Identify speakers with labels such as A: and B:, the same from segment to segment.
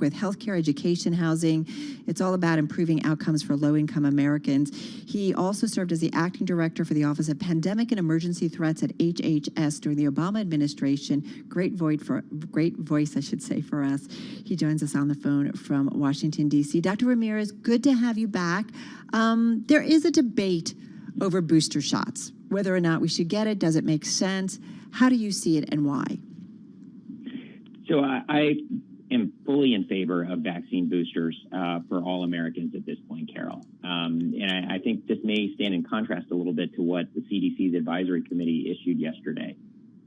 A: with healthcare, education, housing. It's all about improving outcomes for low-income Americans. He also served as the acting director for the Office of Pandemic and Emergency Threats at HHS during the Obama administration. Great voice, I should say, for us. He joins us on the phone from Washington, D.C. Dr. Ramirez, good to have you back. There is a debate over booster shots, whether or not we should get it. Does it make sense? How do you see it and why?
B: So I am fully in favor of vaccine boosters for all Americans at this point, Carol. And I think this may stand in contrast a little bit to what the CDC's advisory committee issued yesterday.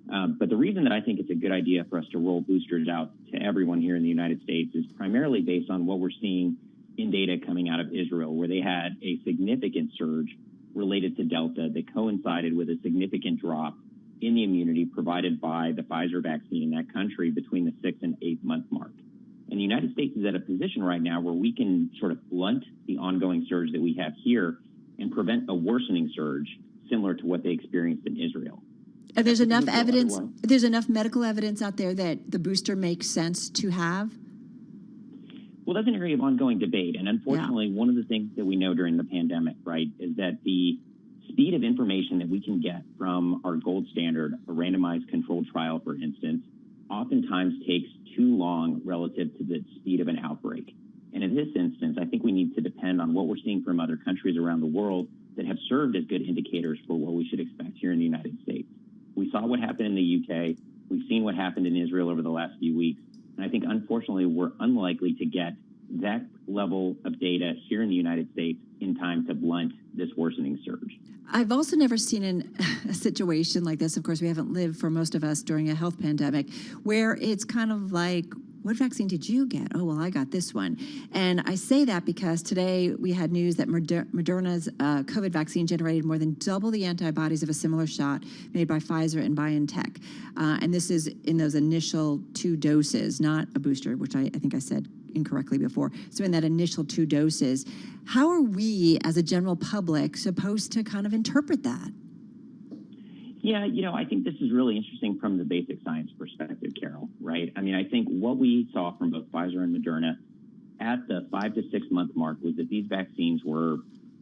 B: But the reason that I think it's a good idea for us to roll boosters out to everyone here in the United States is primarily based on what we're seeing in data coming out of Israel, where they had a significant surge related to Delta that coincided with a significant drop in the immunity provided by the Pfizer vaccine in that country between the 6 and 8 month mark. And the United States is at a position right now where we can sort of blunt the ongoing surge that we have here and prevent a worsening surge similar to what they experienced in Israel.
A: And there's enough evidence, there's enough medical evidence out there that the booster makes sense to have?
B: Well, that's an area of ongoing debate. And unfortunately, one of the things that we know during the pandemic, right, is that the speed of information that we can get from our gold standard, a randomized controlled trial, for instance, oftentimes takes too long relative to the speed of an outbreak. And in this instance, I think we need to depend on what we're seeing from other countries around the world that have served as good indicators for what we should expect here in the United States. We saw what happened in the UK. We've seen what happened in Israel over the last few weeks. And I think, unfortunately, we're unlikely to get that level of data here in the United States in time to blunt this worsening surge.
A: I've also never seen a situation like this. Of course, we haven't lived, for most of us, during a health pandemic, where it's kind of like, what vaccine did you get? Oh, well, I got this one. And I say that because today we had news that Moderna's COVID vaccine generated more than double the antibodies of a similar shot made by Pfizer and BioNTech. And this is in those initial 2 doses, not a booster, which I think I said incorrectly before. So in that initial 2 doses, how are we as a general public supposed to kind of interpret that?
B: Yeah, I think this is really interesting from the basic science perspective, Carol, right? I mean, I think what we saw from both Pfizer and Moderna at the 5 to 6 month mark was that these vaccines were,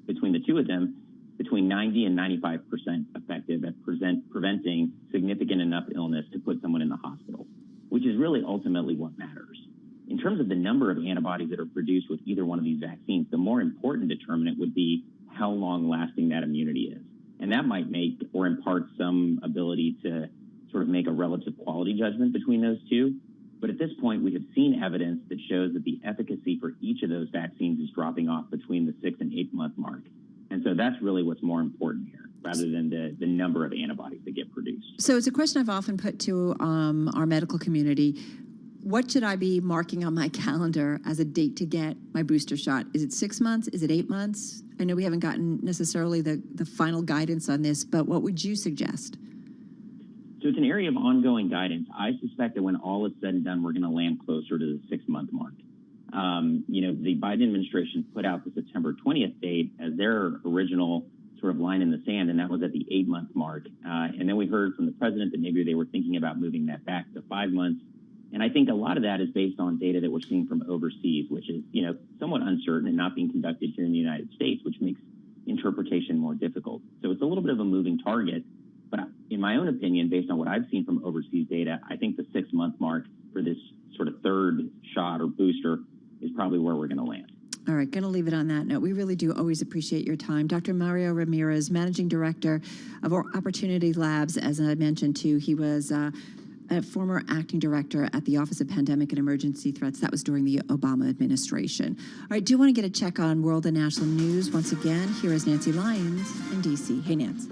B: between the two of them, between 90 and 95% effective at preventing significant enough illness to put someone in the hospital, which is really ultimately what matters. In terms of the number of antibodies that are produced with either one of these vaccines, the more important determinant would be how long lasting that immunity is. And that might make or impart some ability to sort of make a relative quality judgment between those two. But at this point, we have seen evidence that shows that the efficacy for each of those vaccines is dropping off between the 6 and 8 month mark. And so that's really what's more important here, rather than the number of antibodies that get produced.
A: So it's a question I've often put to our medical community. What should I be marking on my calendar as a date to get my booster shot? Is it 6 months? Is it 8 months? I know we haven't gotten necessarily the final guidance on this, but what would you suggest?
B: So it's an area of ongoing guidance. I suspect that when all is said and done, we're going to land closer to the 6 month mark. The Biden administration put out the September 20th date as their original sort of line in the sand, and that was at the 8 month mark. And then we heard from the president that maybe they were thinking about moving that back to 5 months. And I think a lot of that is based on data that we're seeing from overseas, which is, somewhat uncertain and not being conducted here in the United States, which makes interpretation more difficult. So it's a little bit of a moving target. But in my own opinion, based on what I've seen from overseas data, I think the 6 month mark for this sort of third shot or booster is probably where we're going to land.
A: All right, going to leave it on that note. We really do always appreciate your time. Dr. Mario Ramirez, Managing Director of Opportunity Labs, as I mentioned too, he was a former acting director at the Office of Pandemic and Emergency Threats. That was during the Obama administration. All right, do want to get a check on world and national news. Once again, here is Nancy Lyons in D.C. Hey, Nance.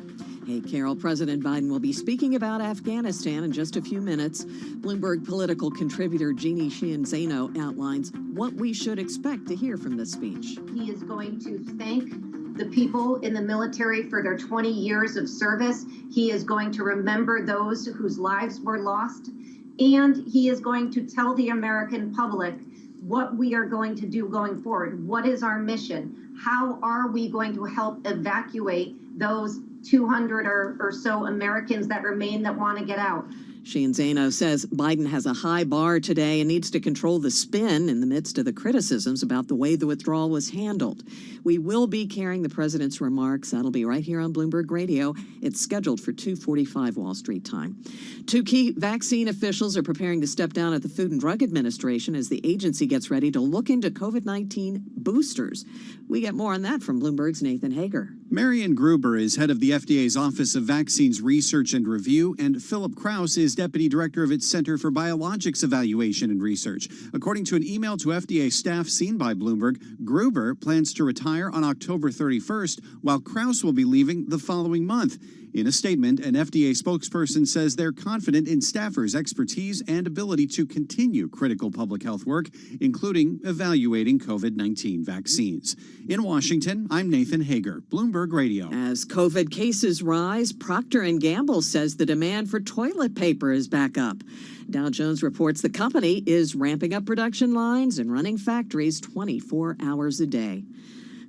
C: Hey, Carol, President Biden will be speaking about Afghanistan in just a few minutes. Bloomberg political contributor Jeannie Sheehan Zaino outlines what we should expect to hear from this speech.
D: He is going to thank the people in the military for their 20 years of service. He is going to remember those whose lives were lost. And he is going to tell the American public what we are going to do going forward. What is our mission? How are we going to help evacuate those 200 or so Americans that remain that want to get out?
C: Sheehan Zaino says Biden has a high bar today and needs to control the spin in the midst of the criticisms about the way the withdrawal was handled. We will be carrying the president's remarks. That'll be right here on Bloomberg Radio. It's scheduled for 2:45 Wall Street time. Two key vaccine officials are preparing to step down at the Food and Drug Administration as the agency gets ready to look into COVID-19 boosters. We get more on that from Bloomberg's Nathan Hager.
E: Marion Gruber is head of the FDA's Office of Vaccines Research and Review, and Philip Krause is deputy director of its Center for Biologics Evaluation and Research. According to an email to FDA staff seen by Bloomberg, Gruber plans to retire on October 31st, while Krause will be leaving the following month. In a statement, an FDA spokesperson says they're confident in staffers' expertise and ability to continue critical public health work, including evaluating COVID-19 vaccines. In Washington, I'm Nathan Hager, Bloomberg Radio.
C: As COVID cases rise, Procter & Gamble says the demand for toilet paper is back up. Dow Jones reports the company is ramping up production lines and running factories 24 hours a day.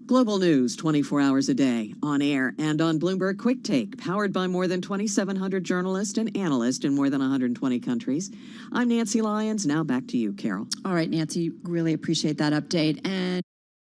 C: Global news 24 hours a day, on air and on Bloomberg Quick Take, powered by more than 2,700 journalists and analysts in more than 120 countries. I'm Nancy Lyons. Now back to you, Carol.
A: All right, Nancy, really appreciate that update.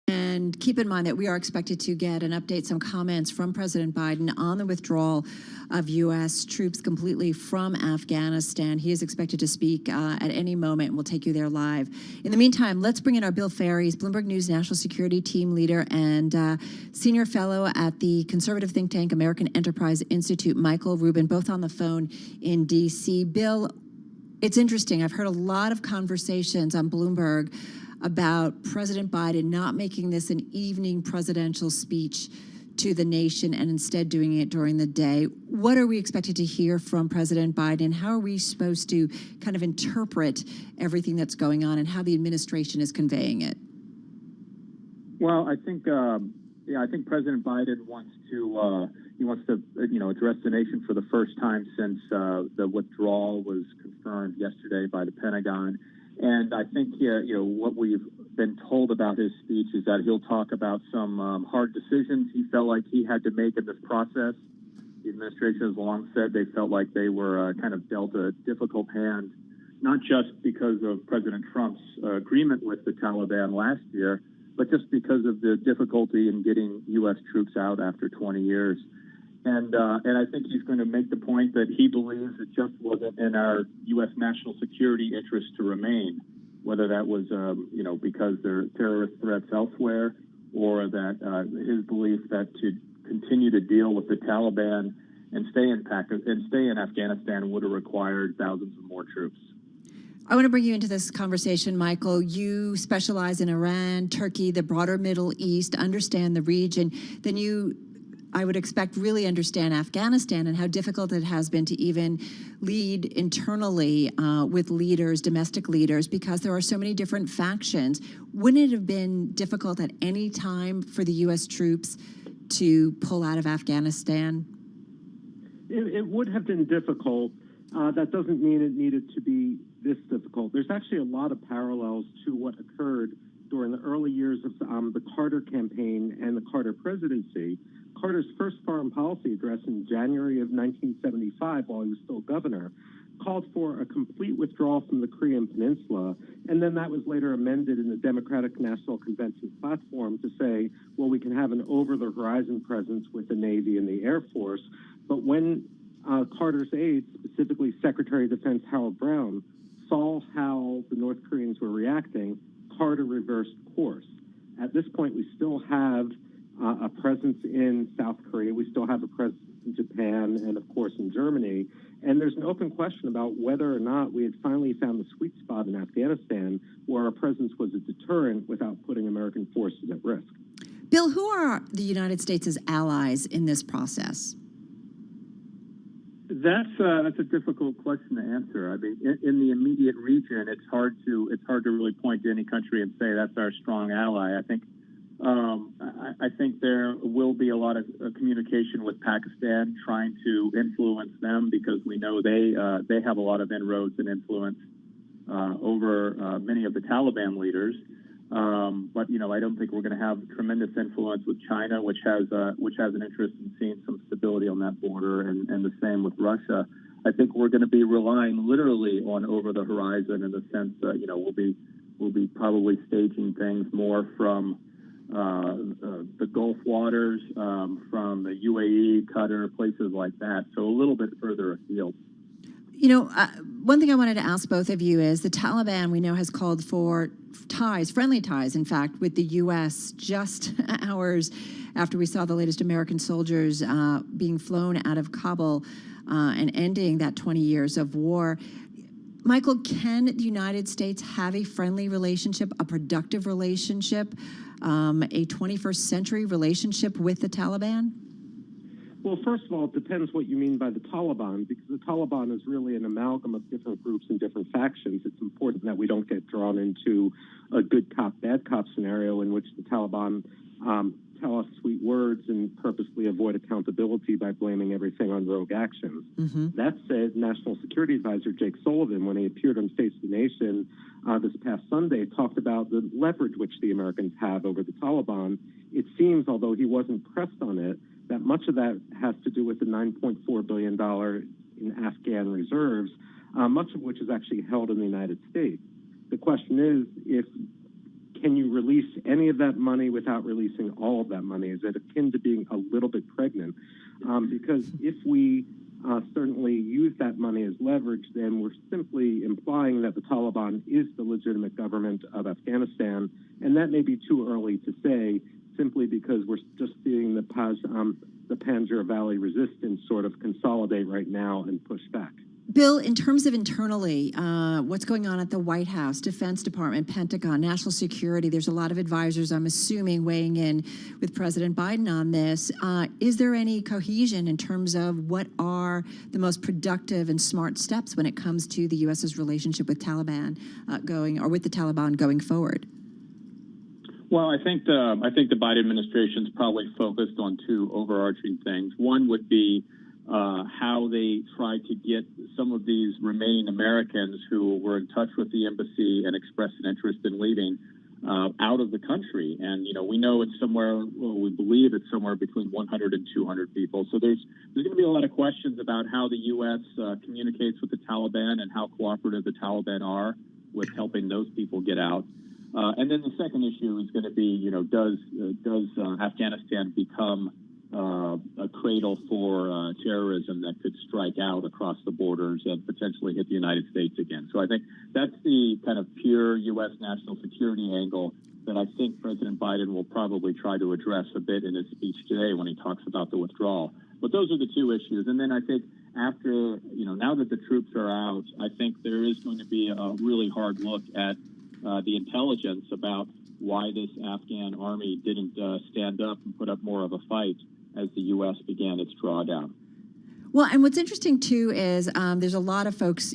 A: And keep in mind that we are expected to get an update, some comments from President Biden on the withdrawal of U.S. troops completely from Afghanistan. He is expected to speak at any moment, and we'll take you there live. In the meantime, let's bring in our Bill Ferries, Bloomberg News National Security Team Leader and Senior Fellow at the conservative think tank American Enterprise Institute, Michael Rubin, both on the phone in D.C. Bill, it's interesting. I've heard a lot of conversations on Bloomberg about President Biden not making this an evening presidential speech to the nation and instead doing it during the day. What are we expected to hear from President Biden? How are we supposed to kind of interpret everything that's going on and how the administration is conveying it?
F: Well, I think President Biden wants to address the nation for the first time since the withdrawal was confirmed yesterday by the Pentagon. And I think, what we've been told about his speech is that he'll talk about some hard decisions he felt like he had to make in this process. The administration has long said they felt like they were kind of dealt a difficult hand, not just because of President Trump's agreement with the Taliban last year, but just because of the difficulty in getting U.S. troops out after 20 years. And I think he's going to make the point that he believes it just wasn't in our U.S. national security interest to remain, whether that was, because there are terrorist threats elsewhere, or that his belief that to continue to deal with the Taliban and stay in Afghanistan would have required thousands of more troops.
A: I want to bring you into this conversation, Michael. You specialize in Iran, Turkey, the broader Middle East, understand the region. Then you, I would expect, really understand Afghanistan and how difficult it has been to even lead internally with leaders, domestic leaders, because there are so many different factions. Wouldn't it have been difficult at any time for the U.S. troops to pull out of Afghanistan?
G: It would have been difficult. That doesn't mean it needed to be this difficult. There's actually a lot of parallels to what occurred during the early years of the Carter campaign and the Carter presidency. Carter's first foreign policy address in January of 1975, while he was still governor, called for a complete withdrawal from the Korean Peninsula, and then that was later amended in the Democratic National Convention platform to say, well, we can have an over-the-horizon presence with the Navy and the Air Force. But when Carter's aides, specifically Secretary of Defense Howard Brown, saw how the North Koreans were reacting, Carter reversed course. At this point, we still have a presence in South Korea. We still have a presence in Japan and, of course, in Germany. And there's an open question about whether or not we had finally found the sweet spot in Afghanistan where our presence was a deterrent without putting American forces at risk.
A: Bill, who are the United States' allies in this process?
F: That's a difficult question to answer. I mean, in the immediate region, it's hard to really point to any country and say that's our strong ally. I think there will be a lot of communication with Pakistan, trying to influence them, because we know they have a lot of inroads and influence over many of the Taliban leaders. But I don't think we're going to have tremendous influence with China, which has an interest in seeing some stability on that border, and the same with Russia. I think we're going to be relying literally on over the horizon in the sense that, we'll be probably staging things more from the Gulf waters, from the UAE, Qatar, places like that. So a little bit further afield.
A: One thing I wanted to ask both of you is the Taliban, we know, has called for friendly ties, in fact, with the U.S. just hours after we saw the latest American soldiers being flown out of Kabul and ending that 20 years of war. Michael, can the United States have a friendly relationship, a productive relationship, a 21st century relationship with the Taliban?
G: Well, first of all, it depends what you mean by the Taliban, because the Taliban is really an amalgam of different groups and different factions. It's important that we don't get drawn into a good cop, bad cop scenario in which the Taliban tell us sweet words and purposely avoid accountability by blaming everything on rogue actions. That said, National Security Advisor Jake Sullivan, when he appeared on Face the Nation this past Sunday, talked about the leverage which the Americans have over the Taliban. It seems, although he wasn't pressed on it, that much of that has to do with the $9.4 billion in Afghan reserves, much of which is actually held in the United States. The question is, can you release any of that money without releasing all of that money? Is it akin to being a little bit pregnant? Because if we certainly use that money as leverage, then we're simply implying that the Taliban is the legitimate government of Afghanistan, and that may be too early to say, simply because we're just seeing the Panjshir Valley resistance sort of consolidate right now and push back.
A: Bill, in terms of internally, what's going on at the White House, Defense Department, Pentagon, National Security, there's a lot of advisors, I'm assuming, weighing in with President Biden on this. Is there any cohesion in terms of what are the most productive and smart steps when it comes to the U.S.'s relationship with Taliban with the Taliban going forward?
H: Well, I think the Biden administration is probably focused on two overarching things. One would be how they try to get some of these remaining Americans who were in touch with the embassy and expressed an interest in leaving out of the country. And, we know it's we believe it's somewhere between 100 and 200 people. So there's going to be a lot of questions about how the U.S. Communicates with the Taliban and how cooperative the Taliban are with helping those people get out. And then the second issue is going to be, does Afghanistan become a cradle for terrorism that could strike out across the borders and potentially hit the United States again? So I think that's the kind of pure U.S. national security angle that I think President Biden will probably try to address a bit in his speech today when he talks about the withdrawal. But those are the two issues. And then I think after, now that the troops are out, I think there is going to be a really hard look at the intelligence about why this Afghan army didn't stand up and put up more of a fight as the U.S. began its drawdown.
A: Well, and what's interesting, too, is there's a lot of folks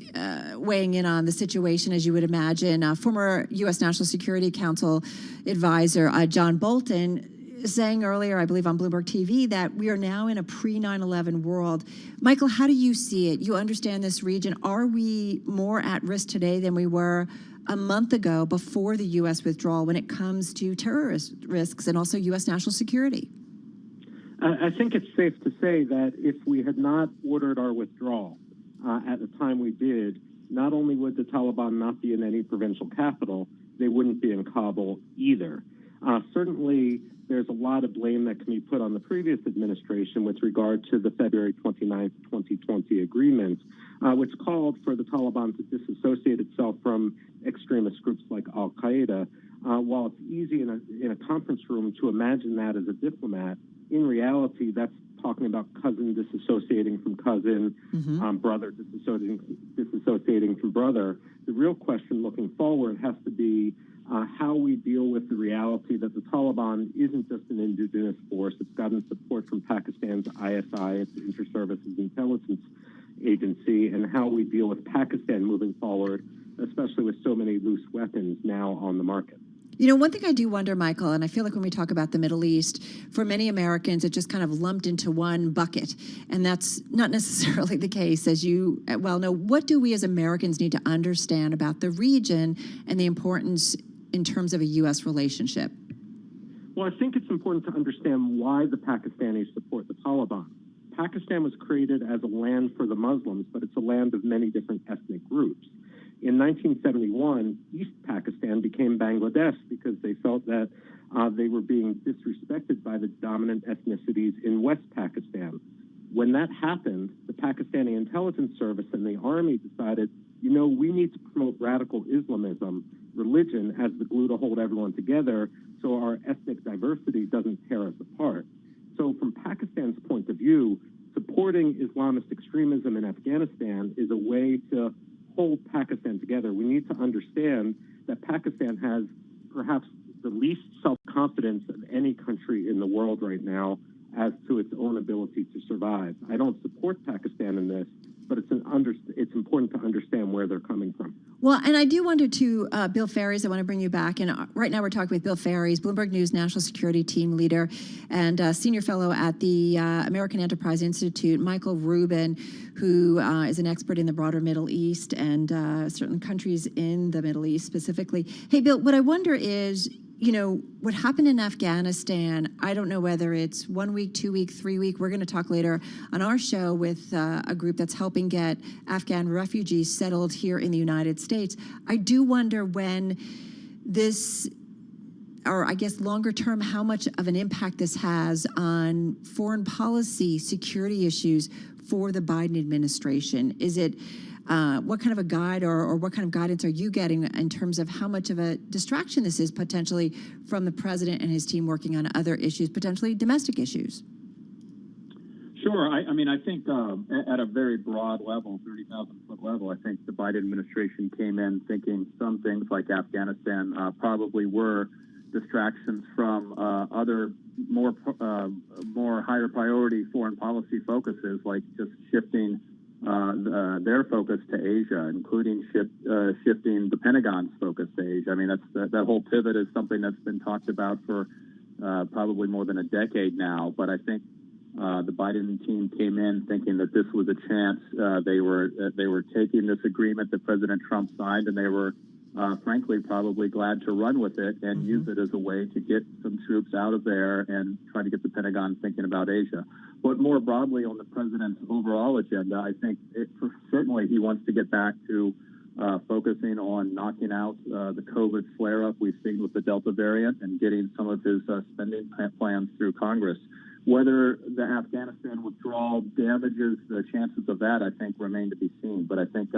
A: weighing in on the situation, as you would imagine. Former U.S. National Security Council advisor John Bolton saying earlier, I believe on Bloomberg TV, that we are now in a pre-9/11 world. Michael, how do you see it? You understand this region. Are we more at risk today than we were a month ago before the U.S. withdrawal when it comes to terrorist risks and also U.S. national security?
G: I think it's safe to say that if we had not ordered our withdrawal at the time we did, not only would the Taliban not be in any provincial capital, they wouldn't be in Kabul either. Certainly, there's a lot of blame that can be put on the previous administration with regard to the February 29th, 2020 agreement, which called for the Taliban to disassociate itself from extremist groups like Al-Qaeda. While it's easy in a conference room to imagine that as a diplomat, in reality, that's talking about cousin disassociating from cousin, brother disassociating from brother. The real question looking forward has to be how we deal with the reality that the Taliban isn't just an indigenous force. It's gotten support from Pakistan's ISI, its Inter-Services Intelligence Agency, and how we deal with Pakistan moving forward, especially with so many loose weapons now on the market.
A: One thing I do wonder, Michael, and I feel like when we talk about the Middle East, for many Americans, it just kind of lumped into one bucket. And that's not necessarily the case, as you well know. What do we as Americans need to understand about the region and the importance in terms of a U.S. relationship?
G: Well, I think it's important to understand why the Pakistanis support the Taliban. Pakistan was created as a land for the Muslims, but it's a land of many different ethnic groups. In 1971, East Pakistan became Bangladesh because they felt that they were being disrespected by the dominant ethnicities in West Pakistan. When that happened, the Pakistani intelligence service and the army decided, we need to promote radical Islamism, religion, as the glue to hold everyone together so our ethnic diversity doesn't tear us apart. So from Pakistan's point of view, supporting Islamist extremism in Afghanistan is a way to hold Pakistan together. We need to understand that Pakistan has perhaps the least self-confidence of any country in the world right now as to its own ability to survive. I don't support Pakistan in this, but it's important to understand where they're coming from.
A: Well, and I do wonder too, Bill Ferries, I want to bring you back. And right now we're talking with Bill Ferries, Bloomberg News National Security Team Leader and Senior Fellow at the American Enterprise Institute, Michael Rubin, who is an expert in the broader Middle East and certain countries in the Middle East specifically. Hey, Bill, what I wonder is, what happened in Afghanistan, I don't know whether it's 1 week, 2 week, 3 week. We're going to talk later on our show with a group that's helping get Afghan refugees settled here in the United States. I do wonder when this, or I guess longer term, how much of an impact this has on foreign policy, security issues for the Biden administration. Is it what kind of a guide or what kind of guidance are you getting in terms of how much of a distraction this is potentially from the president and his team working on other issues, potentially domestic issues?
H: Sure. I think at a very broad level, 30,000-foot level, I think the Biden administration came in thinking some things like Afghanistan probably were distractions from other more higher priority foreign policy focuses, like just shifting their focus to Asia, including shifting the Pentagon's focus to Asia. That whole pivot is something that's been talked about for probably more than a decade now. But I think the Biden team came in thinking that this was a chance. They were taking this agreement that President Trump signed, and they were frankly probably glad to run with it and use it as a way to get some troops out of there and try to get the Pentagon thinking about Asia. But more broadly on the president's overall agenda, I think certainly he wants to get back to focusing on knocking out the COVID flare-up we've seen with the Delta variant and getting some of his spending plans through Congress. Whether the Afghanistan withdrawal damages the chances of that, I think, remain to be seen. But I think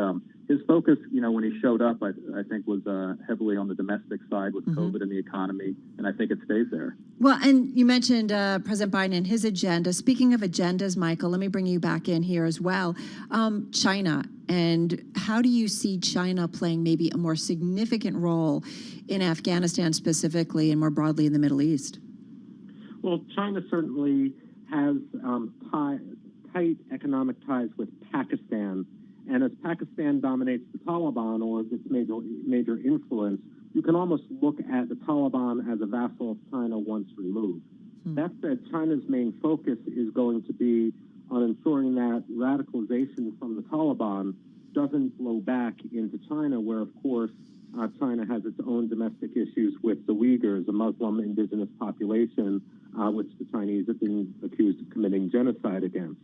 H: his focus, when he showed up, I think was heavily on the domestic side with COVID and the economy, and I think it stays there.
A: Well, and you mentioned President Biden and his agenda. Speaking of agendas, Michael, let me bring you back in here as well. China, and how do you see China playing maybe a more significant role in Afghanistan specifically and more broadly in the Middle East?
G: Well, China certainly has tight economic ties with Pakistan, and as Pakistan dominates the Taliban or its major influence, you can almost look at the Taliban as a vassal of China once removed. That said, China's main focus is going to be on ensuring that radicalization from the Taliban doesn't blow back into China, where, of course, China has its own domestic issues with the Uyghurs, a Muslim indigenous population, which the Chinese have been accused of committing genocide against.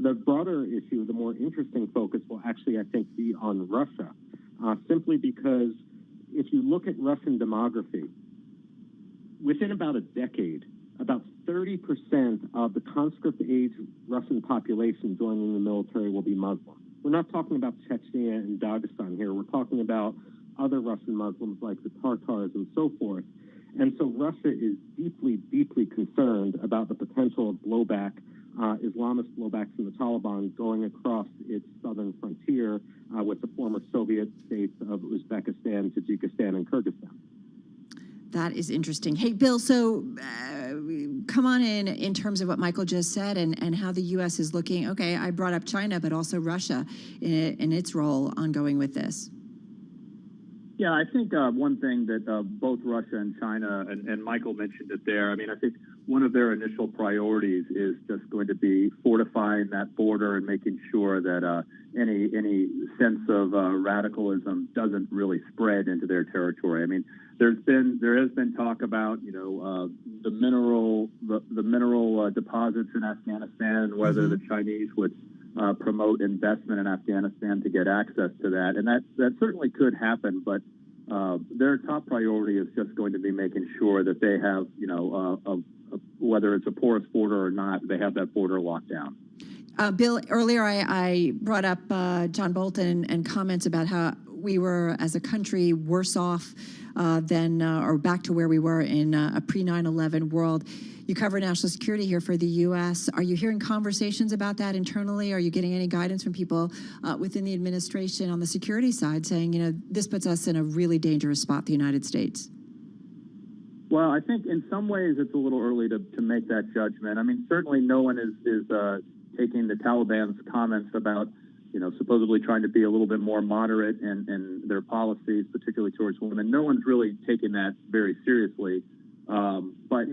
G: The broader issue, the more interesting focus, will actually, I think, be on Russia, simply because if you look at Russian demography, within about a decade, about 30% of the conscript-age Russian population joining the military will be Muslim. We're not talking about Chechnya and Dagestan here. We're talking about other Russian Muslims like the Tartars and so forth. And so Russia is deeply, deeply concerned about the potential of blowback, Islamist blowback from the Taliban going across its southern frontier with the former Soviet states of Uzbekistan, Tajikistan, and Kyrgyzstan.
A: That is interesting. Hey, Bill, so come on in terms of what Michael just said and how the U.S. is looking. Okay, I brought up China, but also Russia in its role ongoing with this.
F: Yeah, I think one thing that both Russia and China, and Michael mentioned it there, I mean, I think one of their initial priorities is just going to be fortifying that border and making sure that any sense of radicalism doesn't really spread into their territory. I mean, there has been talk about, the mineral deposits in Afghanistan, whether the Chinese would promote investment in Afghanistan to get access to that. And that certainly could happen, but their top priority is just going to be making sure that they have, whether it's a porous border or not, they have that border locked down.
A: Bill, earlier I brought up John Bolton and comments about how we were, as a country, worse off than or back to where we were in a pre-9/11 world. You cover national security here for the U.S. Are you hearing conversations about that internally? Are you getting any guidance from people within the administration on the security side saying, this puts us in a really dangerous spot, the United States?
F: Well, I think in some ways it's a little early to make that judgment. I mean, certainly no one is taking the Taliban's comments about, supposedly trying to be a little bit more moderate in their policies, particularly towards women. No one's really taking that very seriously. But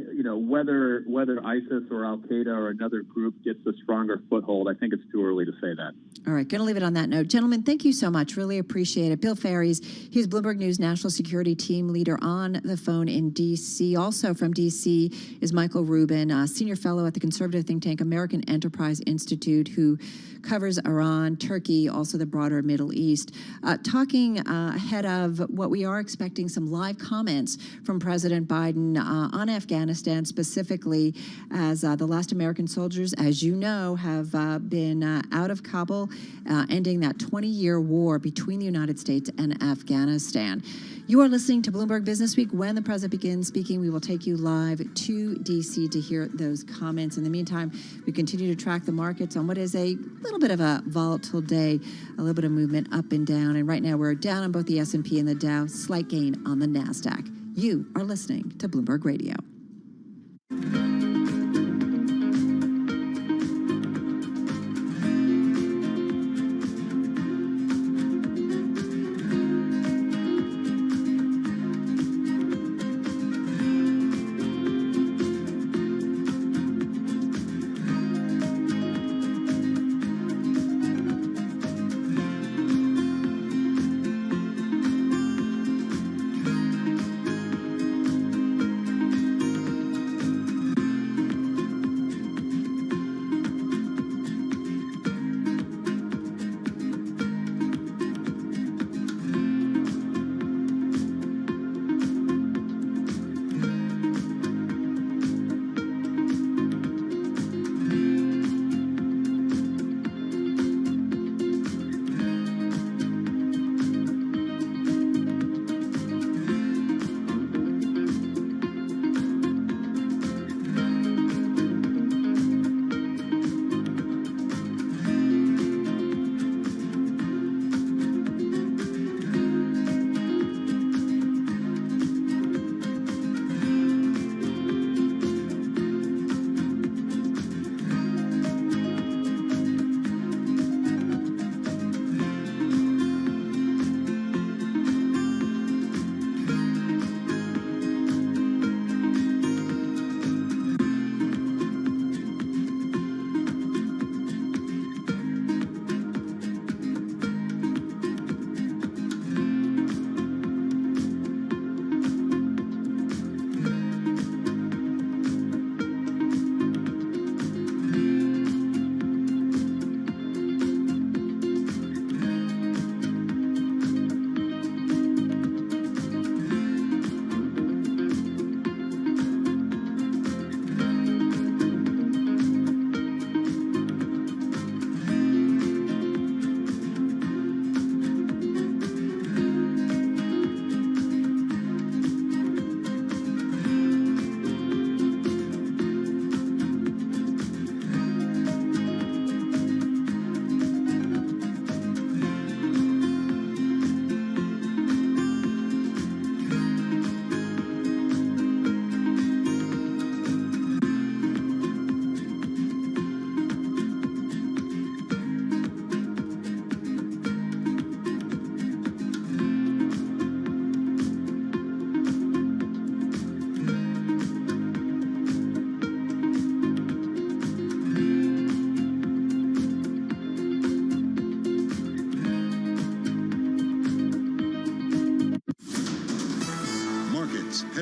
F: whether ISIS or Al Qaeda or another group gets a stronger foothold, I think it's too early to say that.
A: All right, going to leave it on that note. Gentlemen, thank you so much. Really appreciate it. Bill Ferries, he's Bloomberg News National Security Team Leader on the phone in D.C. Also from D.C. is Michael Rubin, Senior Fellow at the conservative think tank American Enterprise Institute, who covers Iran, Turkey, also the broader Middle East. Talking ahead of what we are expecting, some live comments from President Biden on Afghanistan, specifically as the last American soldiers, as you know, have been out of Kabul, ending that 20-year war between the United States and Afghanistan. You are listening to Bloomberg Business Week. When the president begins speaking, we will take you live to D.C. to hear those comments. In the meantime, we continue to track the markets on what is a little bit of a volatile day, a little bit of movement up and down. And right now, we're down on both the S&P and the Dow, slight gain on the NASDAQ. You are listening to Bloomberg Radio.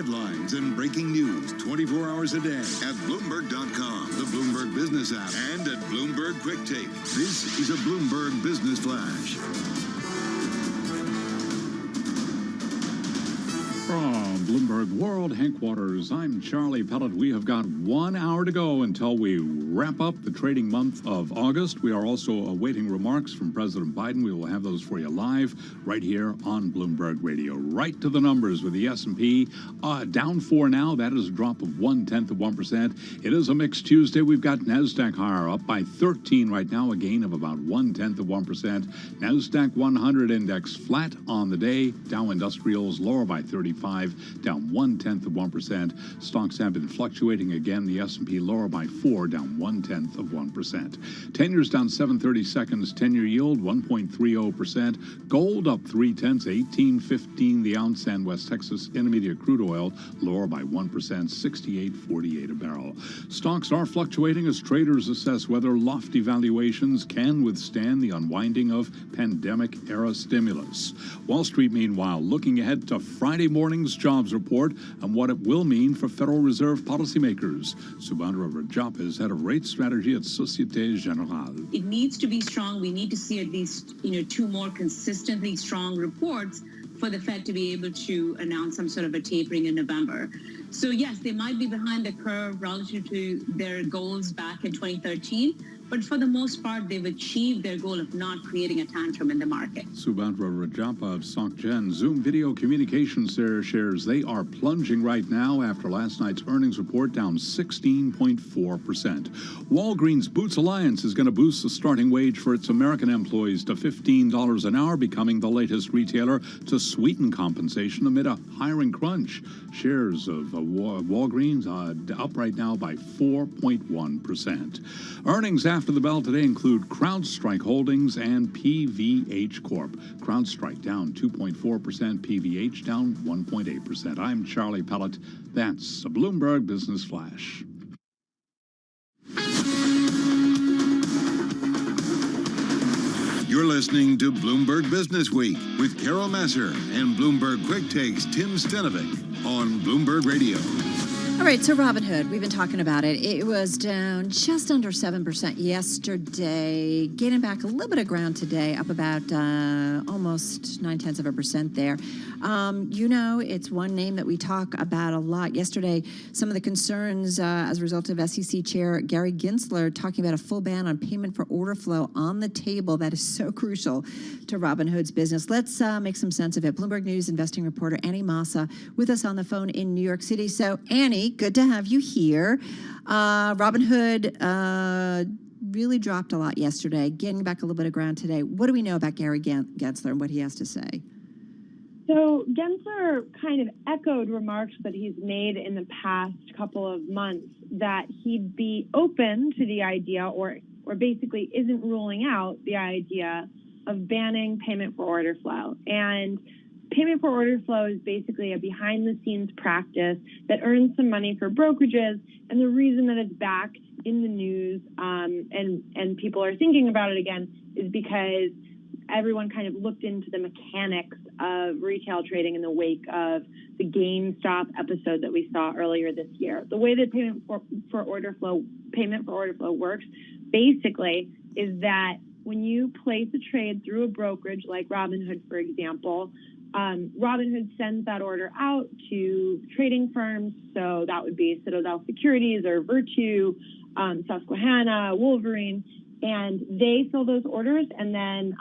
I: headlines and breaking news 24 hours a day at Bloomberg.com, the Bloomberg Business app, and at Bloomberg Quick Take. This is a Bloomberg Business Flash.
J: From Bloomberg World Headquarters, I'm Charlie Pellet. We have got 1 hour to go until we wrap up the trading month of August. We are also awaiting remarks from President Biden. We will have those for you live right here on Bloomberg Radio. Right to the numbers with the S&P down 4 now. That is a drop of 0.1%. It is a mixed Tuesday. We've got NASDAQ higher up by 13 right now, a gain of about 0.1%. NASDAQ 100 index flat on the day. Dow Industrials lower by 35, down 0.1%. Stocks have been fluctuating again. The S&P lower by 4, down 0.1%. 10-years down 7/30 seconds. 10-year yield 1.30%. Gold up 0.3, 18.15 the ounce, and West Texas Intermediate crude oil lower by 1%, 68.48 a barrel. Stocks are fluctuating as traders assess whether lofty valuations can withstand the unwinding of pandemic-era stimulus. Wall Street, meanwhile, looking ahead to Friday morning's jobs report and what it will mean for Federal Reserve policymakers. Subhadra Rajap is head of rate strategy at Societe Generale.
K: It needs to be strong. We need to see at least, 2 more consistently strong reports for the Fed to be able to announce some sort of a tapering in November. So yes, they might be behind the curve relative to their goals back in 2013. But for the most part, they've achieved their goal of not creating a tantrum in the market.
J: Subhadra Rajapa of SocGen. Zoom Video Communications shares, they are plunging right now after last night's earnings report, down 16.4%. Walgreens Boots Alliance is going to boost the starting wage for its American employees to $15 an hour, becoming the latest retailer to sweeten compensation amid a hiring crunch. Shares of Walgreens up right now by 4.1%. Earnings after the bell today include CrowdStrike Holdings and PVH Corp. CrowdStrike down 2.4%, PVH down 1.8%. I'm Charlie Pellet. That's a Bloomberg Business Flash.
I: You're listening to Bloomberg Business Week with Carol Messer and Bloomberg Quick Takes Tim Stenovic on Bloomberg Radio.
A: All right, so Robinhood, we've been talking about it. It was down just under 7% yesterday, gaining back a little bit of ground today, up about almost 0.9% there. It's one name that we talk about a lot. Yesterday, some of the concerns as a result of SEC Chair Gary Gensler talking about a full ban on payment for order flow on the table. That is so crucial to Robinhood's business. Let's make some sense of it. Bloomberg News investing reporter Annie Massa with us on the phone in New York City. So, Annie, good to have you here. Robinhood really dropped a lot yesterday, getting back a little bit of ground today. What do we know about Gary Gensler and what he has to say?
L: So Gensler kind of echoed remarks that he's made in the past couple of months that he'd be open to the idea or basically isn't ruling out the idea of banning payment for order flow. And payment for order flow is basically a behind-the-scenes practice that earns some money for brokerages, and the reason that it's back in the news and people are thinking about it again is because everyone kind of looked into the mechanics of retail trading in the wake of the GameStop episode that we saw earlier this year. The way that payment for order flow works basically is that when you place a trade through a brokerage like Robinhood, for example, Robinhood sends that order out to trading firms. So that would be Citadel Securities or Virtu, Susquehanna, Wolverine, and they fill those orders and then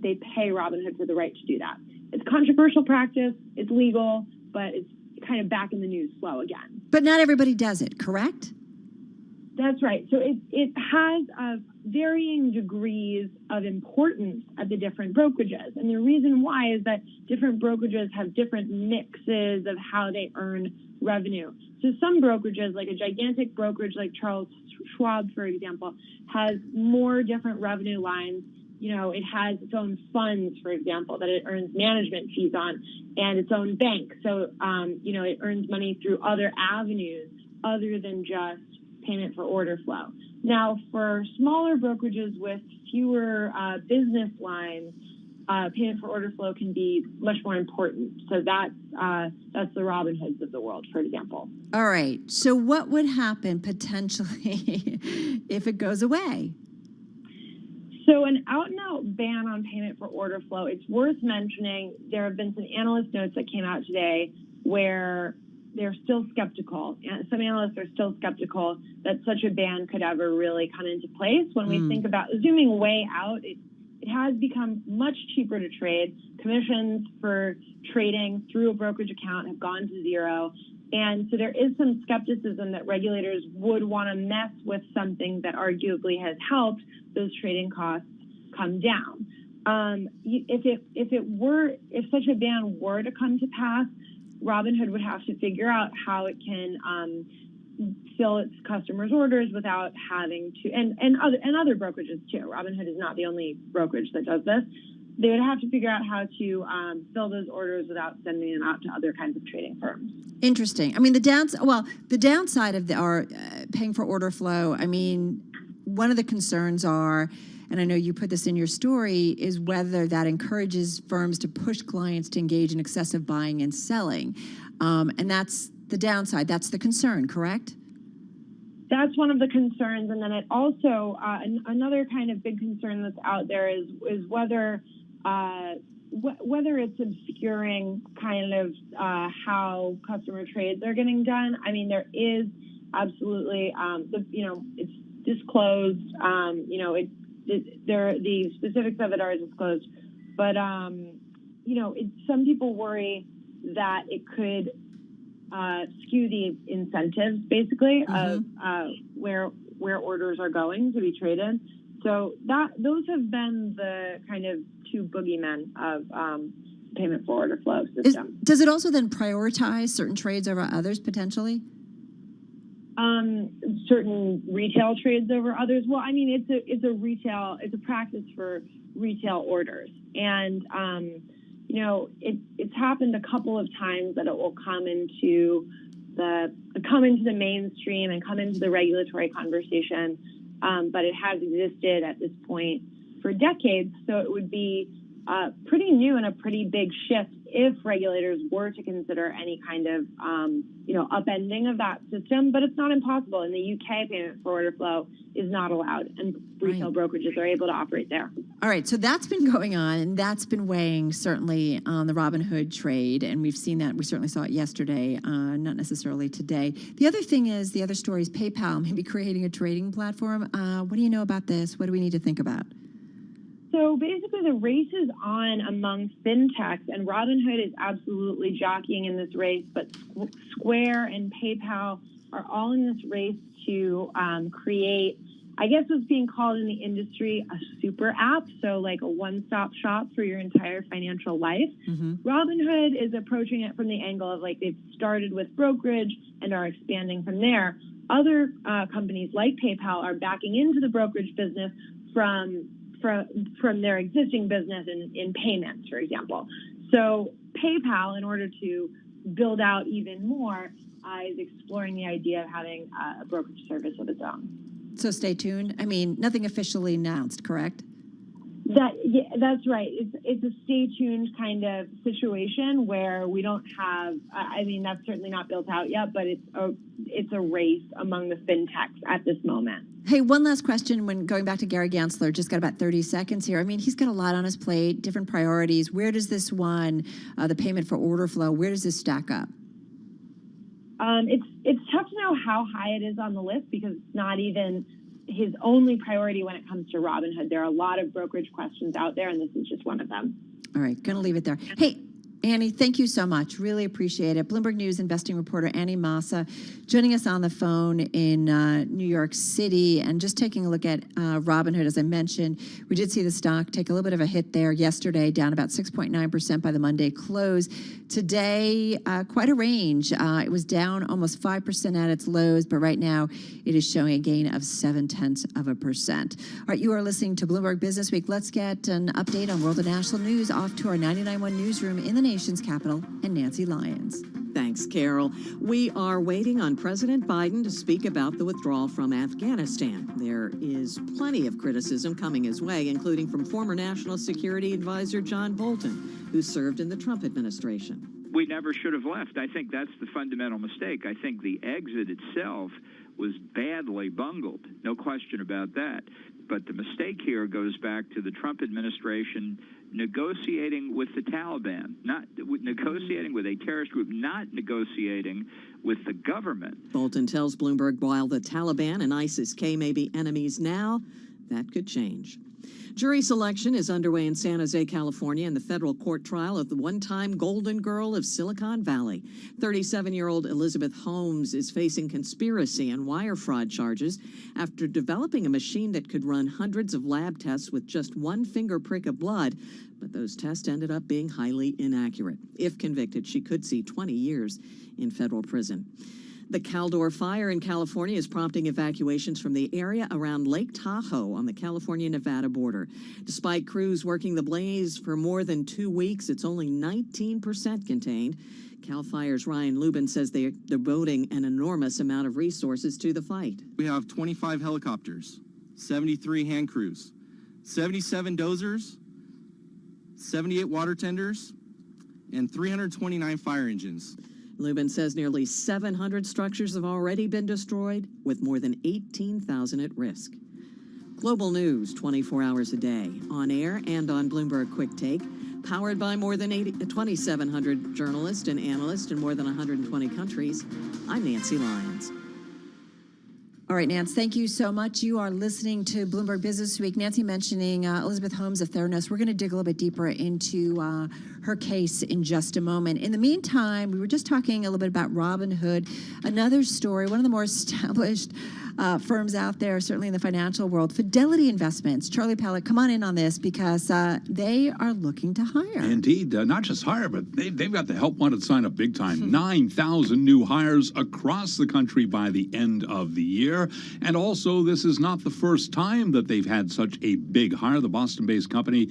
L: they pay Robinhood for the right to do that. It's controversial practice, it's legal, but it's kind of back in the news flow again.
A: But not everybody does it, correct?
L: That's right. So it has varying degrees of importance at the different brokerages. And the reason why is that different brokerages have different mixes of how they earn revenue. So some brokerages, like a gigantic brokerage like Charles Schwab, for example, has more different revenue lines. It has its own funds, for example, that it earns management fees on, and its own bank. So, it earns money through other avenues other than just payment for order flow. Now, for smaller brokerages with fewer business lines, payment for order flow can be much more important. So that's the Robinhoods of the world, for example.
A: All right. So what would happen potentially if it goes away?
L: So an out-and-out ban on payment for order flow, it's worth mentioning there have been some analyst notes that came out today where they're still skeptical. Some analysts are still skeptical that such a ban could ever really come into place. When we think about zooming way out, it has become much cheaper to trade. Commissions for trading through a brokerage account have gone to zero. And so there is some skepticism that regulators would want to mess with something that arguably has helped those trading costs come down. If such a ban were to come to pass, Robinhood would have to figure out how it can fill its customers' orders without having to, and other brokerages too. Robinhood is not the only brokerage that does this. They would have to figure out how to fill those orders without sending them out to other kinds of trading firms.
A: Interesting. I mean, the downside of our paying for order flow, I mean, one of the concerns are, and I know you put this in your story, is whether that encourages firms to push clients to engage in excessive buying and selling. And that's the downside. That's the concern, correct?
L: That's one of the concerns. And then it also, another kind of big concern that's out there is whether it's obscuring kind of how customer trades are getting done. I mean, there is absolutely, it's disclosed, the specifics of it are disclosed, but, some people worry that it could skew the incentives, basically, of where orders are going to be traded. So those have been the kind of two boogeymen of payment for order flow system.
A: Does it also then prioritize certain trades over others potentially?
L: Certain retail trades over others. Well, I mean, it's a practice for retail orders, and it's happened a couple of times that it will come into the mainstream and come into the regulatory conversation, but it has existed at this point for decades. So it would be pretty new and a pretty big shift if regulators were to consider any kind of upending of that system. But it's not impossible. In the UK, payment for order flow is not allowed, and retail brokerages are able to operate there.
A: All right, so that's been going on, and that's been weighing certainly on the Robinhood trade, and we've seen that. We certainly saw it yesterday, not necessarily today. The other thing is, the other story is PayPal maybe creating a trading platform. What do you know about this? What do we need to think about?
L: So basically, the race is on among fintechs, and Robinhood is absolutely jockeying in this race, but Square and PayPal are all in this race to create, I guess what's being called in the industry, a super app, so like a one-stop shop for your entire financial life. Robinhood is approaching it from the angle of like they've started with brokerage and are expanding from there. Other companies like PayPal are backing into the brokerage business from their existing business in payments, for example. So PayPal, in order to build out even more, is exploring the idea of having a brokerage service of its own.
A: So stay tuned. I mean, nothing officially announced, correct?
L: That's right. It's a stay tuned kind of situation where we don't have. I mean, that's certainly not built out yet, but it's a race among the fintechs at this moment.
A: Hey, one last question. When going back to Gary Gensler, just got about 30 seconds here. I mean, he's got a lot on his plate, different priorities. Where does this one, the payment for order flow, where does this stack up?
L: It's tough to know how high it is on the list because it's not even his only priority when it comes to Robinhood. There are a lot of brokerage questions out there, and this is just one of them.
A: All right, going to leave it there. Hey, Annie, thank you so much. Really appreciate it. Bloomberg News investing reporter Annie Massa joining us on the phone in New York City and just taking a look at Robinhood. As I mentioned, we did see the stock take a little bit of a hit there yesterday, down about 6.9% by the Monday close. Today, quite a range. It was down almost 5% at its lows, but right now it is showing a gain of 0.7%. All right, you are listening to Bloomberg Business Week. Let's get an update on world and national news off to our 99.1 newsroom in the Nation's capital, and Nancy Lyons.
C: Thanks, Carol. We are waiting on President Biden to speak about the withdrawal from Afghanistan. There is plenty of criticism coming his way, including from former National Security Advisor John Bolton, who served in the Trump administration.
M: We never should have left. I think that's the fundamental mistake. I think the exit itself was badly bungled, no question about that. But the mistake here goes back to the Trump administration negotiating with the Taliban, not negotiating with a terrorist group, not negotiating with the government.
C: Bolton tells Bloomberg while the Taliban and ISIS-K may be enemies now, that could change. Jury selection is underway in San Jose, California, in the federal court trial of the one-time golden girl of Silicon Valley. 37-year-old Elizabeth Holmes is facing conspiracy and wire fraud charges after developing a machine that could run hundreds of lab tests with just one finger prick of blood, but those tests ended up being highly inaccurate. If convicted, she could see 20 years in federal prison. The Caldor fire in California is prompting evacuations from the area around Lake Tahoe on the California-Nevada border. Despite crews working the blaze for more than 2 weeks, it's only 19% contained. CAL FIRE's Ryan Lubin says they're devoting an enormous amount of resources to the fight.
N: We have 25 helicopters, 73 hand crews, 77 dozers, 78 water tenders, and 329 fire engines.
C: Lubin says nearly 700 structures have already been destroyed, with more than 18,000 at risk. Global news 24 hours a day, on air and on Bloomberg Quick Take, powered by more than 2,700 journalists and analysts in more than 120 countries. I'm Nancy Lyons.
A: All right, Nance, thank you so much. You are listening to Bloomberg Business Week. Nancy mentioning Elizabeth Holmes of Theranos. We're going to dig a little bit deeper into her case in just a moment. In the meantime, we were just talking a little bit about Robinhood, another story, one of the more established firms out there, certainly in the financial world. Fidelity Investments. Charlie Pellett, come on in on this because they are looking to hire.
J: Indeed, not just hire, but they've got the help wanted sign up big time. 9,000 new hires across the country by the end of the year. And also, this is not the first time that they've had such a big hire. The Boston-based company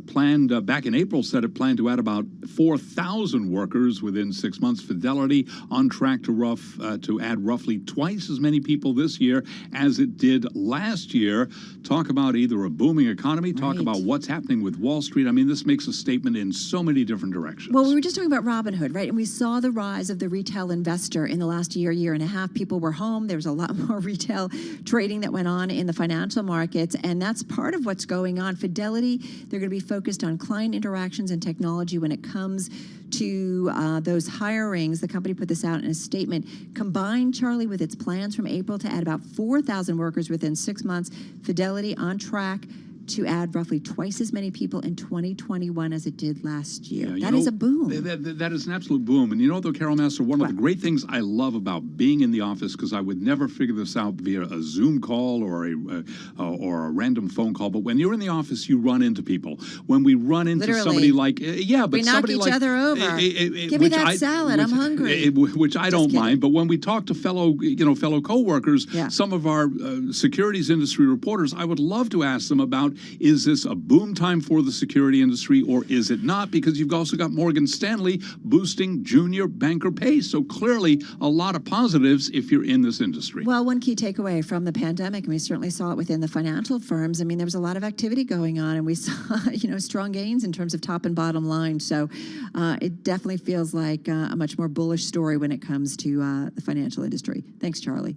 J: planned back in April, said it planned to add about 4,000 workers within 6 months. Fidelity on track to add roughly twice as many people this year as it did last year. Talk about either a booming economy, talk about what's happening with Wall Street. I mean, this makes a statement in so many different directions.
A: Well, we were just talking about Robinhood, right? And we saw the rise of the retail investor in the last year and a half. People were home. There was a lot more retail trading that went on in the financial markets, and that's part of what's going on. Fidelity, they're going to be focused on client interactions and technology when it comes to those hirings. The company put this out in a statement. Combined, Charlie, with its plans from April to add about 4,000 workers within 6 months, Fidelity on track to add roughly twice as many people in 2021 as it did last year. That is a boom.
J: That is an absolute boom. And you know, though, Carol Master, one of the great things I love about being in the office, because I would never figure this out via a Zoom call or a random phone call, but when you're in the office, you run into people. When we run into somebody like,
A: we knock each other over. Give me that salad. I'm hungry.
J: Which I don't mind. But when we talk to fellow coworkers, some of our securities industry reporters, I would love to ask them about, is this a boom time for the security industry or is it not? Because you've also got Morgan Stanley boosting junior banker pay. So clearly a lot of positives if you're in this industry.
A: Well, one key takeaway from the pandemic, and we certainly saw it within the financial firms, I mean, there was a lot of activity going on and we saw, strong gains in terms of top and bottom line. So it definitely feels like a much more bullish story when it comes to the financial industry. Thanks, Charlie.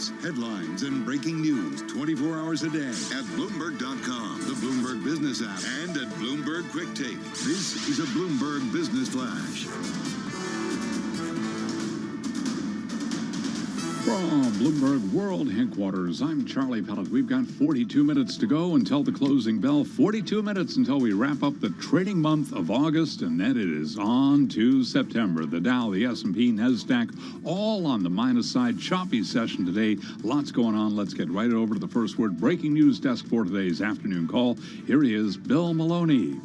I: events, headlines, and breaking news 24 hours a day at Bloomberg.com, the Bloomberg Business app, and at Bloomberg Quick Take. This is a Bloomberg Business Flash.
J: From Bloomberg World Headquarters, I'm Charlie Pellet. We've got 42 minutes to go until the closing bell. 42 minutes until we wrap up the trading month of August, and then it is on to September. The Dow, the S&P, NASDAQ, all on the minus side. Choppy session today. Lots going on. Let's get right over to the first word breaking news desk for today's afternoon call. Here he is, Bill Maloney.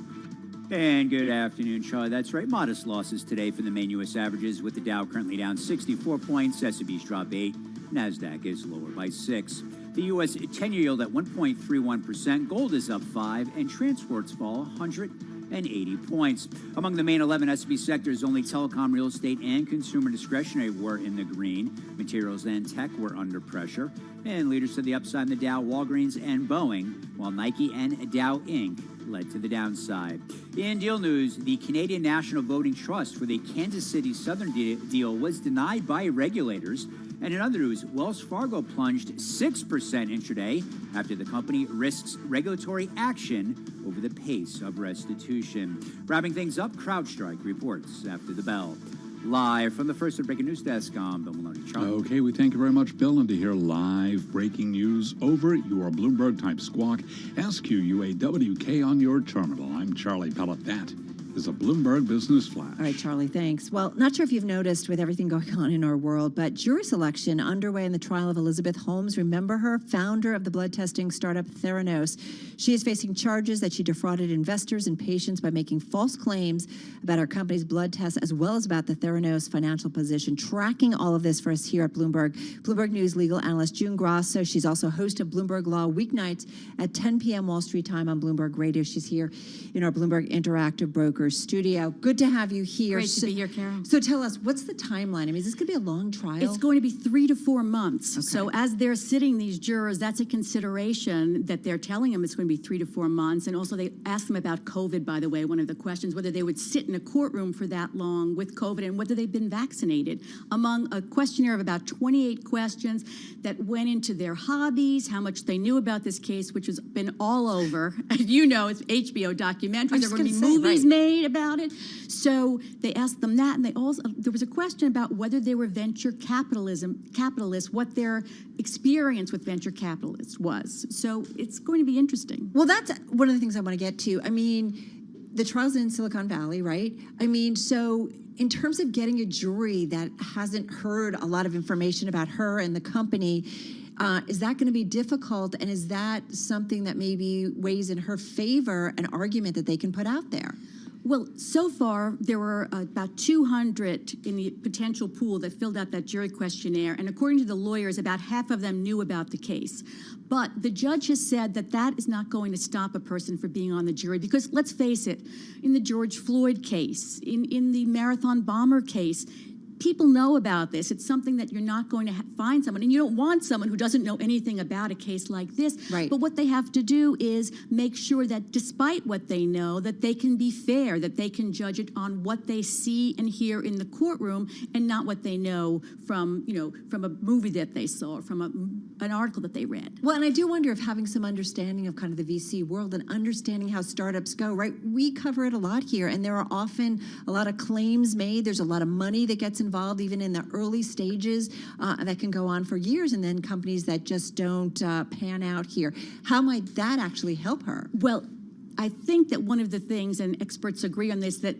O: And good afternoon, Charlie. That's right. Modest losses today for the main U.S. averages, with the Dow currently down 64 points. S&P's drop 8. NASDAQ is lower by 6. The U.S. 10-year yield at 1.31%. Gold is up 5, and transports fall 180 points. Among the main 11 S&P sectors, only telecom, real estate, and consumer discretionary were in the green. Materials and tech were under pressure. And leaders to the upside in the Dow, Walgreens and Boeing, while Nike and Dow Inc. led to the downside. In deal news, the Canadian National Voting Trust for the Kansas City Southern deal was denied by regulators. And in other news, Wells Fargo plunged 6% intraday after the company risks regulatory action over the pace of restitution. Wrapping things up, CrowdStrike reports after the bell. Live from the First Breaking News Desk, I'm Bill Maloney. Charlie.
J: Okay, we thank you very much, Bill. And to hear live breaking news over your Bloomberg-type squawk, SQUAWK on your terminal. I'm Charlie Pellet. That is a Bloomberg Business Flash.
A: All right, Charlie, thanks. Well, not sure if you've noticed with everything going on in our world, but jury selection underway in the trial of Elizabeth Holmes. Remember her, founder of the blood testing startup Theranos. She is facing charges that she defrauded investors and patients by making false claims about her company's blood tests, as well as about the Theranos financial position. Tracking all of this for us here at Bloomberg, Bloomberg News legal analyst June Grasso. She's also host of Bloomberg Law weeknights at 10 p.m. Wall Street time on Bloomberg Radio. She's here in our Bloomberg Interactive Brokers studio. Good to have you here.
P: Great to be here, Carol.
A: So tell us, what's the timeline? I mean, is this going to be a long trial?
P: It's going to be 3 to 4 months.
A: Okay.
P: So as they're sitting, these jurors, that's a consideration that they're telling them it's going to be 3 to 4 months. And also they asked them about COVID, by the way, one of the questions, whether they would sit in a courtroom for that long with COVID and whether they've been vaccinated. Among a questionnaire of about 28 questions that went into their hobbies, how much they knew about this case, which has been all over. You know, it's HBO documentaries. There were going to be movies made about it. So they asked them that, and they also there was a question about whether they were venture capitalists, what their experience with venture capitalists was. So it's going to be interesting.
A: Well, that's one of the things I want to get to. I mean, the trial's in Silicon Valley, right? I mean, so in terms of getting a jury that hasn't heard a lot of information about her and the company, is that going to be difficult? And is that something that maybe weighs in her favor, an argument that they can put out there?
P: Well, so far, there were about 200 in the potential pool that filled out that jury questionnaire. And according to the lawyers, about half of them knew about the case. But the judge has said that that is not going to stop a person from being on the jury. Because let's face it, in the George Floyd case, in the Marathon Bomber case, people know about this. It's something that you're not going to find someone, and you don't want someone who doesn't know anything about a case like this.
A: Right.
P: But what they have to do is make sure that despite what they know, that they can be fair, that they can judge it on what they see and hear in the courtroom and not what they know from, from a movie that they saw or from an article that they read.
A: Well, and I do wonder if having some understanding of kind of the VC world and understanding how startups go, right? We cover it a lot here, and there are often a lot of claims made. There's a lot of money that gets involved even in the early stages that can go on for years, and then companies that just don't pan out here. How might that actually help her?
P: Well, I think that one of the things, and experts agree on this, that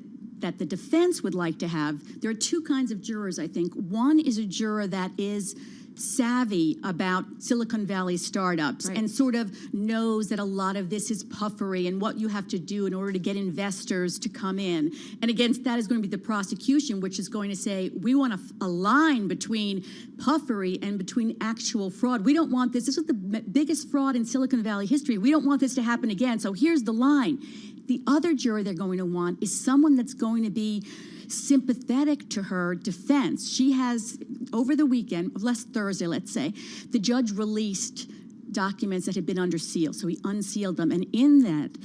P: the defense would like to have, there are two kinds of jurors, I think. One is a juror that is savvy about Silicon Valley startups and sort of knows that a lot of this is puffery and what you have to do in order to get investors to come in. And against that is going to be the prosecution, which is going to say, we want a line between puffery and between actual fraud. We don't want this. This is the biggest fraud in Silicon Valley history. We don't want this to happen again. So here's the line. The other juror they're going to want is someone that's going to be sympathetic to her defense. She has, over the weekend, last Thursday, let's say, the judge released documents that had been under seal. So he unsealed them. And in that,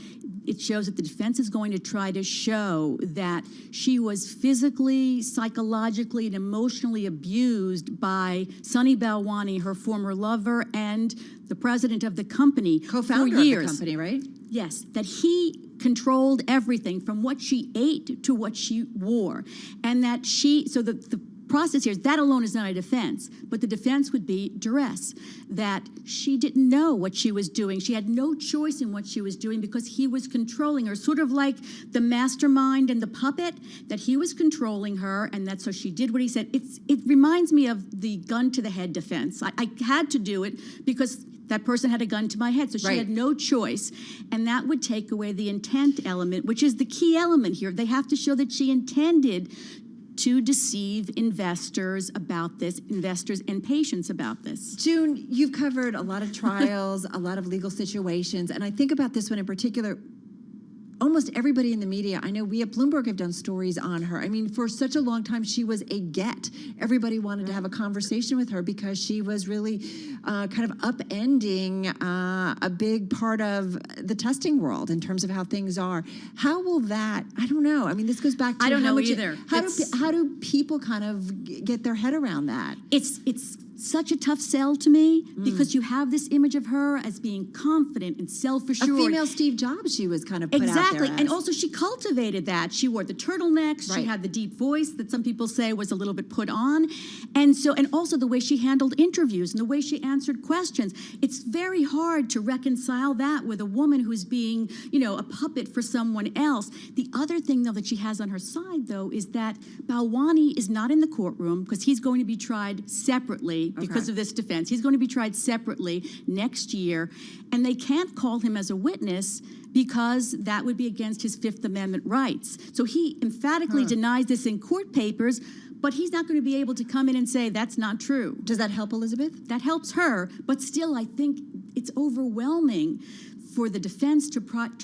P: it shows that the defense is going to try to show that she was physically, psychologically, and emotionally abused by Sunny Balwani, her former lover, and the president of the company
A: Co-founder
P: for years.
A: of the company, right?
P: Yes, that he controlled everything from what she ate to what she wore. And that the process here is that alone is not a defense, but the defense would be duress, that she didn't know what she was doing. She had no choice in what she was doing because he was controlling her, sort of like the mastermind and the puppet, that he was controlling her, and that so she did what he said. It reminds me of the gun to the head defense. I had to do it because that person had a gun to my head, so she had no choice. And that would take away the intent element, which is the key element here. They have to show that she intended to deceive investors about this, investors and patients about this.
A: June, you've covered a lot of trials, a lot of legal situations, and I think about this one in particular. Almost everybody in the media, I know we at Bloomberg have done stories on her. I mean, for such a long time, she was a get. Everybody wanted to have a conversation with her because she was really kind of upending a big part of the testing world in terms of how things are. How will that, I don't know. I mean, this goes back to
P: I don't know either.
A: How do people kind of get their head around that?
P: It's such a tough sell to me because you have this image of her as being confident and self-assured.
A: A female Steve Jobs, she was kind of put out there
P: Exactly,
A: as.
P: and also she cultivated that. She wore the turtlenecks. She had the deep voice that some people say was a little bit put on, and also the way she handled interviews and the way she answered questions. It's very hard to reconcile that with a woman who's being, a puppet for someone else. The other thing, though, that she has on her side, though, is that Balwani is not in the courtroom because he's going to be tried separately because of this defense. He's going to be tried separately next year, and they can't call him as a witness because that would be against his Fifth Amendment rights. So he emphatically denies this in court papers, but he's not going to be able to come in and say that's not true.
A: Does that help Elizabeth?
P: That helps her, but still I think it's overwhelming for the defense to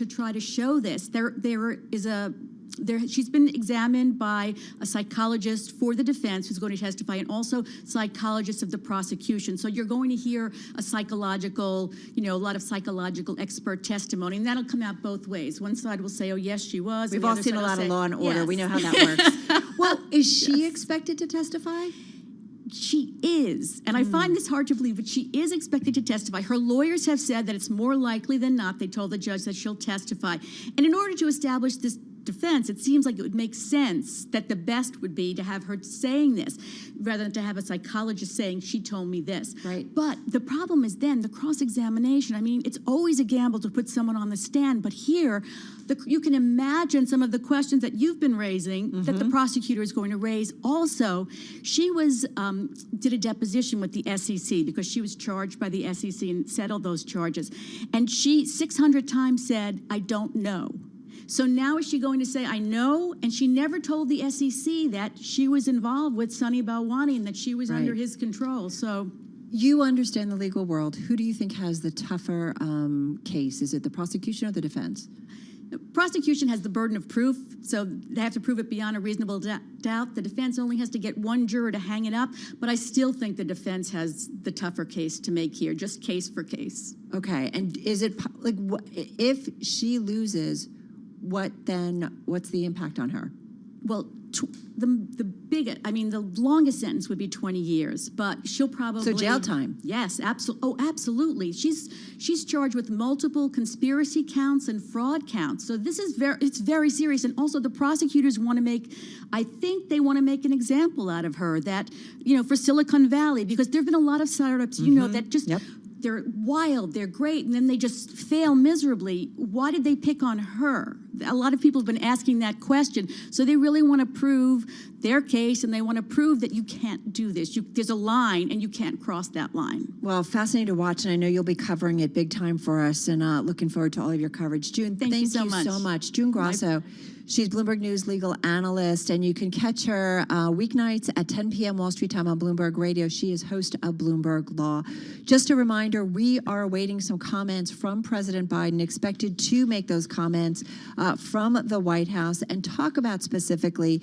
P: try to show this. She's been examined by a psychologist for the defense who's going to testify, and also psychologists of the prosecution. So you're going to hear a lot of psychological expert testimony, and that'll come out both ways. One side will say, oh, yes, she was.
A: We've all seen a lot of Law and Order.
P: Yes.
A: We know how that works. Well, is she expected to testify?
P: She is, and I find this hard to believe, but she is expected to testify. Her lawyers have said that it's more likely than not, they told the judge, that she'll testify. And in order to establish this defense, it seems like it would make sense that the best would be to have her saying this rather than to have a psychologist saying she told me this.
A: Right.
P: But the problem is then the cross-examination. I mean, it's always a gamble to put someone on the stand, but here you can imagine some of the questions that you've been raising that the prosecutor is going to raise. Also, she did a deposition with the SEC because she was charged by the SEC and settled those charges, and she 600 times said, I don't know. So now is she going to say, I know? And she never told the SEC that she was involved with Sunny Balwani and that she was under his control. So
A: you understand the legal world. Who do you think has the tougher case? Is it the prosecution or the defense?
P: The prosecution has the burden of proof, so they have to prove it beyond a reasonable doubt. The defense only has to get one juror to hang it up, but I still think the defense has the tougher case to make here, just case for case.
A: Okay, and is it if she loses, what's the impact on her?
P: Well, the longest sentence would be 20 years, but she'll probably...
A: So jail time.
P: Yes, absolutely. Oh, absolutely. She's charged with multiple conspiracy counts and fraud counts. So this is it's very serious. And also the prosecutors want to make an example out of her that, for Silicon Valley, because there've been a lot of startups, that just... Yep. They're wild, they're great, and then they just fail miserably. Why did they pick on her? A lot of people have been asking that question. So they really want to prove their case, and they want to prove that you can't do this. There's a line, and you can't cross that line.
A: Well, fascinating to watch, and I know you'll be covering it big time for us, and looking forward to all of your coverage. June, thank you so much. June Grosso. She's Bloomberg News legal analyst, and you can catch her weeknights at 10 p.m. Wall Street time on Bloomberg Radio. She is host of Bloomberg Law. Just a reminder, we are awaiting some comments from President Biden, expected to make those comments from the White House and talk about specifically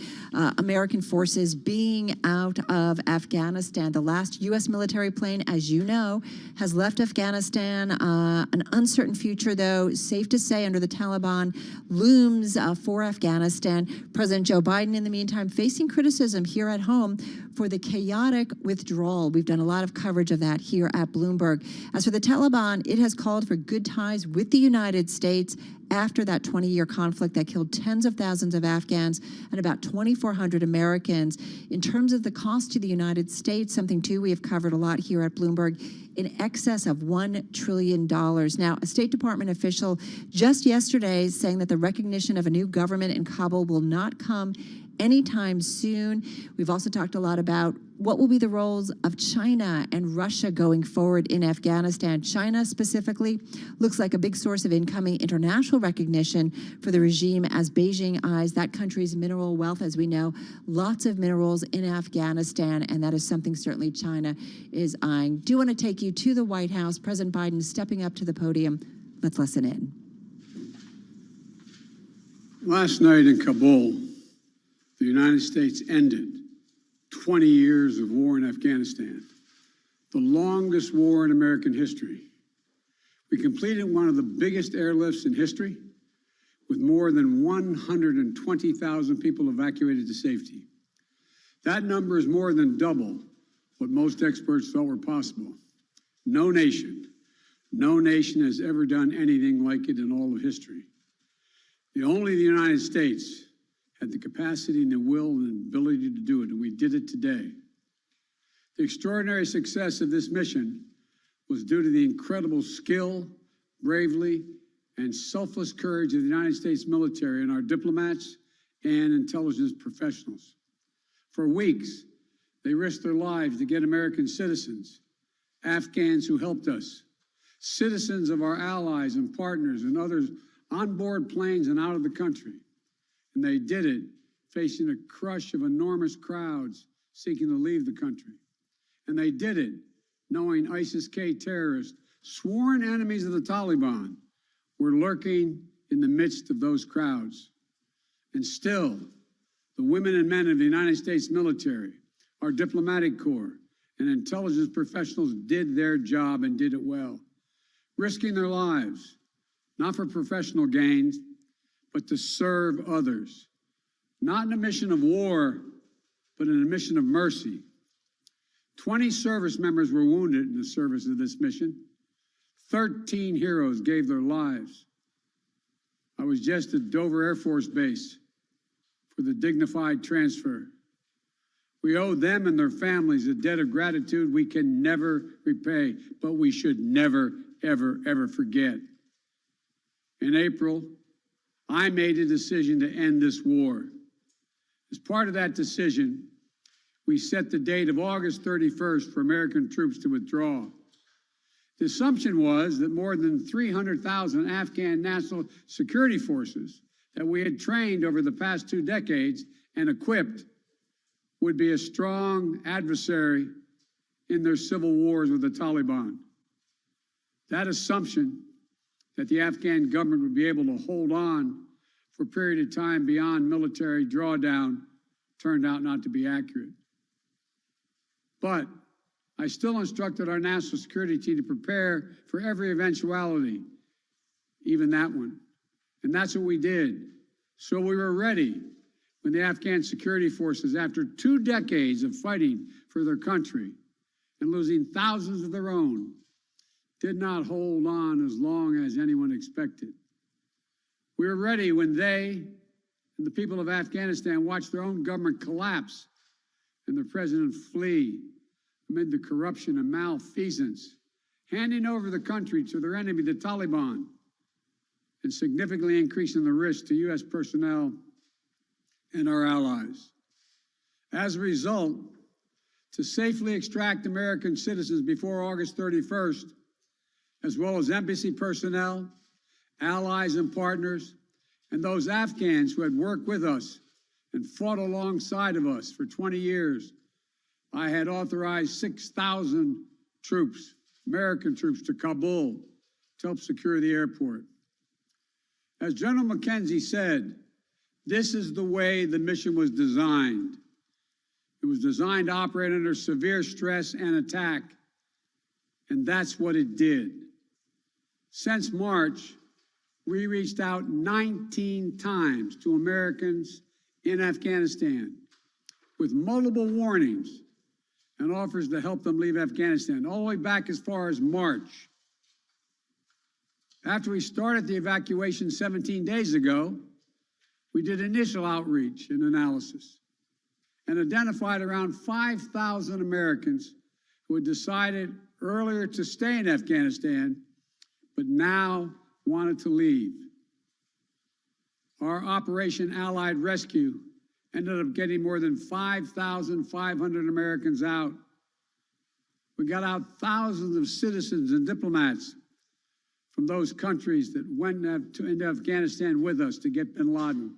A: American forces being out of Afghanistan. The last U.S. military plane, as you know, has left Afghanistan. An uncertain future, though, safe to say, under the Taliban looms for Afghanistan. President Joe Biden, in the meantime, facing criticism here at home for the chaotic withdrawal. We've done a lot of coverage of that here at Bloomberg. As for the Taliban, it has called for good ties with the United States after that 20-year conflict that killed tens of thousands of Afghans and about 2,400 Americans. In terms of the cost to the United States, something too we have covered a lot here at Bloomberg, in excess of $1 trillion. Now, a State Department official just yesterday saying that the recognition of a new government in Kabul will not come anytime soon. We've also talked a lot about what will be the roles of China and Russia going forward in Afghanistan. China specifically looks like a big source of incoming international recognition for the regime as Beijing eyes that country's mineral wealth. As we know, lots of minerals in Afghanistan, and that is something certainly China is eyeing. Do want to take you to the White House. President Biden stepping up to the podium. Let's listen in.
Q: Last night in Kabul, the United States ended 20 years of war in Afghanistan, the longest war in American history. We completed one of the biggest airlifts in history, with more than 120,000 people evacuated to safety. That number is more than double what most experts thought were possible. No nation has ever done anything like it in all of history. Only the United States had the capacity and the will and ability to do it, and we did it today. The extraordinary success of this mission was due to the incredible skill, bravery, and selfless courage of the United States military and our diplomats and intelligence professionals. For weeks, they risked their lives to get American citizens, Afghans who helped us, citizens of our allies and partners and others on board planes and out of the country. And they did it facing a crush of enormous crowds seeking to leave the country. And they did it knowing ISIS-K terrorists, sworn enemies of the Taliban, were lurking in the midst of those crowds. And still, the women and men of the United States military, our diplomatic corps, and intelligence professionals did their job and did it well, risking their lives, not for professional gains, but to serve others, not in a mission of war, but in a mission of mercy. 20 service members were wounded in the service of this mission. 13 heroes gave their lives. I was just at Dover Air Force Base for the dignified transfer. We owe them and their families a debt of gratitude we can never repay, but we should never, ever, ever forget. In April, I made a decision to end this war. As part of that decision, we set the date of August 31st for American troops to withdraw. The assumption was that more than 300,000 Afghan national security forces that we had trained over the past 2 decades and equipped would be a strong adversary in their civil wars with the Taliban. That assumption that the Afghan government would be able to hold on for a period of time beyond military drawdown turned out not to be accurate. But I still instructed our national security team to prepare for every eventuality, even that one. And that's what we did. So we were ready when the Afghan security forces, after 2 decades of fighting for their country and losing thousands of their own, did not hold on as long as anyone expected. We were ready when they and the people of Afghanistan watched their own government collapse and their president flee amid the corruption and malfeasance, handing over the country to their enemy, the Taliban, and significantly increasing the risk to U.S. personnel and our allies. As a result, to safely extract American citizens before August 31st, as well as embassy personnel, allies and partners, and those Afghans who had worked with us and fought alongside of us for 20 years, I had authorized 6,000 troops, American troops, to Kabul to help secure the airport. As General McKenzie said, this is the way the mission was designed. It was designed to operate under severe stress and attack, and that's what it did. Since March, we reached out 19 times to Americans in Afghanistan with multiple warnings and offers to help them leave Afghanistan, all the way back as far as March. After we started the evacuation 17 days ago, we did initial outreach and analysis and identified around 5,000 Americans who had decided earlier to stay in Afghanistan, but now wanted to leave. Our Operation Allied Rescue ended up getting more than 5,500 Americans out. We got out thousands of citizens and diplomats from those countries that went into Afghanistan with us to get bin Laden.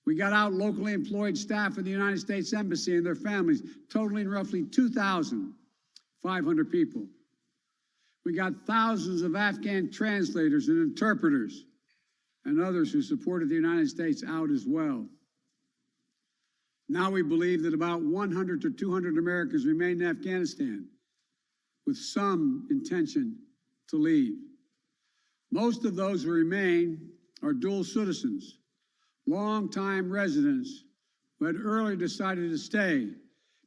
Q: We got out locally employed staff of the United States Embassy and their families, totaling roughly 2,500 people. We got thousands of Afghan translators and interpreters and others who supported the United States out as well. Now we believe that about 100 to 200 Americans remain in Afghanistan with some intention to leave. Most of those who remain are dual citizens, longtime residents who had earlier decided to stay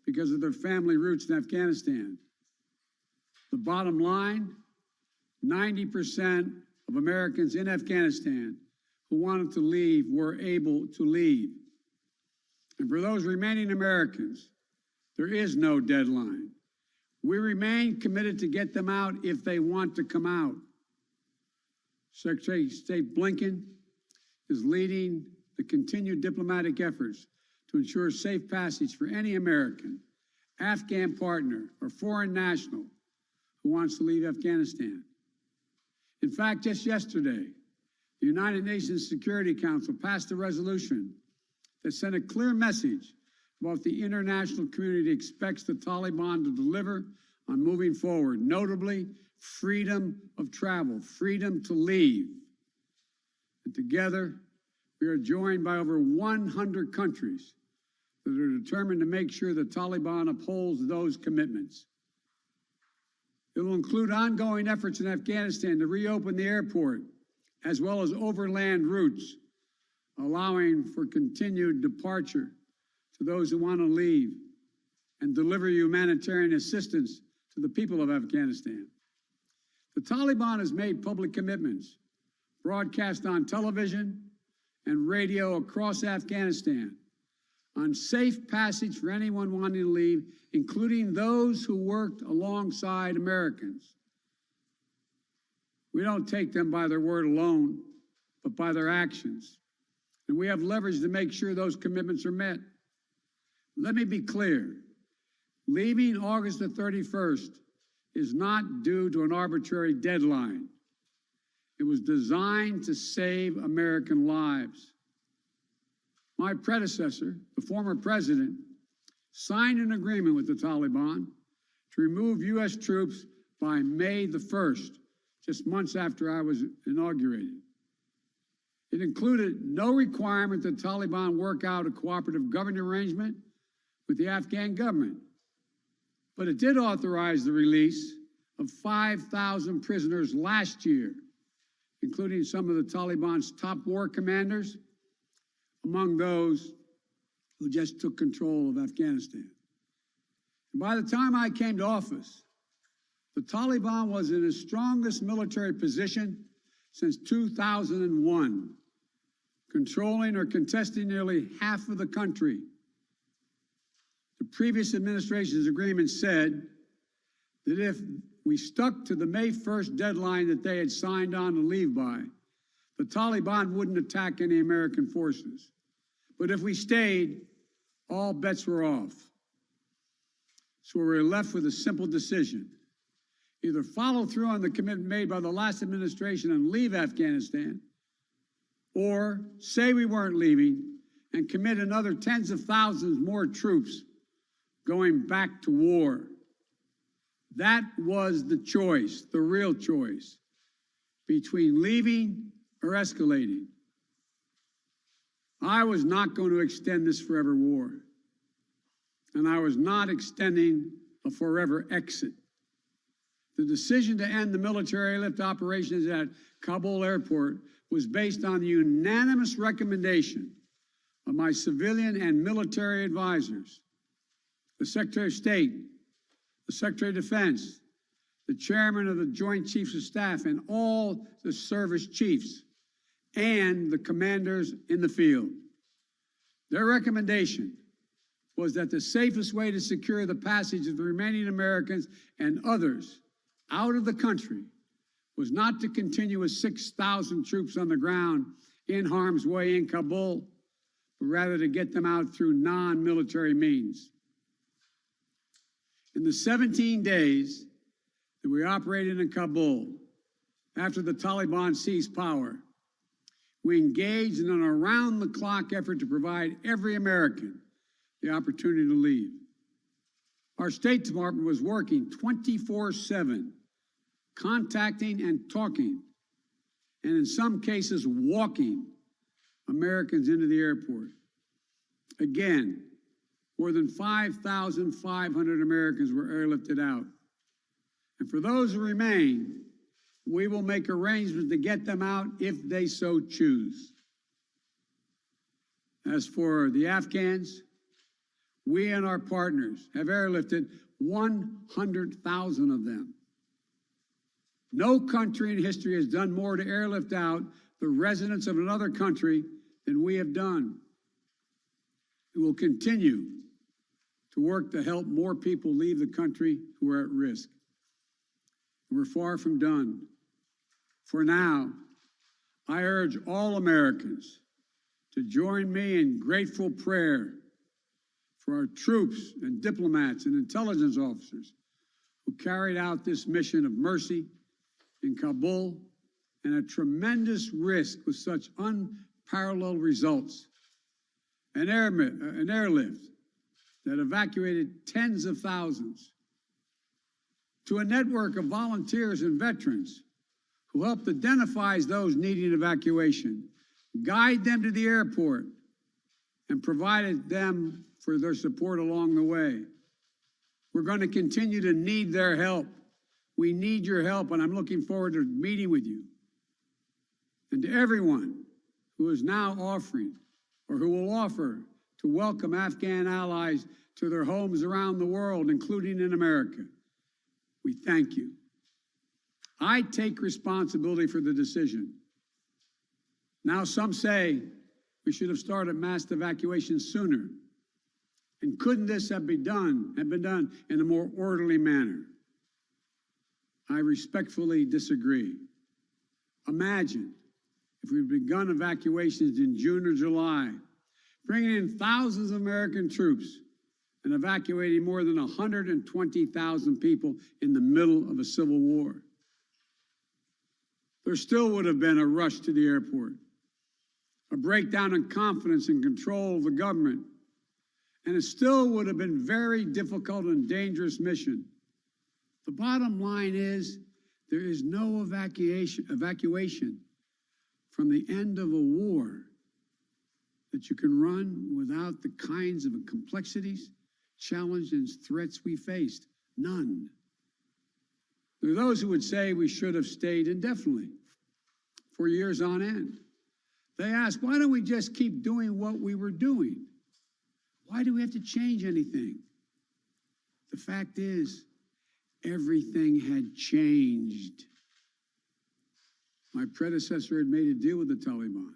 Q: because of their family roots in Afghanistan. The bottom line, 90% of Americans in Afghanistan who wanted to leave were able to leave. And for those remaining Americans, there is no deadline. We remain committed to get them out if they want to come out. Secretary of State Blinken is leading the continued diplomatic efforts to ensure safe passage for any American, Afghan partner, or foreign national who wants to leave Afghanistan. In fact, just yesterday, the United Nations Security Council passed a resolution that sent a clear message about what the international community expects the Taliban to deliver on moving forward, notably freedom of travel, freedom to leave. And together, we are joined by over 100 countries that are determined to make sure the Taliban upholds those commitments. It will include ongoing efforts in Afghanistan to reopen the airport, as well as overland routes, allowing for continued departure to those who want to leave and deliver humanitarian assistance to the people of Afghanistan. The Taliban has made public commitments, broadcast on television and radio across Afghanistan, on safe passage for anyone wanting to leave, including those who worked alongside Americans. We don't take them by their word alone, but by their actions. And we have leverage to make sure those commitments are met. Let me be clear. Leaving August the 31st is not due to an arbitrary deadline. It was designed to save American lives. My predecessor, the former president, signed an agreement with the Taliban to remove U.S. troops by May the 1st, just months after I was inaugurated. It included no requirement that the Taliban work out a cooperative government arrangement with the Afghan government. But it did authorize the release of 5,000 prisoners last year, including some of the Taliban's top war commanders, among those who just took control of Afghanistan. And by the time I came to office, the Taliban was in its strongest military position since 2001, controlling or contesting nearly half of the country. The previous administration's agreement said that if we stuck to the May 1st deadline that they had signed on to leave by, the Taliban wouldn't attack any American forces. But if we stayed, all bets were off. So we were left with a simple decision. Either follow through on the commitment made by the last administration and leave Afghanistan, or say we weren't leaving and commit another tens of thousands more troops going back to war. That was the choice, the real choice, between leaving are escalating. I was not going to extend this forever war, and I was not extending a forever exit. The decision to end the military airlift operations at Kabul airport was based on the unanimous recommendation of my civilian and military advisors, the Secretary of State, the Secretary of Defense, the Chairman of the Joint Chiefs of Staff, and all the service chiefs, and the commanders in the field. Their recommendation was that the safest way to secure the passage of the remaining Americans and others out of the country was not to continue with 6,000 troops on the ground in harm's way in Kabul, but rather to get them out through non-military means. In the 17 days that we operated in Kabul, after the Taliban seized power, we engaged in an around-the-clock effort to provide every American the opportunity to leave. Our State Department was working 24/7, contacting and talking, and in some cases walking Americans into the airport. Again, more than 5,500 Americans were airlifted out. And for those who remain, we will make arrangements to get them out if they so choose. As for the Afghans, we and our partners have airlifted 100,000 of them. No country in history has done more to airlift out the residents of another country than we have done. We will continue to work to help more people leave the country who are at risk. We're far from done. For now, I urge all Americans to join me in grateful prayer for our troops and diplomats and intelligence officers who carried out this mission of mercy in Kabul and at tremendous risk with such unparalleled results. An airlift that evacuated tens of thousands, to a network of volunteers and veterans who helped identify those needing evacuation, guide them to the airport, and provided them for their support along the way. We're going to continue to need their help. We need your help, and I'm looking forward to meeting with you. And to everyone who is now offering or who will offer to welcome Afghan allies to their homes around the world, including in America, we thank you. I take responsibility for the decision. Now some say we should have started mass evacuation sooner. And couldn't this have been done in a more orderly manner? I respectfully disagree. Imagine if we'd begun evacuations in June or July, bringing in thousands of American troops and evacuating more than 120,000 people in the middle of a civil war. There still would have been a rush to the airport, a breakdown in confidence and control of the government, and it still would have been a very difficult and dangerous mission. The bottom line is there is no evacuation from the end of a war that you can run without the kinds of complexities, challenges, and threats we faced. None. There are those who would say we should have stayed indefinitely for years on end. They ask, why don't we just keep doing what we were doing? Why do we have to change anything? The fact is, everything had changed. My predecessor had made a deal with the Taliban.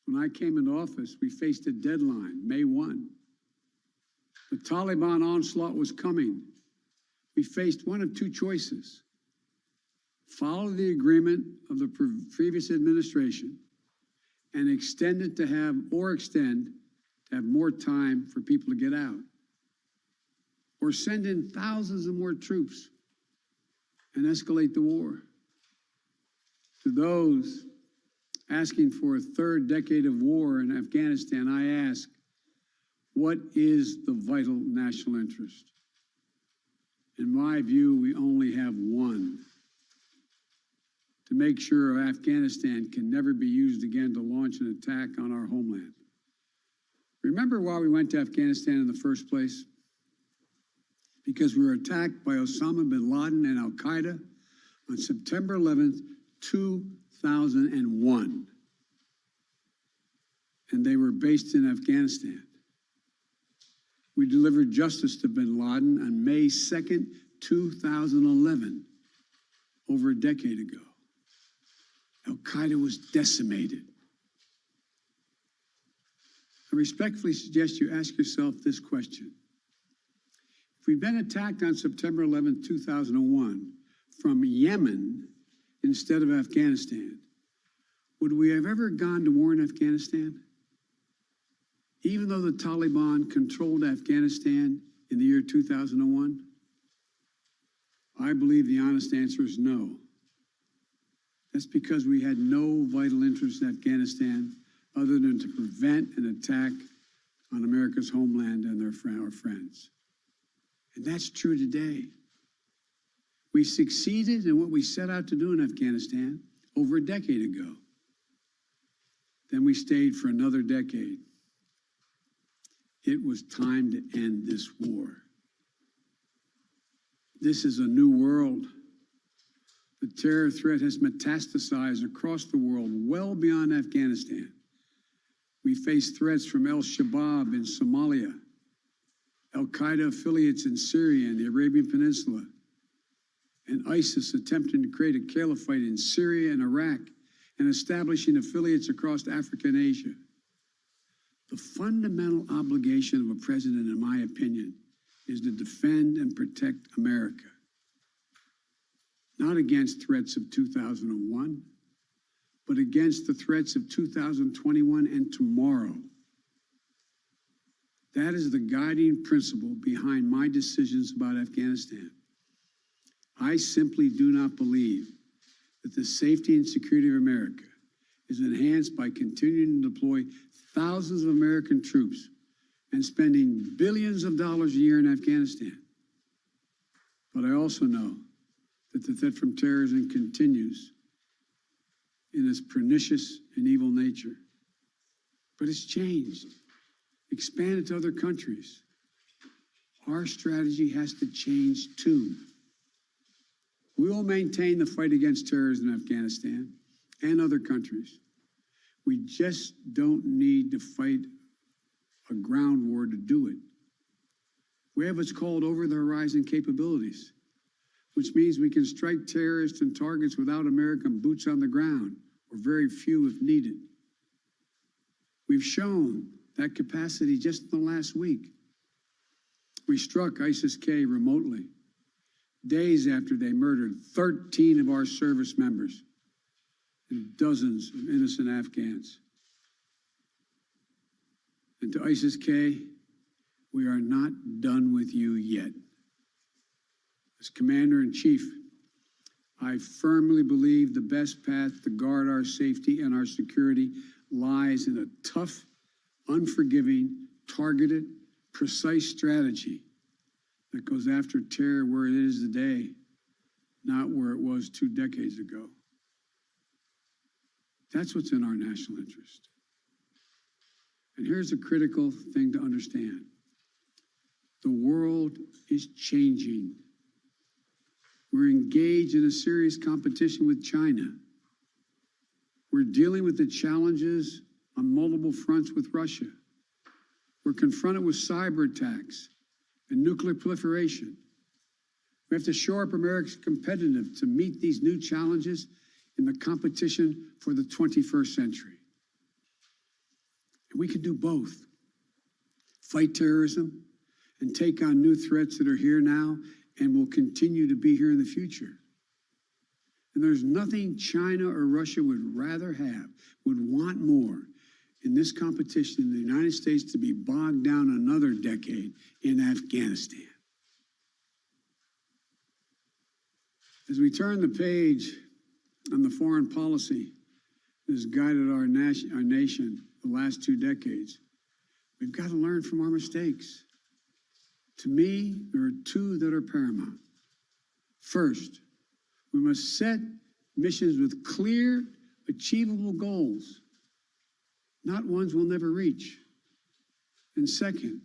Q: When I came into office, we faced a deadline, May 1. The Taliban onslaught was coming. We faced one of two choices: follow the agreement of the previous administration and extend to have more time for people to get out, or send in thousands of more troops and escalate the war. To those asking for a third decade of war in Afghanistan, I ask, what is the vital national interest? In my view, we only have one: to make sure Afghanistan can never be used again to launch an attack on our homeland. Remember why we went to Afghanistan in the first place? Because we were attacked by Osama bin Laden and Al-Qaeda on September 11th, 2001. And they were based in Afghanistan. We delivered justice to bin Laden on May 2nd, 2011, over a decade ago. Al-Qaeda was decimated. I respectfully suggest you ask yourself this question. If we'd been attacked on September 11, 2001, from Yemen instead of Afghanistan, would we have ever gone to war in Afghanistan? Even though the Taliban controlled Afghanistan in the year 2001? I believe the honest answer is no. That's because we had no vital interest in Afghanistan other than to prevent an attack on America's homeland and our friends. And that's true today. We succeeded in what we set out to do in Afghanistan over a decade ago. Then we stayed for another decade. It was time to end this war. This is a new world. The terror threat has metastasized across the world, well beyond Afghanistan. We face threats from al-Shabaab in Somalia, al-Qaeda affiliates in Syria and the Arabian Peninsula, and ISIS attempting to create a caliphate in Syria and Iraq and establishing affiliates across Africa and Asia. The fundamental obligation of a president, in my opinion, is to defend and protect America. Not against threats of 2001, but against the threats of 2021 and tomorrow. That is the guiding principle behind my decisions about Afghanistan. I simply do not believe that the safety and security of America is enhanced by continuing to deploy thousands of American troops and spending billions of dollars a year in Afghanistan. But I also know that the threat from terrorism continues in its pernicious and evil nature. But it's changed, expanded to other countries. Our strategy has to change too. We will maintain the fight against terrorism in Afghanistan and other countries. We just don't need to fight a ground war to do it. We have what's called over-the-horizon capabilities, which means we can strike terrorists and targets without American boots on the ground, or very few if needed. We've shown that capacity just in the last week. We struck ISIS-K remotely, days after they murdered 13 of our service members and dozens of innocent Afghans. And to ISIS-K, we are not done with you yet. As Commander-in-Chief, I firmly believe the best path to guard our safety and our security lies in a tough, unforgiving, targeted, precise strategy that goes after terror where it is today, not where it was 2 decades ago. That's what's in our national interest. And here's a critical thing to understand. The world is changing. We're engaged in a serious competition with China. We're dealing with the challenges on multiple fronts with Russia. We're confronted with cyber attacks and nuclear proliferation. We have to shore up America's competitiveness to meet these new challenges in the competition for the 21st century. And we can do both. Fight terrorism and take on new threats that are here now and will continue to be here in the future. And there's nothing China or Russia would rather have, would want more in this competition in the United States to be bogged down another decade in Afghanistan. As we turn the page on the foreign policy that has guided our nation the last 2 decades, we've got to learn from our mistakes. To me, there are 2 that are paramount. First, we must set missions with clear, achievable goals, not ones we'll never reach. And second,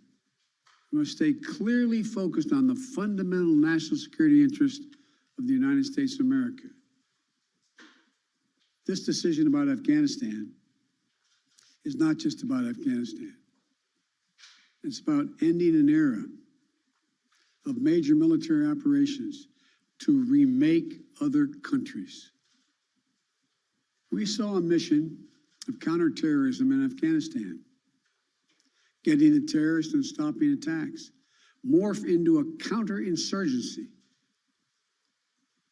Q: we must stay clearly focused on the fundamental national security interest of the United States of America. This decision about Afghanistan is not just about Afghanistan. It's about ending an era of major military operations to remake other countries. We saw a mission of counterterrorism in Afghanistan, getting the terrorists and stopping attacks, morph into a counterinsurgency,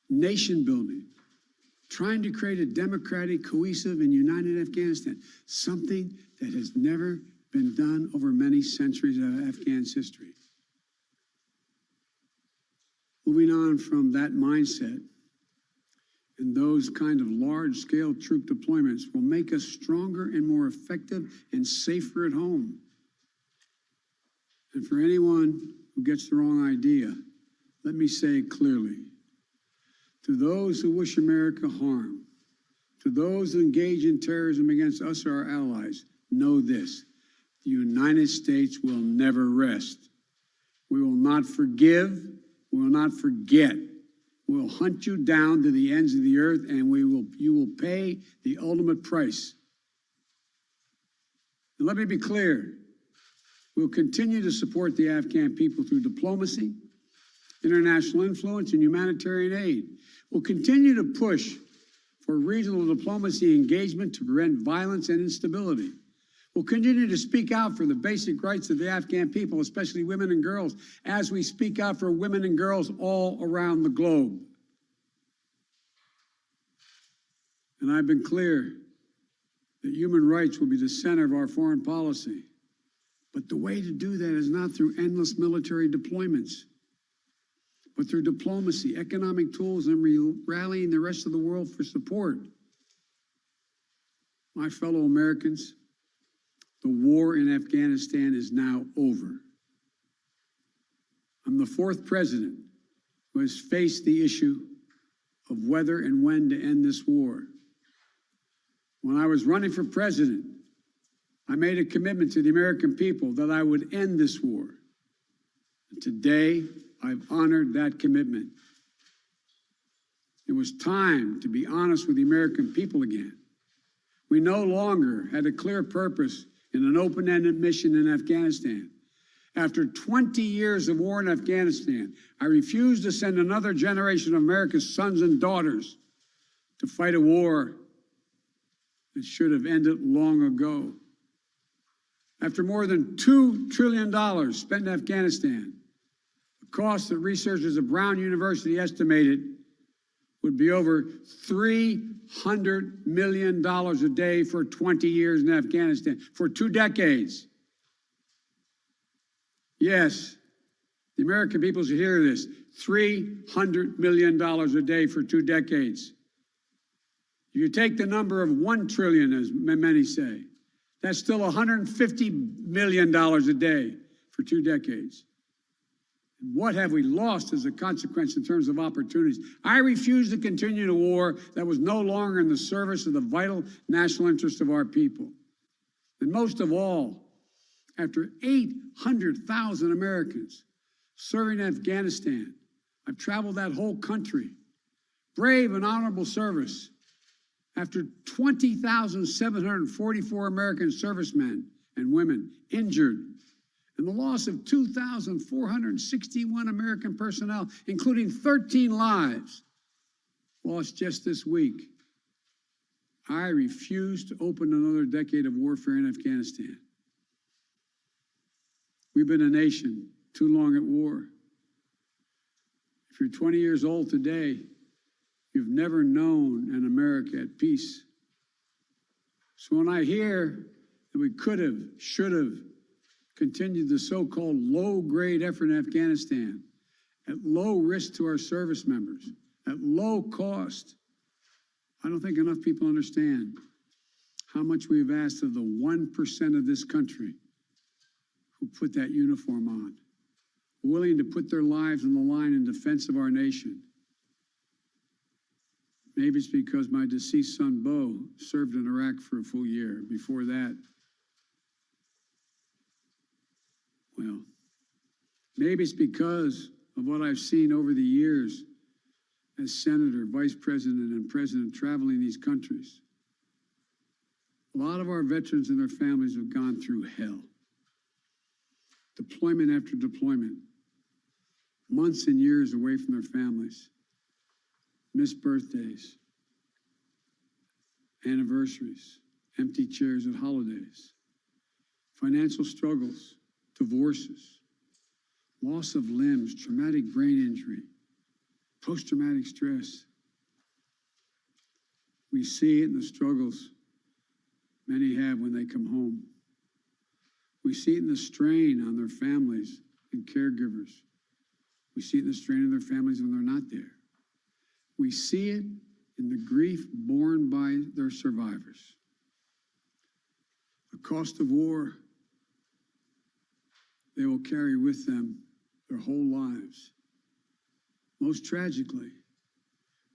Q: nation building, trying to create a democratic, cohesive, and united Afghanistan, something that has never been done over many centuries of Afghan's history. Moving on from that mindset, and those kind of large-scale troop deployments will make us stronger and more effective and safer at home. And for anyone who gets the wrong idea, let me say it clearly. To those who wish America harm, to those who engage in terrorism against us or our allies, know this: the United States will never rest. We will not forgive. We will not forget. We will hunt you down to the ends of the earth, and you will pay the ultimate price. And let me be clear. We'll continue to support the Afghan people through diplomacy, international influence, and humanitarian aid. We'll continue to push for regional diplomacy engagement to prevent violence and instability. We'll continue to speak out for the basic rights of the Afghan people, especially women and girls, as we speak out for women and girls all around the globe. And I've been clear that human rights will be the center of our foreign policy. But the way to do that is not through endless military deployments, but through diplomacy, economic tools, and rallying the rest of the world for support. My fellow Americans, the war in Afghanistan is now over. I'm the fourth president who has faced the issue of whether and when to end this war. When I was running for president, I made a commitment to the American people that I would end this war. And today, I've honored that commitment. It was time to be honest with the American people again. We no longer had a clear purpose in an open-ended mission in Afghanistan. After 20 years of war in Afghanistan, I refused to send another generation of America's sons and daughters to fight a war that should have ended long ago. After more than $2 trillion spent in Afghanistan, the cost that researchers at Brown University estimated would be over $300 million a day for 20 years in Afghanistan, for 2 decades. Yes, the American people should hear this: $300 million a day for 2 decades. You take the number of 1 trillion, as many say, that's still $150 million a day for 2 decades. What have we lost as a consequence in terms of opportunities? I refuse to continue a war that was no longer in the service of the vital national interest of our people. And most of all, after 800,000 Americans serving in Afghanistan, I've traveled that whole country, brave and honorable service. After 20,744 American servicemen and women injured, and the loss of 2,461 American personnel, including 13 lives lost just this week, I refuse to open another decade of warfare in Afghanistan. We've been a nation too long at war. If you're 20 years old today, you've never known an America at peace. So when I hear that we could have, should have, continued the so-called low-grade effort in Afghanistan at low risk to our service members, at low cost, I don't think enough people understand how much we've asked of the 1% of this country who put that uniform on, willing to put their lives on the line in defense of our nation. Maybe it's because my deceased son, Bo, served in Iraq for a full year. Before that, well, maybe it's because of what I've seen over the years as senator, vice president, and president traveling these countries. A lot of our veterans and their families have gone through hell. Deployment after deployment, months and years away from their families, missed birthdays, anniversaries, empty chairs at holidays, financial struggles, divorces, loss of limbs, traumatic brain injury, post-traumatic stress. We see it in the struggles many have when they come home. We see it in the strain on their families and caregivers. We see it in the strain on their families when they're not there. We see it in the grief borne by their survivors. The cost of war they will carry with them their whole lives. Most tragically,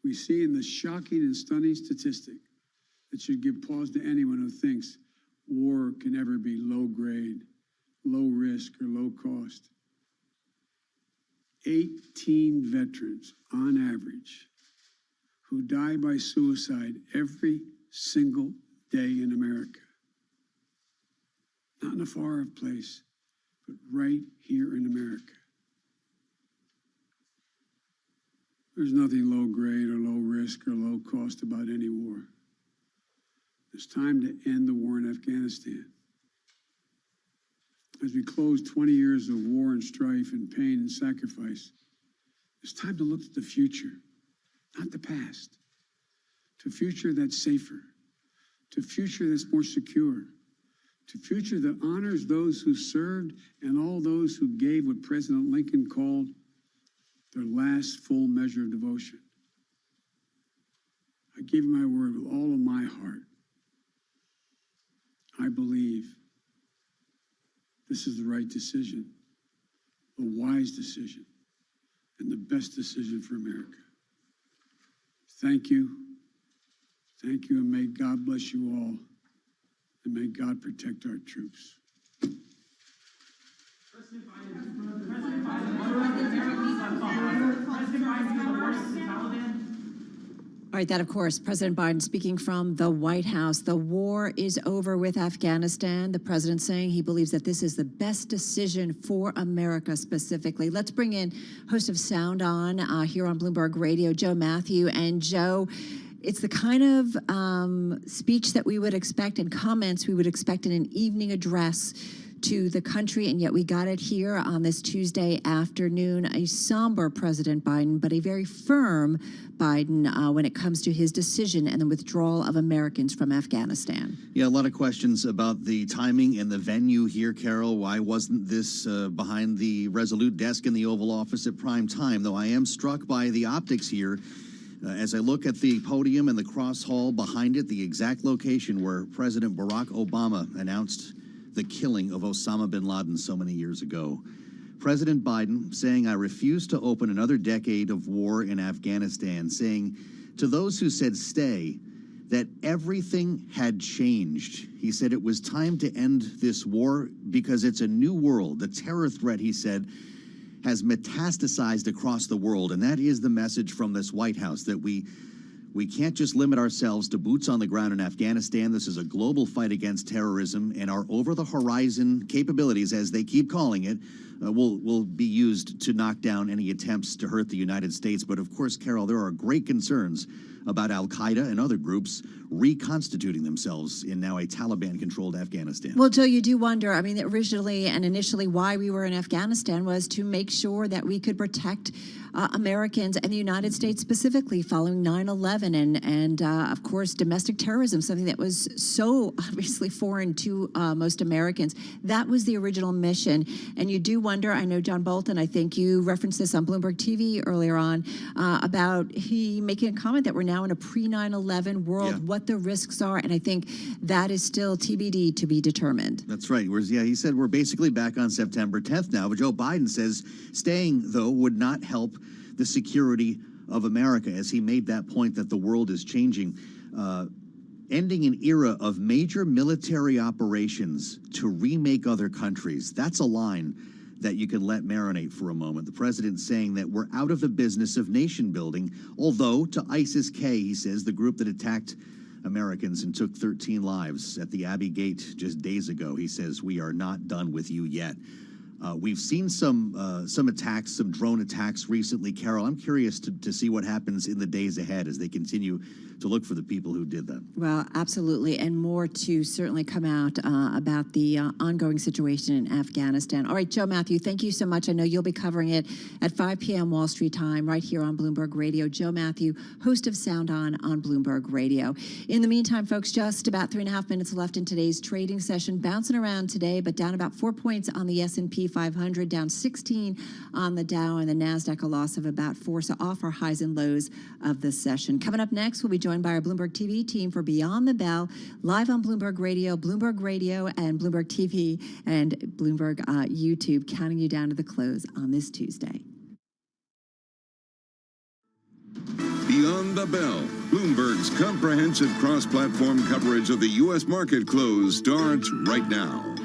Q: we see in the shocking and stunning statistic that should give pause to anyone who thinks war can ever be low grade, low risk, or low cost. 18 veterans, on average, who die by suicide every single day in America. Not in a far-off place, but right here in America. There's nothing low grade or low risk or low cost about any war. It's time to end the war in Afghanistan. As we close 20 years of war and strife and pain and sacrifice, it's time to look to the future, not the past. To a future that's safer, to a future that's more secure, to a future that honors those who served and all those who gave what President Lincoln called their last full measure of devotion. I give you my word with all of my heart. I believe this is the right decision, a wise decision, and the best decision for America. Thank you. Thank you, and may God bless you all, and may God protect our troops.
A: All right, that, of course, President Biden speaking from the White House. The war is over with Afghanistan. The president saying he believes that this is the best decision for America specifically. Let's bring in host of Sound On here on Bloomberg Radio, Joe Matthew. And Joe, it's the kind of speech that we would expect and comments we would expect in an evening address to the country, and yet we got it here on this Tuesday afternoon. A somber President Biden, but a very firm Biden when it comes to his decision and the withdrawal of Americans from Afghanistan.
R: Yeah, a lot of questions about the timing and the venue here, Carol. Why wasn't this behind the Resolute desk in the Oval Office at prime time? Though I am struck by the optics here. As I look at the podium and the cross hall behind it, the exact location where President Barack Obama announced the killing of Osama bin Laden so many years ago. President Biden saying, I refuse to open another decade of war in Afghanistan, saying to those who said stay, that everything had changed. He said it was time to end this war because it's a new world. The terror threat, he said, has metastasized across the world. And that is the message from this White House, that we can't just limit ourselves to boots on the ground in Afghanistan. This is a global fight against terrorism, and our over-the-horizon capabilities, as they keep calling it, will be used to knock down any attempts to hurt the United States. But of course, Carol, there are great concerns about al-Qaeda and other groups reconstituting themselves in now a Taliban-controlled Afghanistan.
A: Well, Joe, you do wonder, I mean, originally and initially why we were in Afghanistan was to make sure that we could protect Americans and the United States specifically following 9/11 and of course, domestic terrorism, something that was so obviously foreign to most Americans. That was the original mission. And you do wonder, I know John Bolton, I think you referenced this on Bloomberg TV earlier on, about he making a comment that we're now in a pre-9/11 world, what the risks are. And I think that is still TBD to be determined.
R: That's right. He said we're basically back on September 10th now. But Joe Biden says staying, though, would not help the security of America as he made that point that the world is changing. Ending an era of major military operations to remake other countries. That's a line that you can let marinate for a moment. The president saying that we're out of the business of nation building, although to ISIS-K, he says, the group that attacked Americans and took 13 lives at the Abbey Gate just days ago, he says, we are not done with you yet. We've seen some attacks, some drone attacks recently. Carol, I'm curious to see what happens in the days ahead as they continue to look for the people who did that.
A: Well, absolutely, and more to certainly come out about the ongoing situation in Afghanistan. All right, Joe Matthew, thank you so much. I know you'll be covering it at 5 p.m. Wall Street time right here on Bloomberg Radio. Joe Matthew, host of Sound On Bloomberg Radio. In the meantime, folks, just about 3.5 minutes left in today's trading session. Bouncing around today, but down about 4 points on the S&P 500, down 16 on the Dow, and the NASDAQ a loss of about 4, so off our highs and lows of the session. Coming up next, we'll be joined by our Bloomberg TV team for Beyond the Bell, live on Bloomberg Radio, and Bloomberg TV, and Bloomberg YouTube, counting you down to the close on this Tuesday.
I: Beyond the Bell, Bloomberg's comprehensive cross-platform coverage of the U.S. market close starts right now.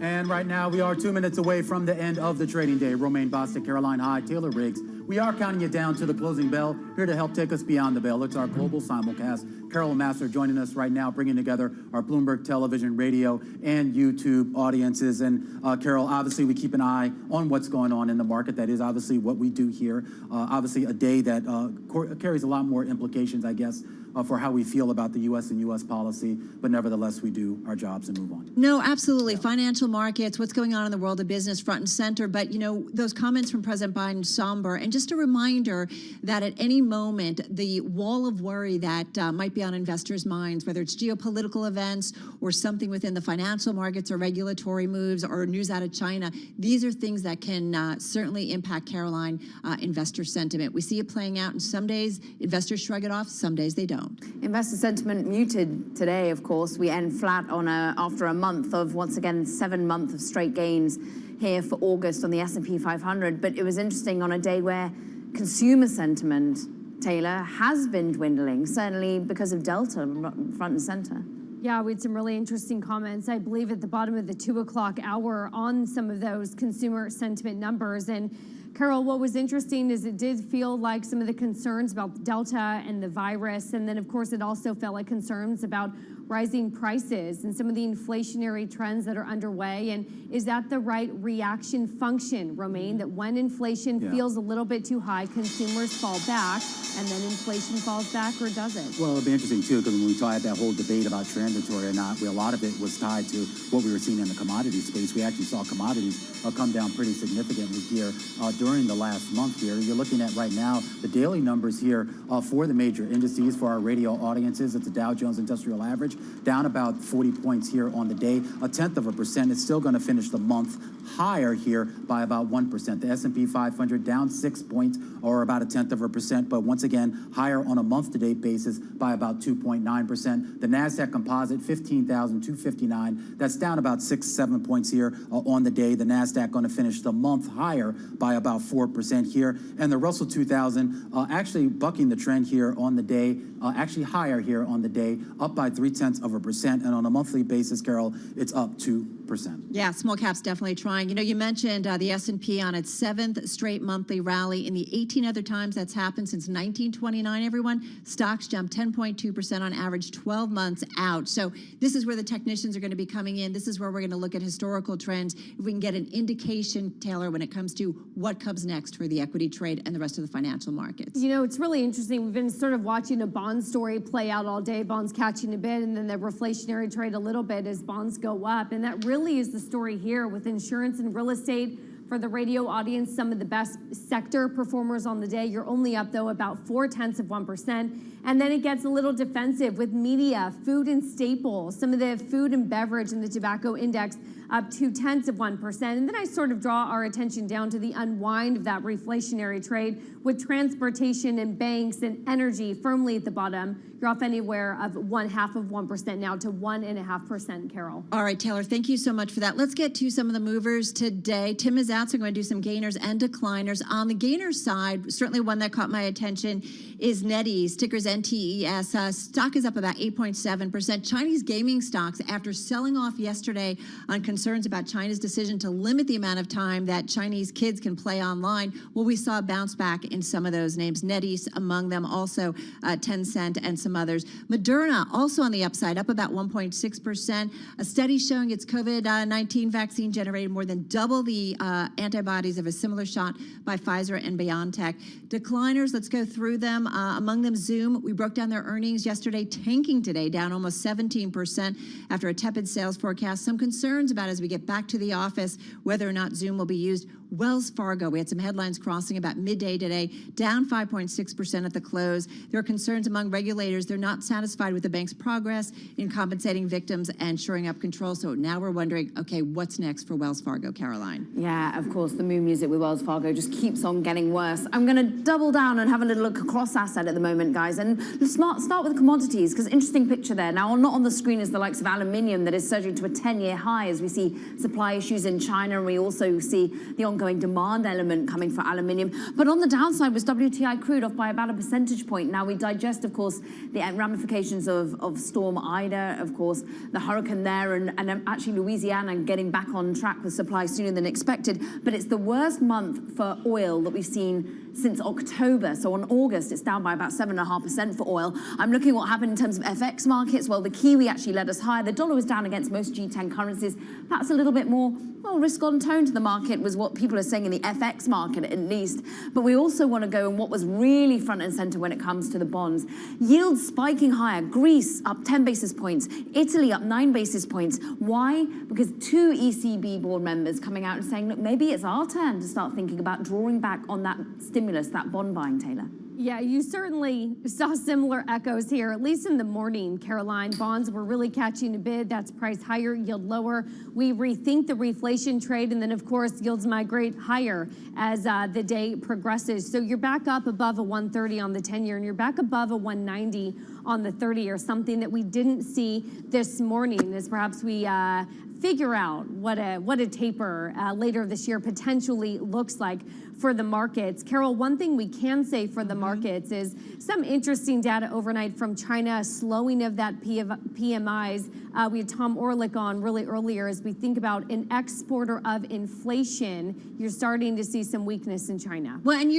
S: And right now, we are 2 minutes away from the end of the trading day. Romaine Bostic, Caroline Hyde, Taylor Riggs. We are counting you down to the closing bell. Here to help take us beyond the bell, it's our global simulcast. Carol Massar joining us right now, bringing together our Bloomberg television, radio, and YouTube audiences. And Carol, obviously, we keep an eye on what's going on in the market. That is obviously what we do here. Obviously, a day that carries a lot more implications, I guess, for how we feel about the U.S. and U.S. policy, but nevertheless, we do our jobs and move on.
A: No, absolutely. Yeah. Financial markets, what's going on in the world of business, front and center. But, you know, those comments from President Biden, somber. And just a reminder that at any moment, the wall of worry that might be on investors' minds, whether it's geopolitical events or something within the financial markets or regulatory moves or news out of China, these are things that can certainly impact, Caroline, investor sentiment. We see it playing out, and some days investors shrug it off, some days they don't.
T: Investor sentiment muted today, of course. We end flat on after a month of, once again, 7 months of straight gains here for August on the S&P 500. But it was interesting on a day where consumer sentiment, Taylor, has been dwindling, certainly because of Delta front and center.
U: Yeah, we had some really interesting comments, I believe, at the bottom of the 2 o'clock hour on some of those consumer sentiment numbers. And Carol, what was interesting is it did feel like some of the concerns about Delta and the virus, and then, of course, it also felt like concerns about rising prices and some of the inflationary trends that are underway. And is that the right reaction function, Romaine, that when inflation feels a little bit too high, consumers fall back, and then inflation falls back, or does it?
S: Well, it'll be interesting, too, because when we had that whole debate about transitory or not, a lot of it was tied to what we were seeing in the commodity space. We actually saw commodities come down pretty significantly here during the last month here. You're looking at right now the daily numbers here for the major indices for our radio audiences. It's the Dow Jones Industrial Average, down about 40 points here on the day, 0.1%. It's still going to finish the month higher here by about 1%. The S&P 500 down 6 points, or about 0.1%, but once again higher on a month-to-date basis by about 2.9%. The NASDAQ Composite 15,259. That's down about 6-7 points here on the day. The NASDAQ going to finish the month higher by about 4% here, and the Russell 2000 actually bucking the trend here on the day, actually higher here on the day, up by 0.3%, and on a monthly basis, Carol, it's up 2%.
A: Yeah, small caps definitely trying. You know, you mentioned the S&P on its 7th straight monthly rally. In the 18 other times that's happened since 1929, everyone, stocks jumped 10.2% on average 12 months out. So this is where the technicians are going to be coming in. This is where we're going to look at historical trends. If we can get an indication, Taylor, when it comes to what comes next for the equity trade and the rest of the financial markets.
U: You know, it's really interesting. We've been sort of watching a bond story play out all day, bonds catching a bit, and then the reflationary trade a little bit as bonds go up. And that really is the story here with insurance and real estate. For the radio audience, some of the best sector performers on the day. You're only up, though, about 0.4%. And then it gets a little defensive with media, food and staples, some of the food and beverage and the tobacco index up 0.2%. And then I sort of draw our attention down to the unwind of that reflationary trade with transportation and banks and energy firmly at the bottom. You're off anywhere of 0.5% now to 1.5%, Carol.
A: All right, Taylor, thank you so much for that. Let's get to some of the movers today. Tim is out, so I'm going to do some gainers and decliners. On the gainers side, certainly one that caught my attention is NetEase, tickers NTES. Stock is up about 8.7%. Chinese gaming stocks, after selling off yesterday on concerns about China's decision to limit the amount of time that Chinese kids can play online, well, we saw a bounce back in some of those names. NetEase among them, also Tencent and some others. Moderna also on the upside, up about 1.6%. A study showing its COVID-19 vaccine generated more than double the antibodies of a similar shot by Pfizer and BioNTech. Decliners, let's go through them. Among them, Zoom. We broke down their earnings yesterday, tanking today, down almost 17% after a tepid sales forecast. Some concerns about as we get back to the office, whether or not Zoom will be used. Wells Fargo, we had some headlines crossing about midday today, down 5.6% at the close. There are concerns among regulators. They're not satisfied with the bank's progress in compensating victims and shoring up control. So now we're wondering, okay, what's next for Wells Fargo, Caroline?
T: Yeah, of course, the moon music with Wells Fargo just keeps on getting worse. I'm going to double down and have a little look across asset at the moment, guys. And let's start with commodities, because interesting picture there. Now, not on the screen is the likes of aluminium that is surging to a 10-year high as we see supply issues in China, and we also see the ongoing demand element coming for aluminium. But on the downside was WTI crude off by about a percentage point. Now we digest, of course, the ramifications of Storm Ida, of course, the hurricane there, and actually Louisiana getting back on track with supply sooner than expected. But it's the worst month for oil that we've seen since October. So on August, it's down by about 7.5% for oil. I'm looking at what happened in terms of FX markets. Well, the Kiwi actually led us higher. The dollar was down against most G10 currencies. That's a little bit more, well, risk-on tone to the market was what people are saying in the FX market at least. But we also want to go in what was really front and center when it comes to the bonds. Yields spiking higher. Greece up 10 basis points. Italy up 9 basis points. Why? Because 2 ECB board members coming out and saying, look, maybe it's our turn to start thinking about drawing back on that stimulus, that bond buying, Taylor.
U: Yeah, you certainly saw similar echoes here, at least in the morning, Caroline. Bonds were really catching a bid. That's price higher, yield lower. We rethink the reflation trade, and then, of course, yields migrate higher as the day progresses. So you're back up above a 130 on the 10-year, and you're back above a 190 on the 30-year, something that we didn't see this morning as perhaps we figure out what a taper later this year potentially looks like for the markets. Carol, one thing we can say for the markets is some interesting data overnight from China, a slowing of that PMIs. We had Tom Orlick on really earlier as we think about an exporter of inflation. You're starting to see some weakness in China.
A: Well, and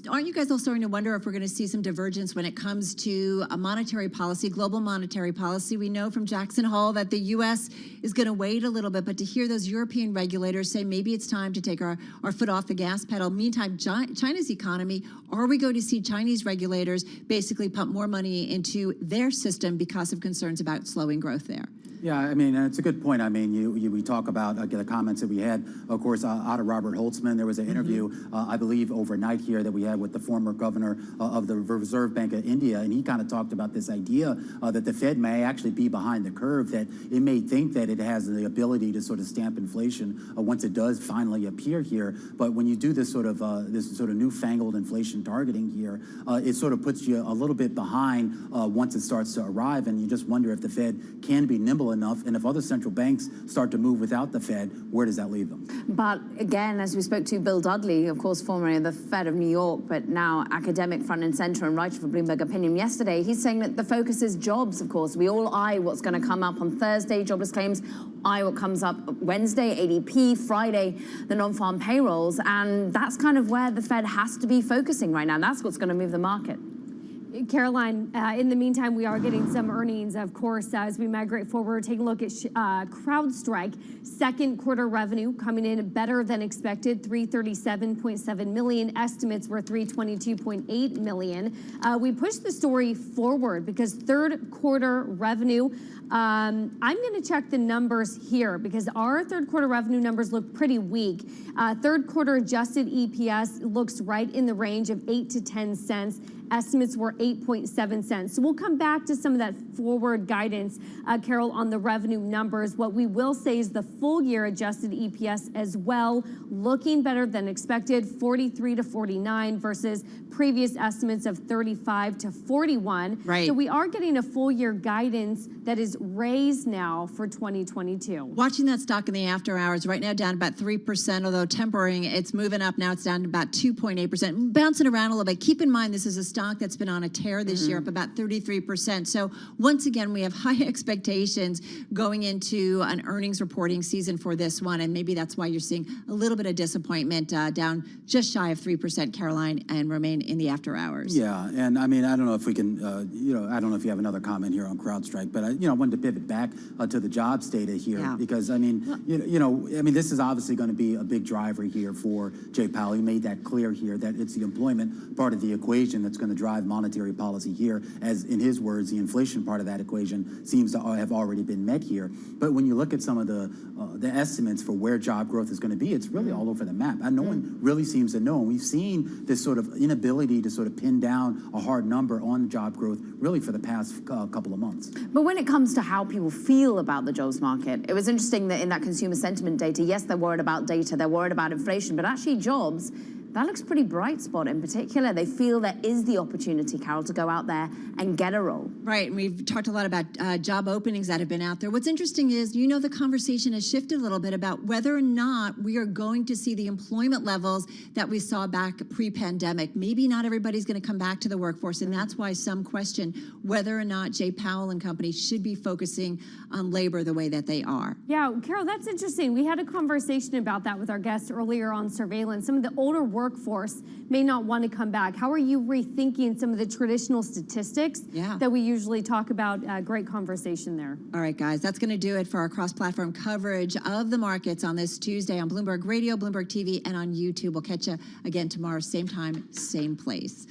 A: aren't you guys all starting to wonder if we're going to see some divergence when it comes to a monetary policy, global monetary policy? We know from Jackson Hole that the U.S. is going to wait a little bit, but to hear those European regulators say maybe it's time to take our foot off the gas pedal. Meantime, China's economy, are we going to see Chinese regulators basically pump more money into their system because of concerns about slowing growth there?
S: Yeah, I mean, it's a good point. I mean, we talk about the comments that we had, of course, out of Robert Holtzman. There was an interview, I believe, overnight here that we had with the former governor of the Reserve Bank of India, and he kind of talked about this idea that the Fed may actually be behind the curve, that it may think that it has the ability to sort of stamp inflation once it does finally appear here. But when you do this sort of newfangled inflation targeting here, it sort of puts you a little bit behind once it starts to arrive, and you just wonder if the Fed can be nimble enough, and if other central banks start to move without the Fed, where does that leave them?
T: But again, as we spoke to Bill Dudley, of course, formerly of the Fed of New York, but now academic front and center and writer for Bloomberg Opinion yesterday, he's saying that the focus is jobs, of course. We all eye what's going to come up on Thursday, jobless claims, eye what comes up Wednesday, ADP, Friday, the non-farm payrolls, and that's kind of where the Fed has to be focusing right now. That's what's going to move the market.
U: Caroline, in the meantime, we are getting some earnings, of course, as we migrate forward. Take a look at CrowdStrike. Second quarter revenue coming in better than expected, $337.7 million. Estimates were $322.8 million. We pushed the story forward because third quarter revenue, I'm going to check the numbers here because our third quarter revenue numbers look pretty weak. Third quarter adjusted EPS looks right in the range of 8 to 10 cents. estimates were 8.7 cents. So we'll come back to some of that forward guidance, Carol, on the revenue numbers. What we will say is the full year adjusted EPS as well, looking better than expected, 43 to 49 versus previous estimates of 35 to 41.
A: Right.
U: So we are getting a full year guidance that is raised now for 2022.
A: Watching that stock in the after hours, right now down about 3%, although tempering, it's moving up now. It's down to about 2.8%, bouncing around a little bit. Keep in mind, this is a stock that's been on a tear this year, up about 33%. So once again, we have high expectations going into an earnings reporting season for this one, and maybe that's why you're seeing a little bit of disappointment, down just shy of 3%, Caroline, and remain in the after hours.
S: Yeah, and I mean, I don't know if we can, I don't know if you have another comment here on CrowdStrike, but I wanted to pivot back to the jobs data here because I mean, this is obviously going to be a big driver here for Jay Powell. He made that clear here that it's the employment part of the equation that's going to drive monetary policy here. As in his words, the inflation part of that equation seems to have already been met here. But when you look at some of the estimates for where job growth is going to be, it's really all over the map. And no one really seems to know. And we've seen this sort of inability to sort of pin down a hard number on job growth really for the past couple of months.
T: But when it comes to how people feel about the jobs market, it was interesting that in that consumer sentiment data, yes, they're worried about data, they're worried about inflation, but actually jobs, that looks pretty bright spot in particular. They feel there is the opportunity, Carol, to go out there and get a role.
A: Right, and we've talked a lot about job openings that have been out there. What's interesting is, the conversation has shifted a little bit about whether or not we are going to see the employment levels that we saw back pre-pandemic. Maybe not everybody's going to come back to the workforce, and that's why some question whether or not Jay Powell and company should be focusing on labor the way that they are.
U: Yeah, Carol, that's interesting. We had a conversation about that with our guests earlier on surveillance. Some of the older workforce may not want to come back. How are you rethinking some of the traditional statistics that we usually talk about? Great conversation there.
A: All right, guys, that's going to do it for our cross-platform coverage of the markets on this Tuesday on Bloomberg Radio, Bloomberg TV, and on YouTube. We'll catch you again tomorrow, same time, same place.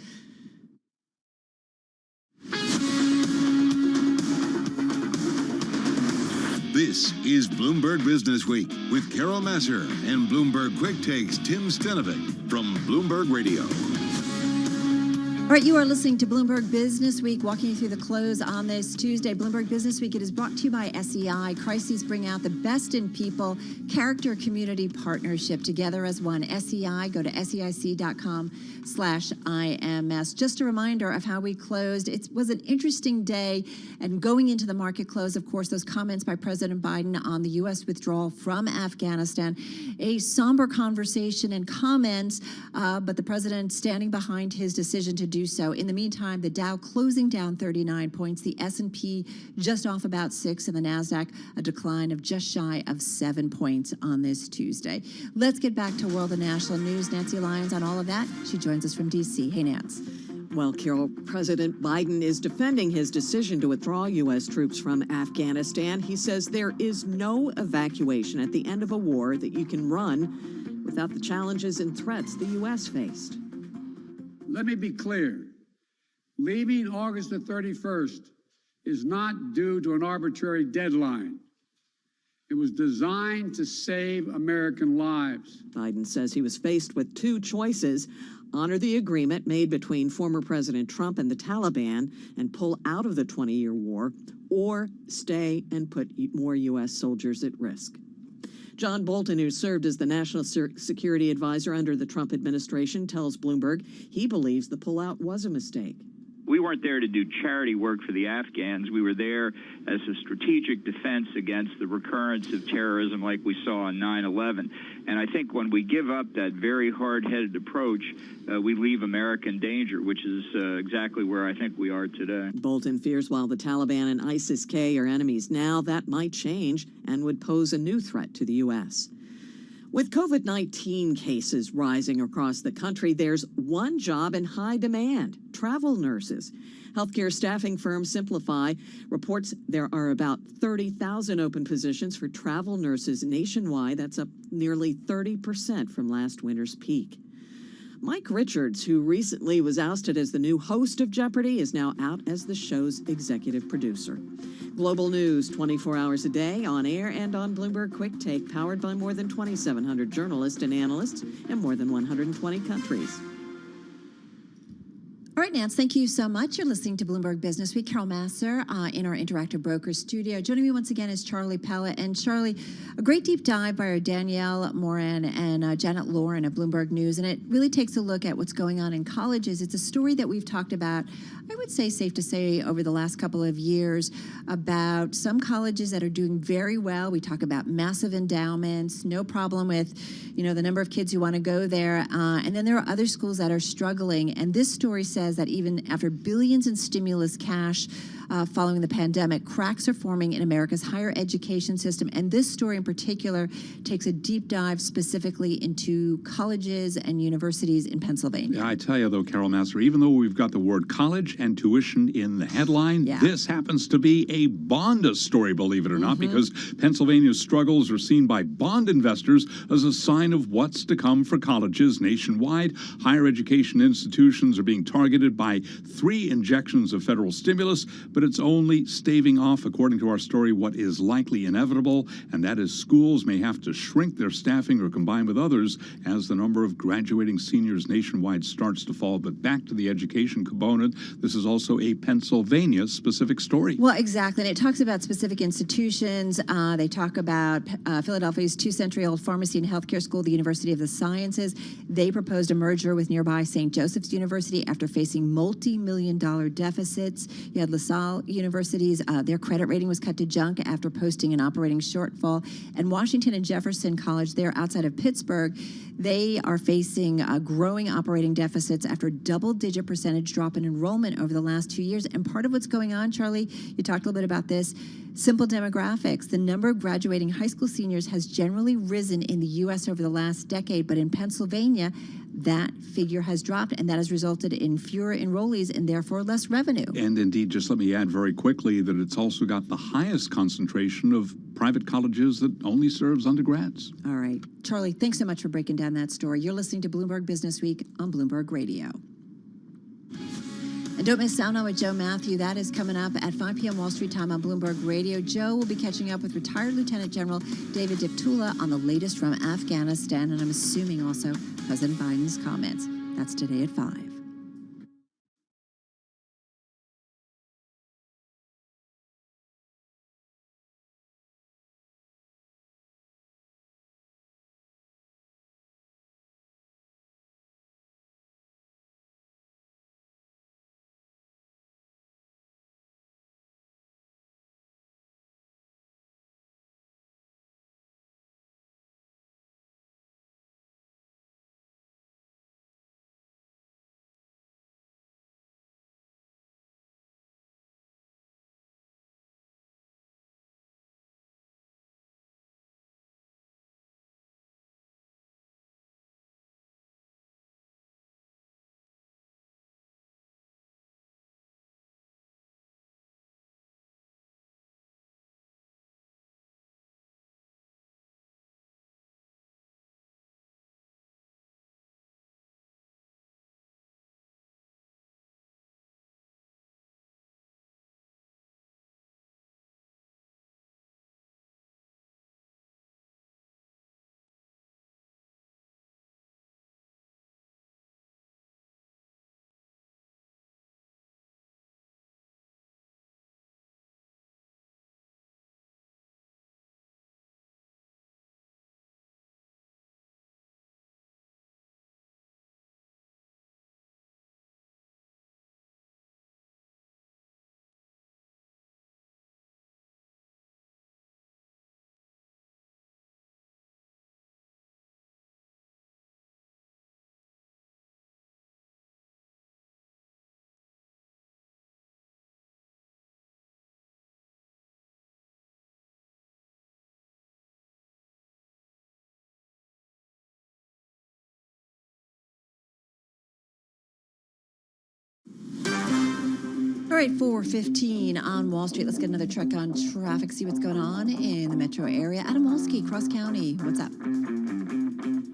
I: This is Bloomberg Business Week with Carol Massar and Bloomberg Quick Takes Tim Stenovic from Bloomberg Radio.
A: All right, you are listening to Bloomberg Business Week, walking you through the close on this Tuesday. Bloomberg Business Week, it is brought to you by SEI. Crises bring out the best in people. Character community partnership together as one. SEI, go to SEIC.com/IMS. Just a reminder of how we closed. It was an interesting day, and going into the market close, of course, those comments by President Biden on the U.S. withdrawal from Afghanistan, a somber conversation and comments, but the president standing behind his decision to do so. In the meantime, the Dow closing down 39 points, the S&P just off about 6, and the NASDAQ a decline of just shy of 7 points on this Tuesday. Let's get back to world and national news. Nancy Lyons on all of that. She joins us from D.C. Hey, Nance.
C: Well, Carol, President Biden is defending his decision to withdraw U.S. troops from Afghanistan. He says there is no evacuation at the end of a war that you can run without the challenges and threats the U.S. faced.
Q: Let me be clear. Leaving August the 31st is not due to an arbitrary deadline. It was designed to save American lives.
C: Biden says he was faced with two choices: honor the agreement made between former President Trump and the Taliban and pull out of the 20-year war, or stay and put more U.S. soldiers at risk. John Bolton, who served as the National Security Advisor under the Trump administration, tells Bloomberg he believes the pullout was a mistake.
M: We weren't there to do charity work for the Afghans. We were there as a strategic defense against the recurrence of terrorism like we saw on 9/11. And I think when we give up that very hard-headed approach, we leave America in danger, which is exactly where I think we are today.
C: Bolton fears while the Taliban and ISIS-K are enemies now, that might change and would pose a new threat to the U.S. With COVID-19 cases rising across the country, there's one job in high demand: travel nurses. Healthcare staffing firm Simplify reports there are about 30,000 open positions for travel nurses nationwide. That's up nearly 30% from last winter's peak. Mike Richards, who recently was ousted as the new host of Jeopardy, is now out as the show's executive producer. Global news 24 hours a day, on air and on Bloomberg Quick Take, powered by more than 2,700 journalists and analysts in more than 120 countries.
A: All right, Nance, thank you so much. You're listening to Bloomberg Business Week. Carol Masser in our Interactive Brokers studio. Joining me once again is Charlie Pellet. And Charlie, a great deep dive by our Danielle Moran and Janet Lauren of Bloomberg News. And it really takes a look at what's going on in colleges. It's a story that we've talked about, I would say, safe to say, over the last couple of years, about some colleges that are doing very well. We talk about massive endowments, no problem with, the number of kids who want to go there. And then there are other schools that are struggling. And this story says that even after billions in stimulus cash following the pandemic, cracks are forming in America's higher education system. And this story in particular takes a deep dive specifically into colleges and universities in Pennsylvania.
J: Yeah, I tell you, though, Carol Masser, even though we've got the word college and tuition in the headline, this happens to be a bond story, believe it or not, because Pennsylvania's struggles are seen by bond investors as a sign of what's to come for colleges nationwide. Higher education institutions are being targeted by 3 injections of federal stimulus, but it's only staving off, according to our story, what is likely inevitable, and that is schools may have to shrink their staffing or combine with others as the number of graduating seniors nationwide starts to fall. But back to the education component, this is also a Pennsylvania-specific story.
A: Well, exactly. And it talks about specific institutions. They talk about Philadelphia's 2-century-old pharmacy and healthcare school, the University of the Sciences. They proposed a merger with nearby St. Joseph's University after facing multi-million-dollar deficits. You had LaSalle universities. Their credit rating was cut to junk after posting an operating shortfall. And Washington and Jefferson College, they're outside of Pittsburgh. They are facing growing operating deficits after a double-digit percentage drop in enrollment over the last 2 years. And part of what's going on, Charlie, you talked a little bit about this, simple demographics. The number of graduating high school seniors has generally risen in the U.S. over the last decade, but in Pennsylvania, that figure has dropped, and that has resulted in fewer enrollees and therefore less revenue.
J: And indeed, just let me add very quickly that it's also got the highest concentration of private colleges that only serves undergrads.
A: All right. Charlie, thanks so much for breaking down that story. You're listening to Bloomberg Business Week on Bloomberg Radio. And don't miss Sound On with Joe Matthew. That is coming up at 5 p.m. Wall Street time on Bloomberg Radio. Joe will be catching up with retired Lieutenant General David Diptula on the latest from Afghanistan, and I'm assuming also President Biden's comments. That's today at 5. All right, 4:15 on Wall Street. Let's get another check on traffic, see what's going on in the metro area. Adam Wolski, Cross County, what's up?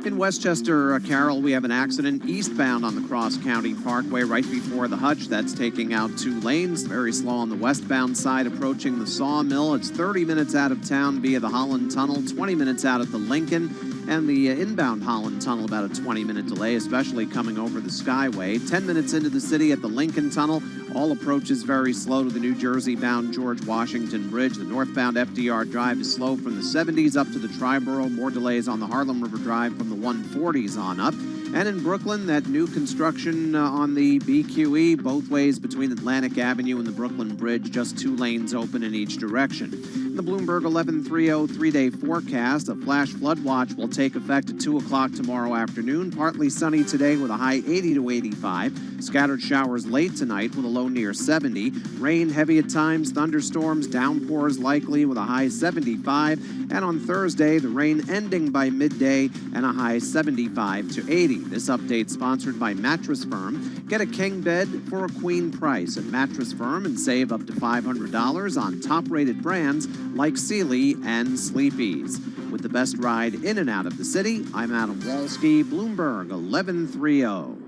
B: In Westchester, Carroll, we have an accident eastbound on the Cross County Parkway right before the Hutch. That's taking out 2 lanes. Very slow on the westbound side approaching the Sawmill. It's 30 minutes out of town via the Holland Tunnel, 20 minutes out at the Lincoln. And the inbound Holland Tunnel, about a 20-minute delay, especially coming over the Skyway. 10 minutes into the city at the Lincoln Tunnel, all approaches very slow to the New Jersey-bound George Washington Bridge. The northbound FDR Drive is slow from the 70s up to the Triborough. More delays on the Harlem River Drive from the 140s on up. And in Brooklyn, that new construction on the BQE, both ways between Atlantic Avenue and the Brooklyn Bridge, just 2 lanes open in each direction. The Bloomberg 1130 3-day forecast, a flash flood watch will take effect at 2 o'clock tomorrow afternoon. Partly sunny today with a high 80 to 85. Scattered showers late tonight with a low near 70. Rain heavy at times, thunderstorms, downpours likely with a high 75. And on Thursday, the rain ending by midday and a high 75 to 80. This update sponsored by Mattress Firm. Get a king bed for a queen price at Mattress Firm and save up to $500 on top-rated brands like Sealy and Sleep Ease. With the best ride in and out of the city, I'm Adam Walski, Bloomberg 1130.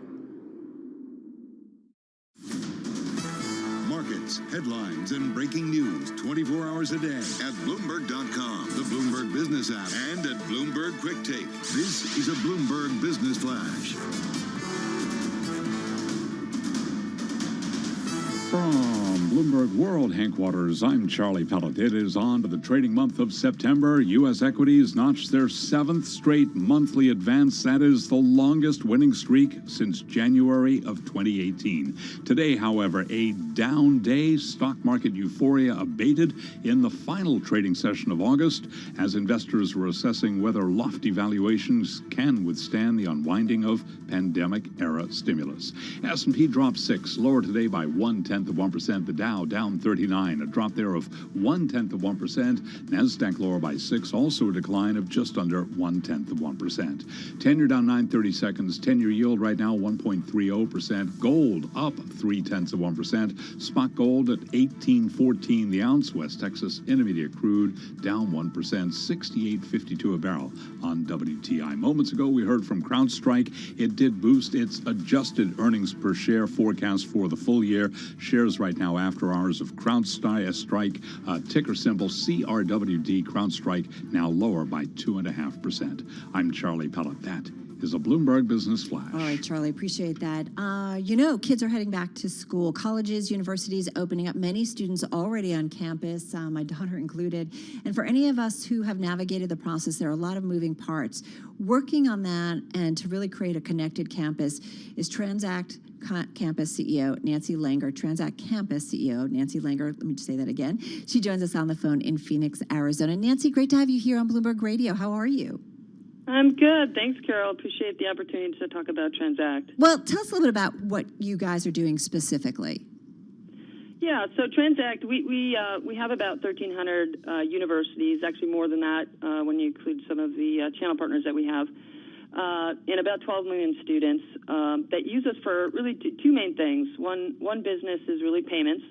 I: Markets, headlines, and breaking news 24 hours a day at Bloomberg.com, the Bloomberg Business app, and at Bloomberg Quick Take. This is a Bloomberg Business Flash.
J: From Bloomberg World Headquarters, I'm Charlie Pellet. It is on to the trading month of September. U.S. equities notched their 7th straight monthly advance. That is the longest winning streak since January of 2018. Today, however, a down day. Stock market euphoria abated in the final trading session of August as investors were assessing whether lofty valuations can withstand the unwinding of pandemic-era stimulus. S&P dropped 6, lower today by 0.1%. The Dow down 39, a drop there of 0.1%. Nasdaq lower by 6, also a decline of just under 0.1%. 10-year down 9/32. 10-year yield right now 1.30%. Gold up 0.3%. Spot gold at $18.14 the ounce. West Texas Intermediate crude down 1%, $68.52 a barrel on WTI. Moments ago, we heard from CrowdStrike. It did boost its adjusted earnings per share forecast for the full year. Shares right now after hours of CrowdStrike, ticker symbol CRWD. CrowdStrike now lower by 2.5%. I'm Charlie Pellet. That is a Bloomberg Business Flash.
A: All right, Charlie, appreciate that. Kids are heading back to school. Colleges, universities opening up. Many students already on campus, my daughter included. And for any of us who have navigated the process, there are a lot of moving parts. Working on that and to really create a connected campus is Transact Campus CEO Nancy Langer. Transact Campus CEO Nancy Langer. Let me just say that again. She joins us on the phone in Phoenix, Arizona. Nancy, great to have you here on Bloomberg Radio. How are you?
D: I'm good. Thanks, Carol. Appreciate the opportunity to talk about Transact.
A: Well, tell us a little bit about what you guys are doing specifically.
D: Yeah, so Transact, we have about 1,300 universities, actually more than that when you include some of the channel partners that we have, and about 12 million students that use us for really two main things. One business is really payments.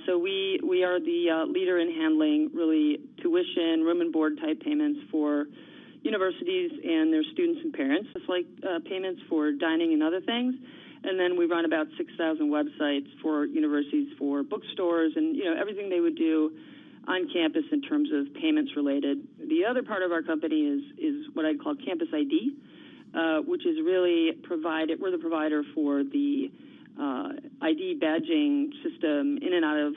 D: So we are the leader in handling really tuition, room and board type payments for universities and their students and parents, just like payments for dining and other things. And then we run about 6,000 websites for universities, for bookstores, and everything they would do on campus in terms of payments related. The other part of our company is what I'd call Campus ID, which is really we're the provider for the ID badging system in and out of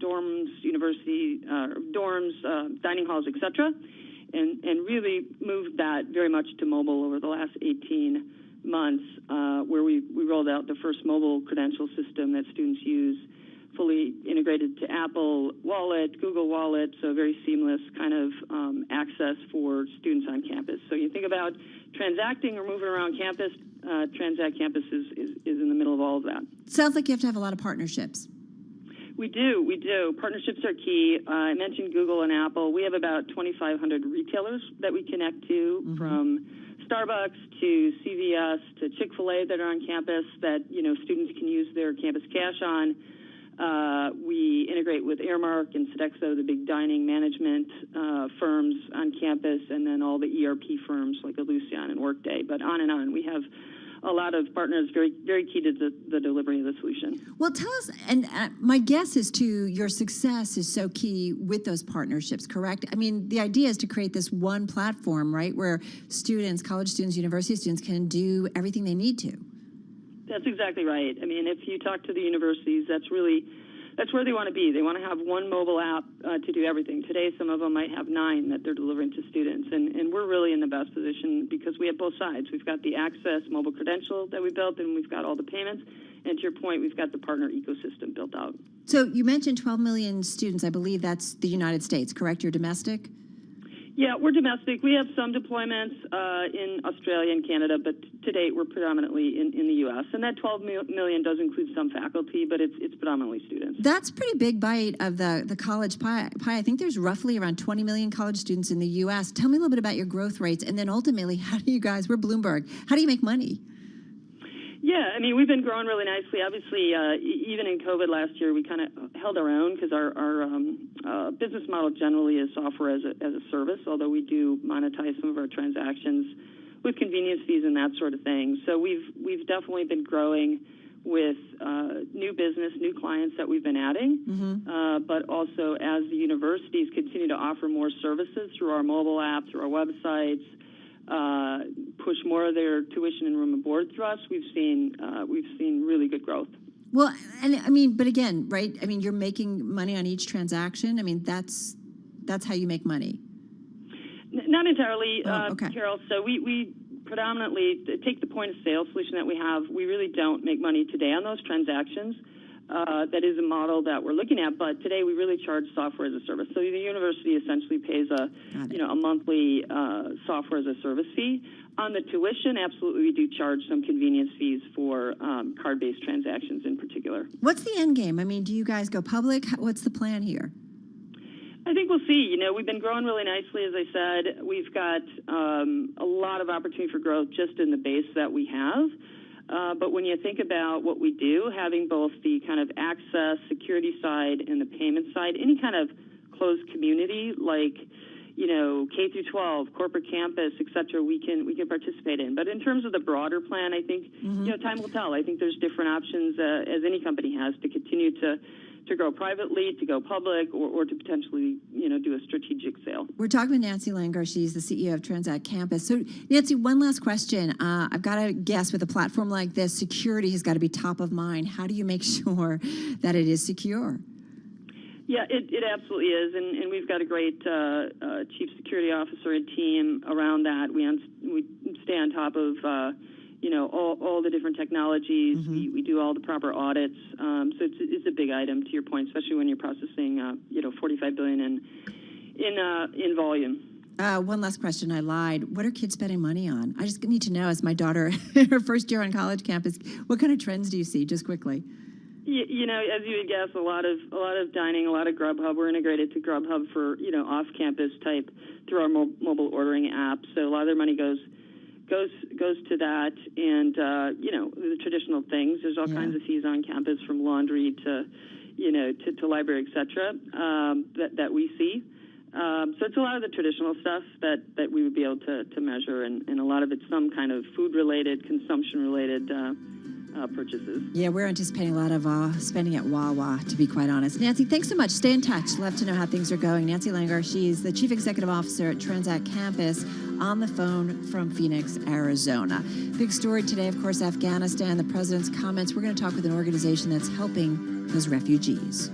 D: dorms, university dorms, dining halls, etc. And really moved that very much to mobile over the last 18 months, where we rolled out the first mobile credential system that students use, fully integrated to Apple Wallet, Google Wallet, so very seamless kind of access for students on campus. So you think about transacting or moving around campus, Transact Campus is in the middle of all of that.
A: Sounds like you have to have a lot of partnerships.
D: We do. Partnerships are key. I mentioned Google and Apple. We have about 2,500 retailers that we connect to, from Starbucks to CVS to Chick-fil-A that are on campus that students can use their campus cash on. We integrate with Airmark and Sodexo, the big dining management firms on campus, and then all the ERP firms like Ellucion and Workday, but on and on. We have a lot of partners very, very key to the delivery of the solution.
A: Well, tell us, and my guess is too, your success is so key with those partnerships, correct? I mean, the idea is to create this one platform, right, where students, college students, university students can do everything they need to.
D: That's exactly right. I mean, if you talk to the universities, that's where they want to be. They want to have one mobile app to do everything. Today, some of them might have 9 that they're delivering to students, and we're really in the best position because we have both sides. We've got the Access mobile credential that we built, and we've got all the payments. And to your point, we've got the partner ecosystem built out.
A: So you mentioned 12 million students. I believe that's the United States, correct? You're domestic?
D: Yeah, we're domestic. We have some deployments in Australia and Canada, but to date we're predominantly in the U.S. And that 12 million does include some faculty, but it's predominantly students.
A: That's a pretty big bite of the college pie. I think there's roughly around 20 million college students in the U.S. Tell me a little bit about your growth rates, and then ultimately, how do you guys, we're Bloomberg, how do you make money?
D: Yeah, I mean, we've been growing really nicely. Obviously, even in COVID last year, we kind of held our own because our business model generally is software as a service, although we do monetize some of our transactions with convenience fees and that sort of thing. So we've definitely been growing with new business, new clients that we've been adding, but also as the universities continue to offer more services through our mobile app, through our websites, push more of their tuition and room and board through us, we've seen really good growth.
A: Well, and I mean, but again, right? I mean, you're making money on each transaction. I mean, that's how you make money.
D: Not entirely,
A: okay.
D: Carol. So we predominantly take the point of sale solution that we have. We really don't make money today on those transactions. That is a model that we're looking at, but today we really charge software as a service. So the university essentially pays a monthly software as a service fee. On the tuition, absolutely, we do charge some convenience fees for card-based transactions in particular.
A: What's the end game? I mean, do you guys go public? What's the plan here?
D: I think we'll see. You know, we've been growing really nicely, as I said. We've got a lot of opportunity for growth just in the base that we have. But when you think about what we do, having both the kind of access, security side and the payment side, any kind of closed community like, you know, K through 12, corporate campus, et cetera, we can participate in. But in terms of the broader plan, I think, you know, time will tell. I think there's different options as any company has to continue to grow privately, to go public, or to potentially, you know, do a strategic sale.
A: We're talking with Nancy Langer. She's the CEO of Transact Campus. So, Nancy, one last question. I've got to guess, with a platform like this, security has got to be top of mind. How do you make sure that it is secure?
D: Yeah, it absolutely is, and we've got a great chief security officer and team around that. We stay on top of you know, all the different technologies. We do all the proper audits. So it's a big item, to your point, especially when you're processing, you know, $45 billion in volume.
A: One last question. I lied. What are kids spending money on? I just need to know, as my daughter, her first year on college campus, what kind of trends do you see, just quickly?
D: You know, as you would guess, a lot of dining, a lot of Grubhub. We're integrated to Grubhub for, you know, off-campus type through our mobile ordering app. So a lot of their money goes to that, and you know, the traditional things. There's all kinds of fees on campus, from laundry to, you know, to library, et cetera, that we see. So it's a lot of the traditional stuff that we would be able to measure, and a lot of it's some kind of food-related, consumption-related purchases.
A: Yeah, we're anticipating a lot of spending at Wawa, to be quite honest. Nancy, thanks so much. Stay in touch. Love to know how things are going. Nancy Langer, she's the Chief Executive Officer at Transact Campus, on the phone from Phoenix, Arizona. Big story today, of course, Afghanistan, the president's comments. We're going to talk with an organization that's helping those refugees.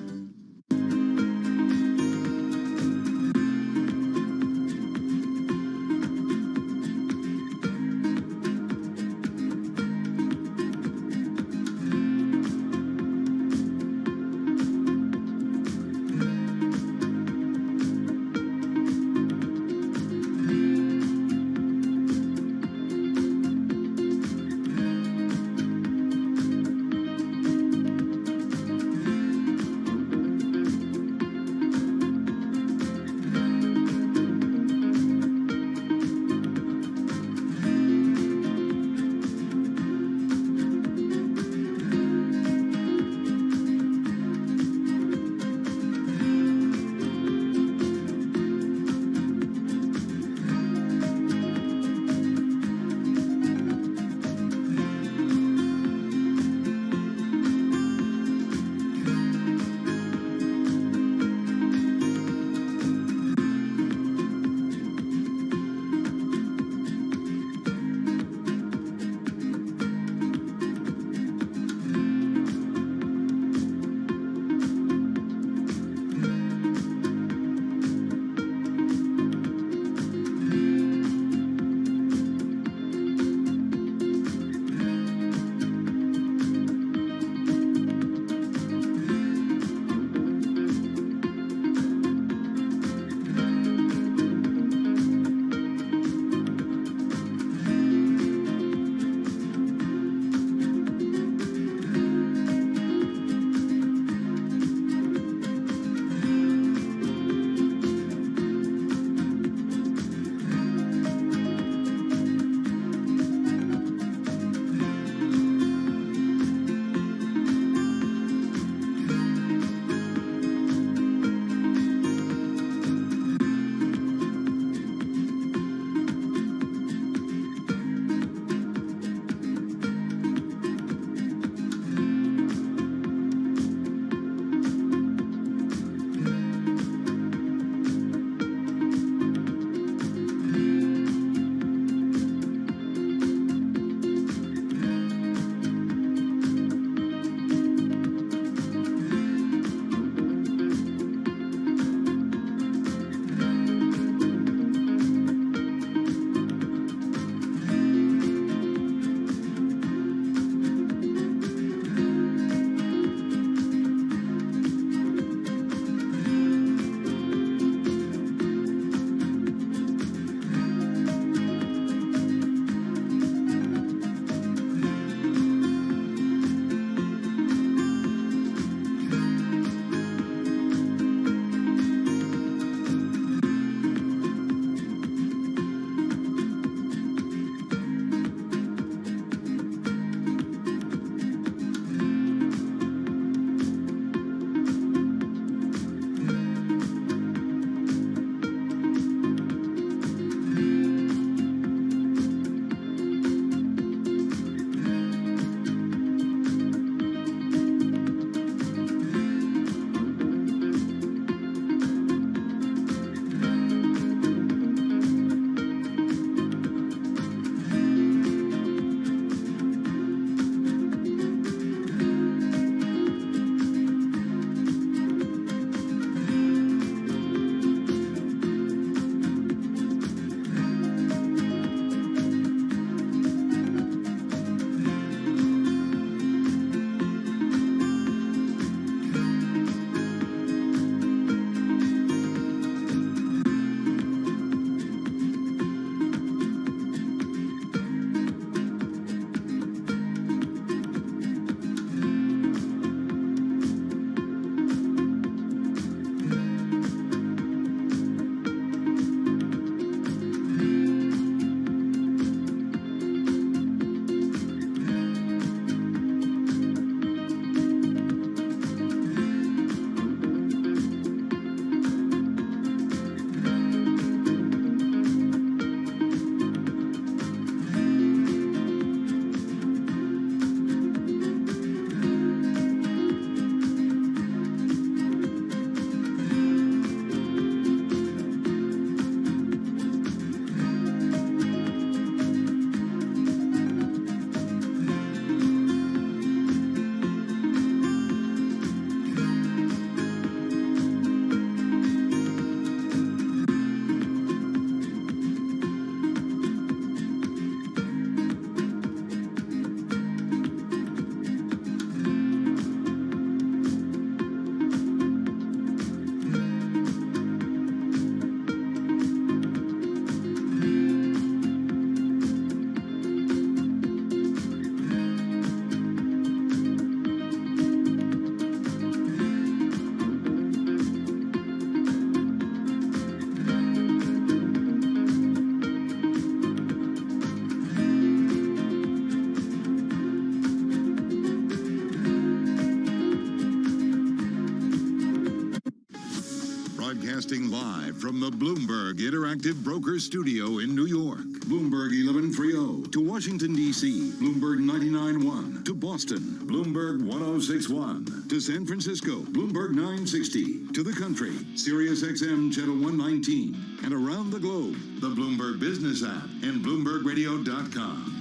I: Broadcasting live from the Bloomberg Interactive Broker Studio in New York. Bloomberg 1130 to Washington, D.C. Bloomberg 99.1 to Boston. Bloomberg 106.1 to San Francisco. Bloomberg 960 to the country. Sirius XM Channel 119. And around the globe, the Bloomberg Business app and BloombergRadio.com.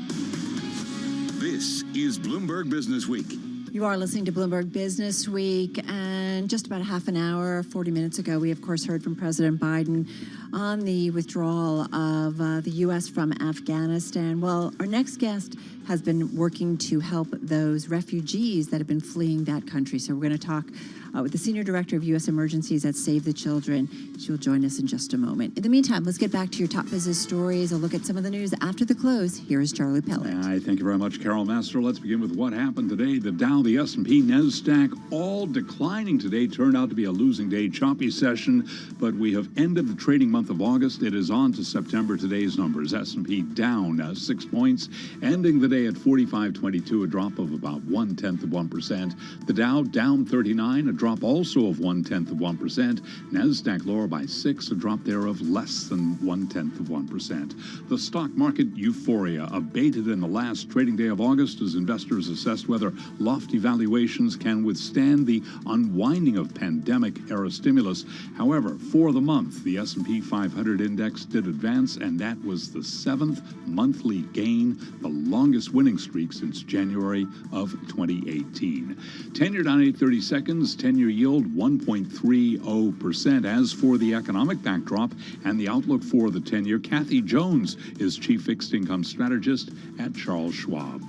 I: This is Bloomberg Business Week.
A: You are listening to Bloomberg Business Week, and just about half an hour, 40 minutes ago, we of course heard from President Biden on the withdrawal of the U.S. from Afghanistan. Well, our next guest has been working to help those refugees that have been fleeing that country. So we're going to talk with the Senior Director of U.S. Emergencies at Save the Children. She will join us in just a moment. In the meantime, let's get back to your top business stories. A look at some of the news after the close. Here is Charlie Pellet.
J: Thank you very much, Carol Master. Let's begin with what happened today. The Dow, the S&P, NASDAQ, all declining today. Turned out to be a losing day, choppy session, but we have ended the trading month of August. It is on to September. Today's numbers. S&P down 6 points, ending the day at 45.22, a drop of about 0.1%. The Dow down 39, a drop also of 0.1%. NASDAQ lower by 6, a drop there of less than 0.1%. The stock market euphoria abated in the last trading day of August as investors assessed whether lofty valuations can withstand the unwinding of pandemic-era stimulus. However, for the month, the S&P 500 index did advance, and that was the 7th monthly gain, the longest winning streak since January of 2018. 10-year down 8.30 seconds, 10-year yield 1.30%. As for the economic backdrop and the outlook for the 10-year, Kathy Jones is Chief Fixed Income Strategist at Charles Schwab.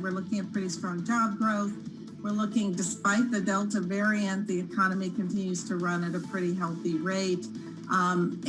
E: We're looking at pretty strong job growth. We're looking, despite the Delta variant, the economy continues to run at a pretty healthy rate. And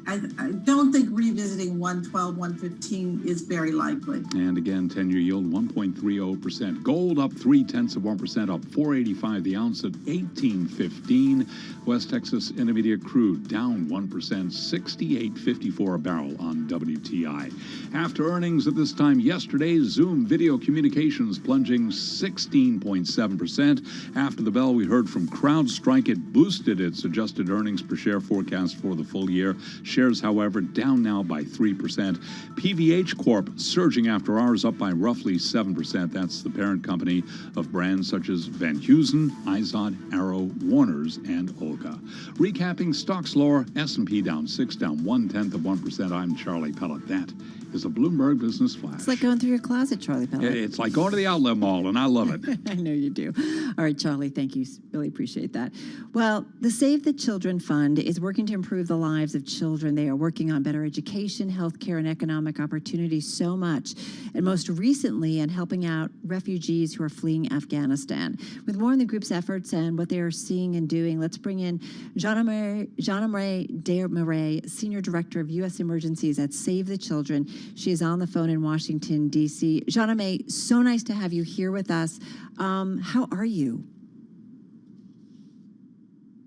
E: I don't think revisiting 112, 115 is very likely.
J: And again, 10-year yield 1.30%. Gold up 0.3%, up 4.85 the ounce at 18.15. West Texas Intermediate crude down 1%, 68.54 a barrel on WTI. After earnings at this time yesterday, Zoom Video Communications plunging 16.7%. After the bell, we heard from CrowdStrike. It boosted its adjusted earnings per share forecast for the full year. Shares, however, down now by 3%. PVH Corp surging after hours, up by roughly 7%. That's the parent company of brands such as Van Heusen, Izod, Arrow, Warners, and Olga. Recapping stocks lower, S&P down 6, down 0.1%. I'm Charlie Pellet. That is a Bloomberg Business Flash.
A: It's like going through your closet, Charlie Pellet.
J: It's like going to the outlet mall, and I love it.
A: I know you do. All right, Charlie, thank you. Really appreciate that. Well, the Save the Children Fund is working to improve the lives of children. They are working on better education, healthcare, and economic opportunities so much, and most recently on helping out refugees who are fleeing Afghanistan. With more on the group's efforts and what they are seeing and doing, let's bring in Jeanne-Marie Desmarais, Senior Director of U.S. Emergencies at Save the Children. She is on the phone in Washington, D.C. Jeanne-Marie, so nice to have you here with us. How are you?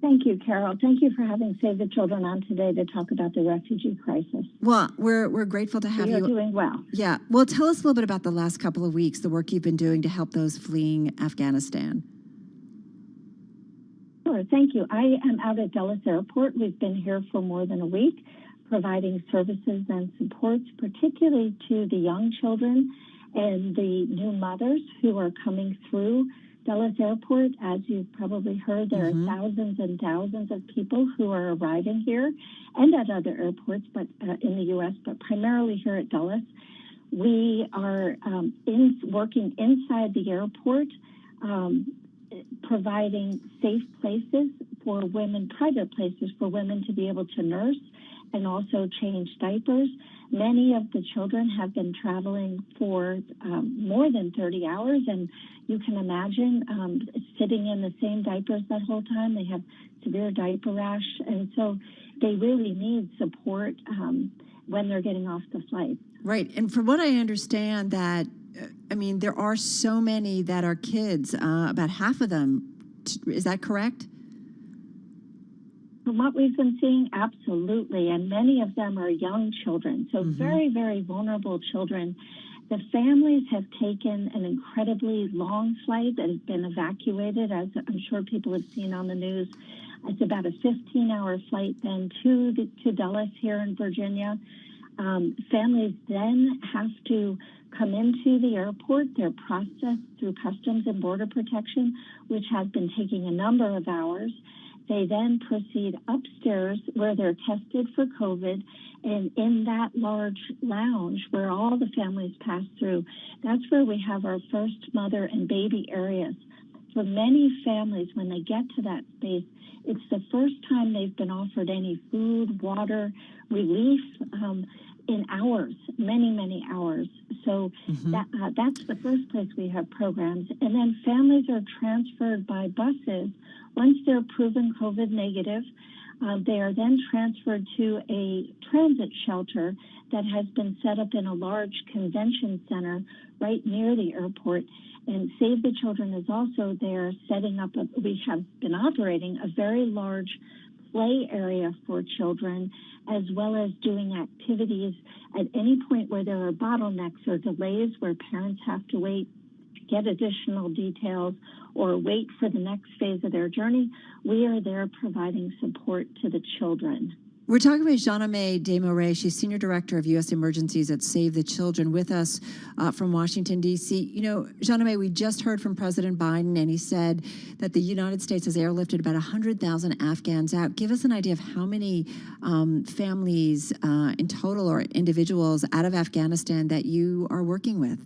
V: Thank you, Carol. Thank you for having Save the Children on today to talk about the refugee crisis.
A: Well, we're grateful to have you.
V: You're doing well.
A: Yeah. Well, tell us a little bit about the last couple of weeks, the work you've been doing to help those fleeing Afghanistan.
V: Sure. Thank you. I am out at Dulles Airport. We've been here for more than a week, providing services and supports, particularly to the young children and the new mothers who are coming through Dulles Airport. As you've probably heard, there are thousands and thousands of people who are arriving here and at other airports, but in the U.S., but primarily here at Dulles. We are working inside the airport, providing safe places for women, private places for women to be able to nurse and also change diapers. Many of the children have been traveling for more than 30 hours, and you can imagine sitting in the same diapers that whole time. They have severe diaper rash, and so they really need support when they're getting off the flight.
A: Right, and from what I understand, that there are so many that are kids. About half of them. Is that correct?
V: From what we've been seeing, absolutely. And many of them are young children, so very, very vulnerable children. The families have taken an incredibly long flight and been evacuated, as I'm sure people have seen on the news. It's about a 15-hour flight then to Dulles here in Virginia. Families then have to come into the airport. They're processed through Customs and Border Protection, which has been taking a number of hours. They then proceed upstairs where they're tested for COVID. And in that large lounge where all the families pass through, that's where we have our first mother and baby areas. For many families, when they get to that space, it's the first time they've been offered any food, water, relief in hours, many hours. So that's the first place we have programs. And then families are transferred by buses. Once they're proven COVID negative, they are then transferred to a transit shelter that has been set up in a large convention center right near the airport. And Save the Children is also there setting up, we have been operating a very large play area for children, as well as doing activities at any point where there are bottlenecks or delays where parents have to wait to get additional details or wait for the next phase of their journey. We are there providing support to the children.
A: We're talking with Jeanne-May Desmarais. She's Senior Director of U.S. Emergencies at Save the Children, with us from Washington, D.C. You know, Jeanne-May, we just heard from President Biden, and he said that the United States has airlifted about 100,000 Afghans out. Give us an idea of how many families in total or individuals out of Afghanistan that you are working with.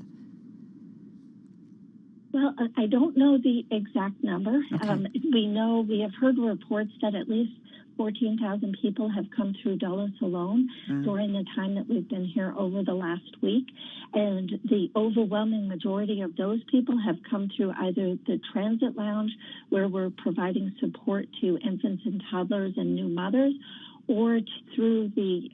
V: Well, I don't know the exact number. Okay. We have heard reports that at least 14,000 people have come through Dulles alone during the time that we've been here over the last week. And the overwhelming majority of those people have come through either the transit lounge, where we're providing support to infants and toddlers and new mothers, or through the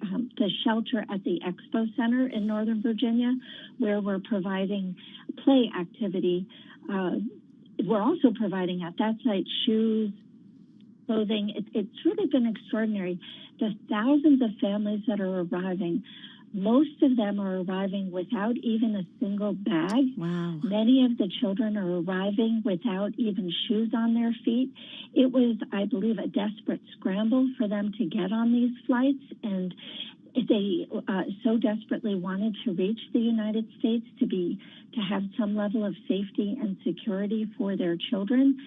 V: shelter at the Expo Center in Northern Virginia, where we're providing play activity. We're also providing at that site shoes, clothing. It's really been extraordinary. The thousands of families that are arriving, most of them are arriving without even a single bag.
A: Wow.
V: Many of the children are arriving without even shoes on their feet. It was, I believe, a desperate scramble for them to get on these flights, and they so desperately wanted to reach the United States to have some level of safety and security for their children.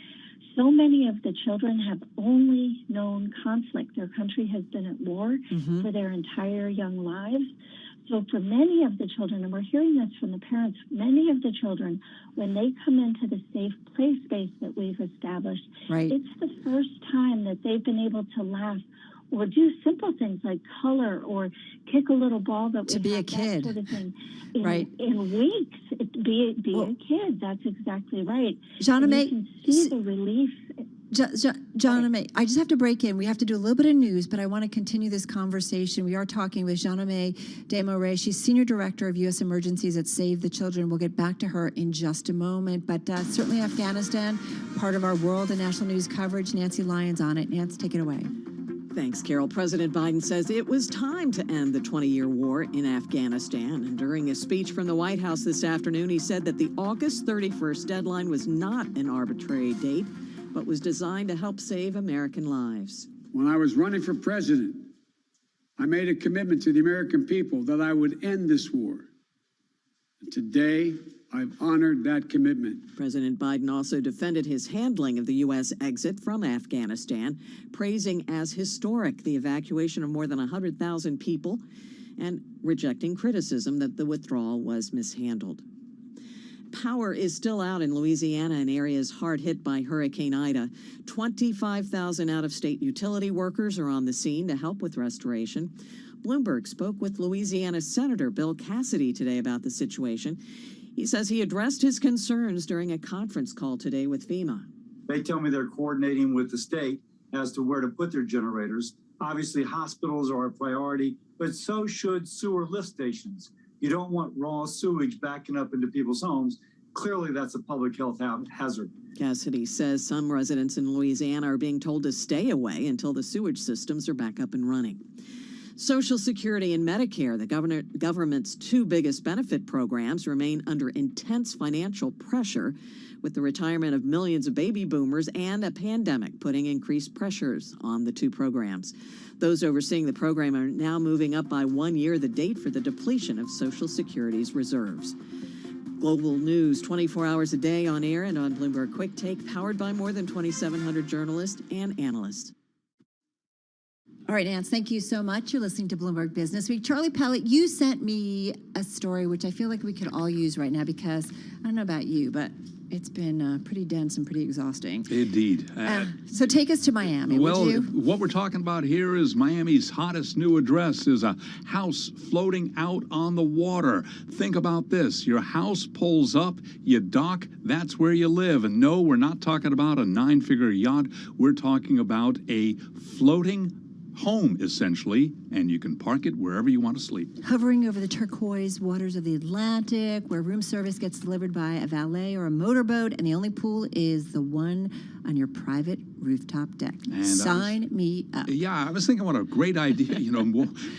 V: So many of the children have only known conflict. Their country has been at war for their entire young lives. So for many of the children, and we're hearing this from the parents, many of the children, when they come into the safe play space that we've established, it's the first time that they've been able to laugh or do simple things like color or kick a little ball that
A: to be a kid,
V: sort of thing. In weeks, be a kid. That's exactly right.
A: Jeanne-May,
V: you can see the relief.
A: Jeanne-May, I just have to break in. We have to do a little bit of news, but I want to continue this conversation. We are talking with Jeanne-May Desmarais. She's Senior Director of U.S. Emergencies at Save the Children. We'll get back to her in just a moment. But certainly Afghanistan, part of our world and national news coverage. Nancy Lyons on it. Nance, take it away.
C: Thanks, Carol. President Biden says it was time to end the 20-year war in Afghanistan. And during a speech from the White House this afternoon, he said that the August 31st deadline was not an arbitrary date, but was designed to help save American lives.
Q: When I was running for president, I made a commitment to the American people that I would end this war. And today, I've honored that commitment.
C: President Biden also defended his handling of the U.S. exit from Afghanistan, praising as historic the evacuation of more than 100,000 people and rejecting criticism that the withdrawal was mishandled. Power is still out in Louisiana and areas hard hit by Hurricane Ida. 25,000 out-of-state utility workers are on the scene to help with restoration. Bloomberg spoke with Louisiana Senator Bill Cassidy today about the situation. He says he addressed his concerns during a conference call today with FEMA.
G: They tell me they're coordinating with the state as to where to put their generators. Obviously, hospitals are a priority, but so should sewer lift stations. You don't want raw sewage backing up into people's homes. Clearly, that's a public health hazard.
C: Cassidy says some residents in Louisiana are being told to stay away until the sewage systems are back up and running. Social Security and Medicare, the government's two biggest benefit programs, remain under intense financial pressure, with the retirement of millions of baby boomers and a pandemic putting increased pressures on the two programs. Those overseeing the program are now moving up by 1 year the date for the depletion of Social Security's reserves. Global news 24 hours a day on air and on Bloomberg Quick Take, powered by more than 2,700 journalists and analysts.
A: All right, Nance, thank you so much. You're listening to Bloomberg Business Week. Charlie Pellet, you sent me a story which I feel like we could all use right now because I don't know about you, but it's been pretty dense and pretty exhausting.
J: Indeed.
A: So take us to Miami,
J: well,
A: would you?
J: What we're talking about here is Miami's hottest new address is a house floating out on the water. Think about this. Your house pulls up, you dock, that's where you live. And no, we're not talking about a 9-figure yacht. We're talking about a floating home, essentially, and you can park it wherever you want to sleep.
A: Hovering over the turquoise waters of the Atlantic, where room service gets delivered by a valet or a motorboat, and the only pool is the one on your private rooftop deck.
J: And
A: Sign me up.
J: Yeah, I was thinking what a great idea.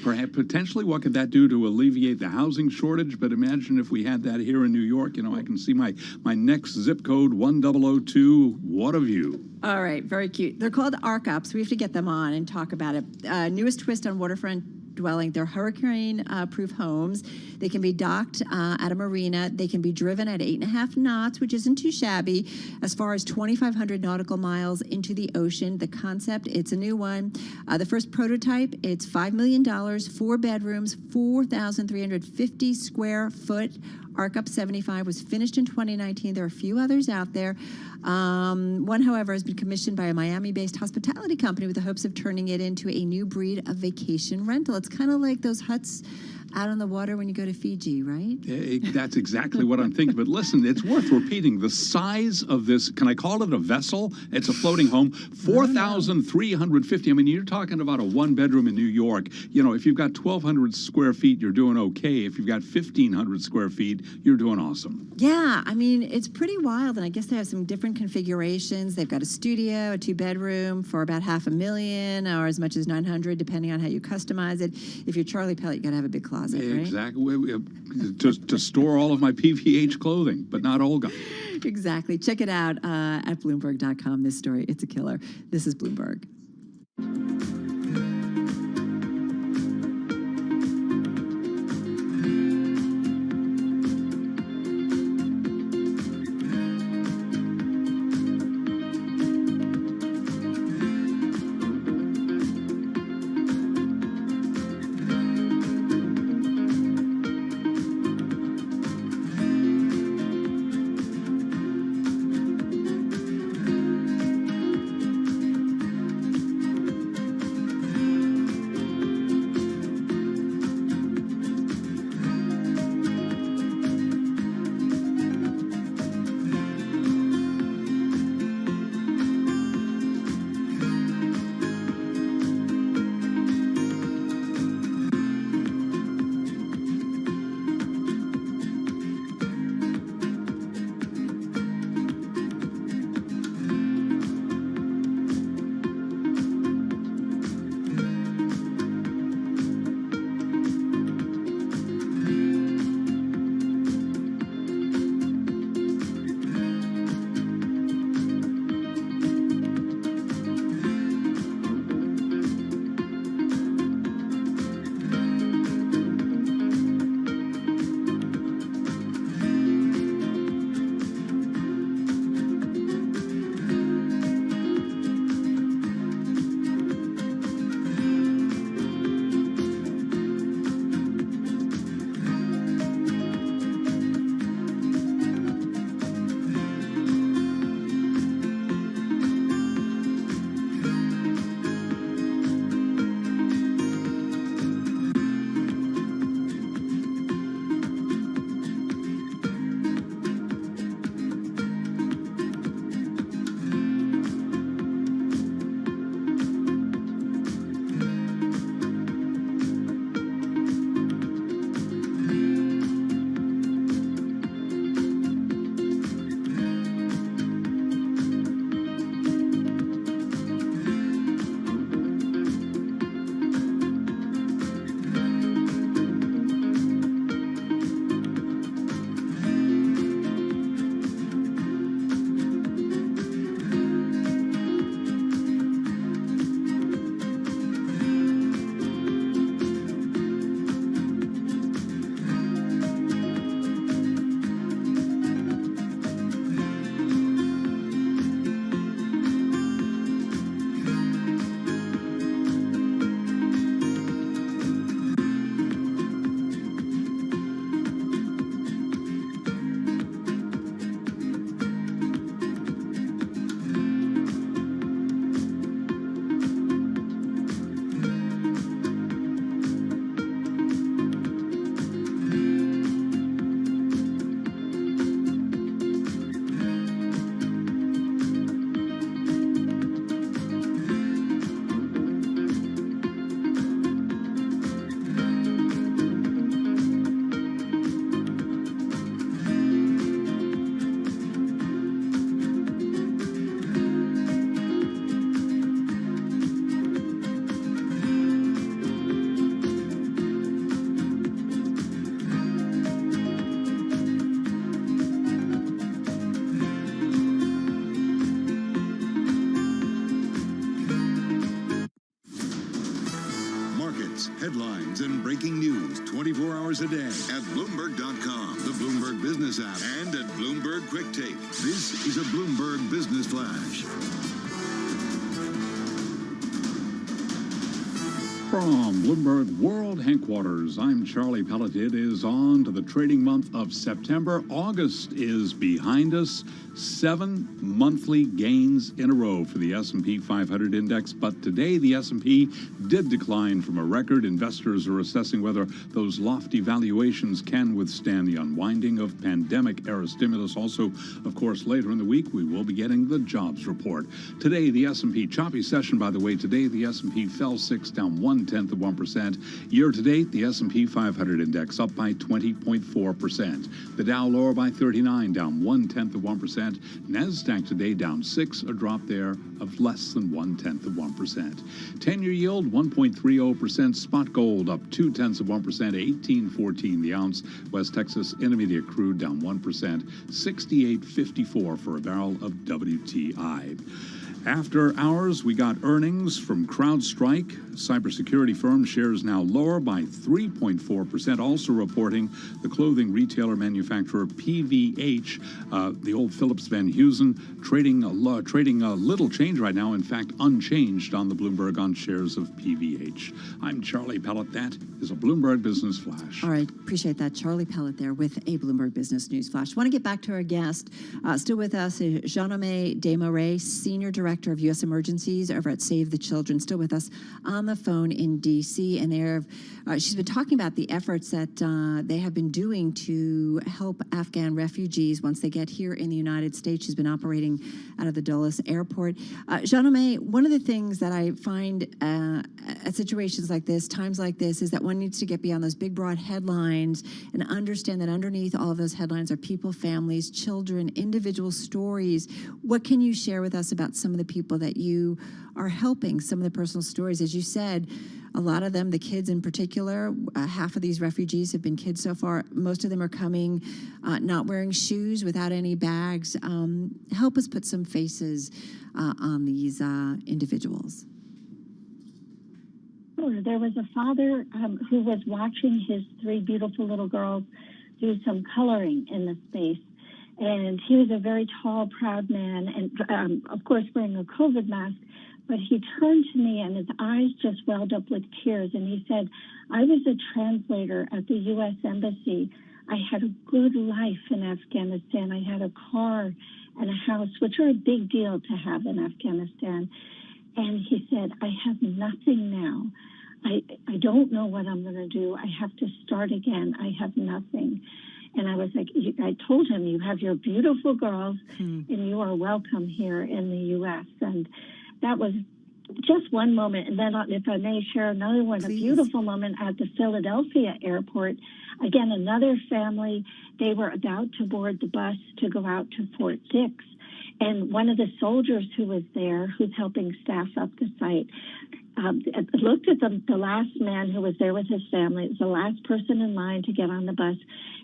J: Perhaps potentially what could that do to alleviate the housing shortage? But imagine if we had that here in New York. I can see my next zip code 1002. What a view.
A: All right, very cute. They're called ARC-UPs. We have to get them on and talk about it. Newest twist on waterfront dwelling. They're hurricane-proof homes. They can be docked at a marina. They can be driven at 8.5 knots, which isn't too shabby, as far as 2,500 nautical miles into the ocean. The concept, it's a new one. The first prototype, it's $5 million, 4 bedrooms, 4,350 square foot. ARC-UP 75 was finished in 2019. There are a few others out there. One, however, has been commissioned by a Miami-based hospitality company with the hopes of turning it into a new breed of vacation rental. It's kind of like those huts out on the water when you go to Fiji, right?
J: That's exactly what I'm thinking. But listen, it's worth repeating. The size of this, can I call it a vessel? It's a floating home, 4,350. I mean, you're talking about a one-bedroom in New York. If you've got 1,200 square feet, you're doing okay. If you've got 1,500 square feet, you're doing awesome.
A: Yeah, I mean, it's pretty wild. And I guess they have some different configurations. They've got a studio, a 2-bedroom for about $500,000 or as much as $900,000, depending on how you customize it. If you're Charlie Pellet, you got to have a big closet. Right?
J: Exactly. To store all of my PVH clothing, but not Olga.
A: Exactly. Check it out at Bloomberg.com, this story. It's a killer. This is Bloomberg.
I: Headlines and breaking news 24 hours a day at Bloomberg.com, the Bloomberg Business app, and at Bloomberg Quick Take. This is a Bloomberg Business Flash.
J: From Bloomberg World Headquarters, I'm Charlie Pellet. It is on to the trading month of September. August is behind us. 7 monthly gains in a row for the S&P 500 index, but today the S&P did decline from a record. Investors are assessing whether those lofty valuations can withstand the unwinding of pandemic-era stimulus. Also, of course, later in the week, we will be getting the jobs report. Today, the S&P, choppy session, by the way. Today, the S&P fell 6, down 0.1%. Year-to-date, the S&P 500 index up by 20.4%. The Dow lower by 39, down 0.1%. NASDAQ today down 6, a drop there of less than 0.1%. 10-year yield 1.30%. Spot gold up 0.2%, $18.14 the ounce. West Texas Intermediate crude down 1%, $68.54 for a barrel of WTI. After hours, we got earnings from CrowdStrike. Cybersecurity firm shares now lower by 3.4%. Also reporting the clothing retailer manufacturer PVH, the old Phillips Van Heusen, trading a little change right now. In fact, unchanged on the Bloomberg on shares of PVH. I'm Charlie Pellet. That is a Bloomberg Business Flash.
A: All right, appreciate that. Charlie Pellet there with a Bloomberg Business News Flash. Want to get back to our guest. Still with us is Jean-Nomme Desmarais, Senior Director of U.S. Emergencies over at Save the Children, still with us on the phone in D.C. And she's been talking about the efforts that they have been doing to help Afghan refugees once they get here in the United States. She's been operating out of the Dulles Airport. Jean-Nomme, one of the things that I find at situations like this, times like this, is that one needs to get beyond those big, broad headlines and understand that underneath all of those headlines are people, families, children, individual stories. What can you share with us about some of the people that you are helping, some of the personal stories? As you said, a lot of them, the kids in particular, half of these refugees have been kids so far. Most of them are coming not wearing shoes, without any bags. Help us put some faces on these individuals.
V: Sure. There was a father who was watching his 3 beautiful little girls do some coloring in the space. And he was a very tall, proud man, and of course wearing a COVID mask. But he turned to me and his eyes just welled up with tears. And he said, I was a translator at the U.S. Embassy. I had a good life in Afghanistan. I had a car and a house, which are a big deal to have in Afghanistan. And he said, I have nothing now. I don't know what I'm going to do. I have to start again. I have nothing. And I was like, I told him, you have your beautiful girls and you are welcome here in the U.S. And that was just one moment. And then if I may share another one, Please. A beautiful moment at the Philadelphia airport. Again, another family, they were about to board the bus to go out to Fort Dix. And one of the soldiers who was there, who's helping staff up the site, looked at the last man who was there with his family. It was the last person in line to get on the bus.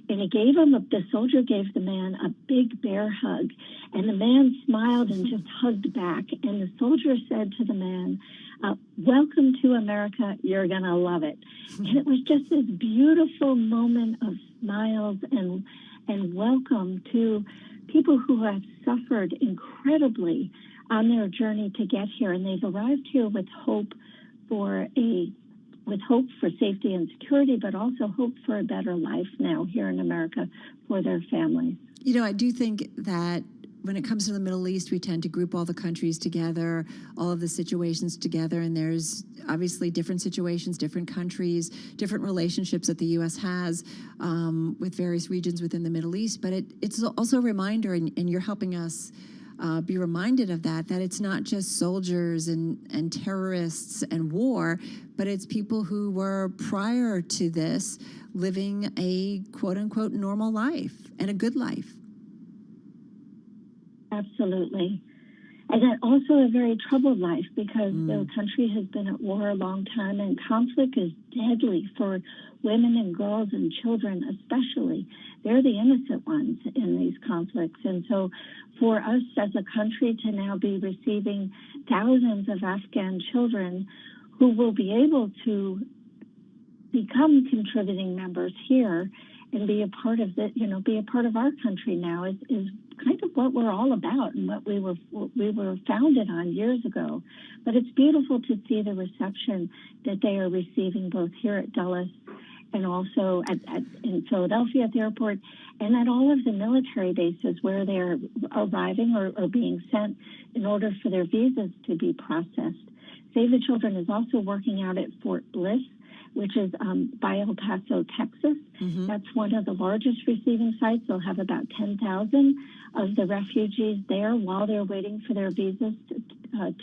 V: And the soldier gave the man a big bear hug. And the man smiled and just hugged back. And the soldier said to the man, welcome to America. You're going to love it. And it was just this beautiful moment of smiles and welcome to people who have suffered incredibly on their journey to get here. And they've arrived here with hope for safety and security, but also hope for a better life now here in America for their families.
A: You know, I do think that when it comes to the Middle East, we tend to group all the countries together, all of the situations together, and there's obviously different situations, different countries, different relationships that the U.S. has with various regions within the Middle East. But it's also a reminder, and you're helping us be reminded of that it's not just soldiers and terrorists and war, but it's people who were prior to this living a quote-unquote normal life and a good life.
V: Absolutely. And then also a very troubled life because the country has been at war a long time, and conflict is deadly for women and girls and children especially. They're the innocent ones in these conflicts. And so for us as a country to now be receiving thousands of Afghan children who will be able to become contributing members here and be a part of be a part of our country now is kind of what we're all about and what we were founded on years ago. But it's beautiful to see the reception that they are receiving both here at Dulles and also in Philadelphia at the airport and at all of the military bases where they're arriving or being sent in order for their visas to be processed. Save the Children is also working out at Fort Bliss, which is by El Paso, Texas.
A: Mm-hmm.
V: That's one of the largest receiving sites. They'll have about 10,000 of the refugees there while they're waiting for their visas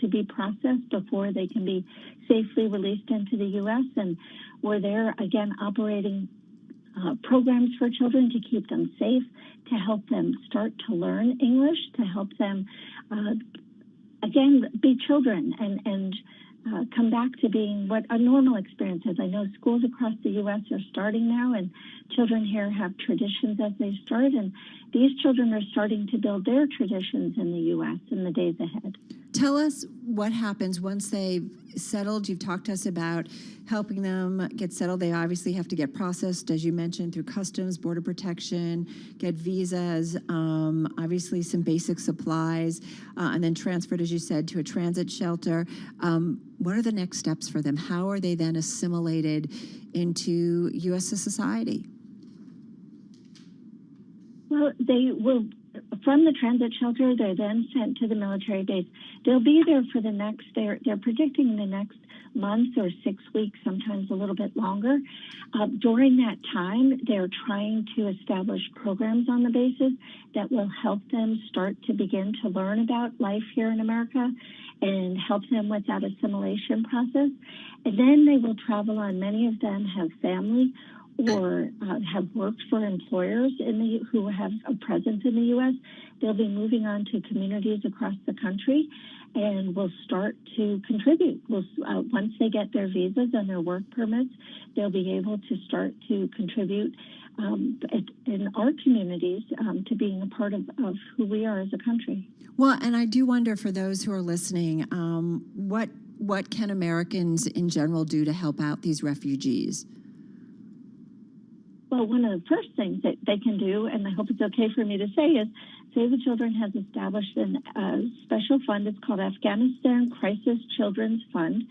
V: to be processed before they can be safely released into the U.S. And we're there, again, operating programs for children to keep them safe, to help them start to learn English, to help them, again, be children and come back to being what a normal experience is. I know schools across the U.S. are starting now, and children here have traditions as they start, and these children are starting to build their traditions in the U.S. in the days ahead.
A: Tell us what happens once they've settled. You've talked to us about helping them get settled. They obviously have to get processed, as you mentioned, through customs, border protection, get visas, obviously some basic supplies, and then transferred, as you said, to a transit shelter. What are the next steps for them? How are they then assimilated into U.S. society?
V: Well, they will, from the transit shelter, they're then sent to the military base. They'll be there for the next, they're predicting the next month or 6 weeks, sometimes a little bit longer. During that time, they're trying to establish programs on the bases that will help them start to begin to learn about life here in America and help them with that assimilation process. And then they will travel on. Many of them have family or have worked for employers who have a presence in the U.S. They'll be moving on to communities across the country and will start to contribute. Once they get their visas and their work permits, they'll be able to start to contribute in our communities to being a part of who we are as a country.
A: Well, and I do wonder for those who are listening, what can Americans in general do to help out these refugees?
V: Well, one of the first things that they can do, and I hope it's okay for me to say, is Save the Children has established a special fund. It's called Afghanistan Crisis Children's Fund.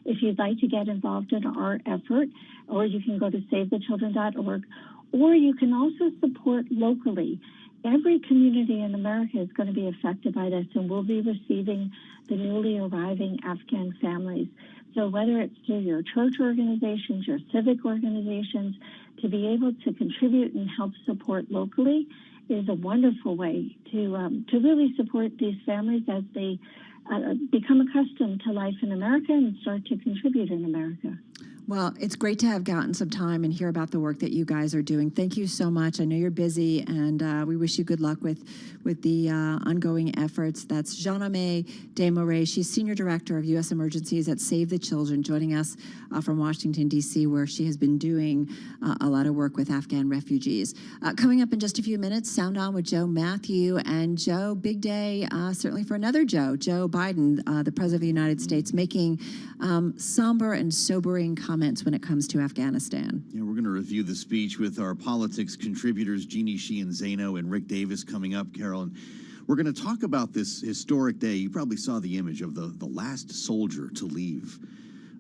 V: If you'd like to get involved in our effort, or you can go to savethechildren.org, or you can also support locally. Every community in America is going to be affected by this, and we'll be receiving the newly arriving Afghan families. So whether it's through your church organizations, your civic organizations, to be able to contribute and help support locally is a wonderful way to really support these families as they become accustomed to life in America and start to contribute in America.
A: Well, it's great to have gotten some time and hear about the work that you guys are doing. Thank you so much. I know you're busy, and we wish you good luck with the ongoing efforts. That's Jeanne-Amé Desmarais. She's Senior Director of U.S. Emergencies at Save the Children, joining us from Washington, D.C., where she has been doing a lot of work with Afghan refugees. Coming up in just a few minutes, Sound On with Joe Matthew. And Joe, big day certainly for another Joe Biden, the President of the United States, making somber and sobering comments when it comes to Afghanistan.
R: Yeah, we're going to review the speech with our politics contributors, Jeannie Sheehan Zaino and Rick Davis, coming up, Carol. And we're going to talk about this historic day. You probably saw the image of the last soldier to leave.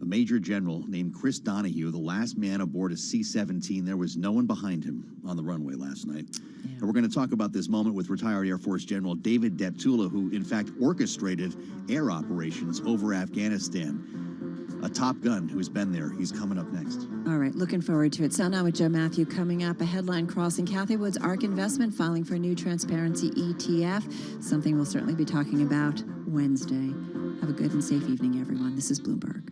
R: A Major General named Chris Donahue, the last man aboard a C-17. There was no one behind him on the runway last night. Yeah. And we're going to talk about this moment with retired Air Force General David Deptula, who, in fact, orchestrated air operations over Afghanistan. A Top Gun who's been there. He's coming up next.
A: All right, looking forward to it. Sound On with Joe Matthew coming up. A headline crossing Cathie Wood's ARK investment filing for a new transparency ETF, something we'll certainly be talking about Wednesday. Have a good and safe evening, everyone. This is Bloomberg.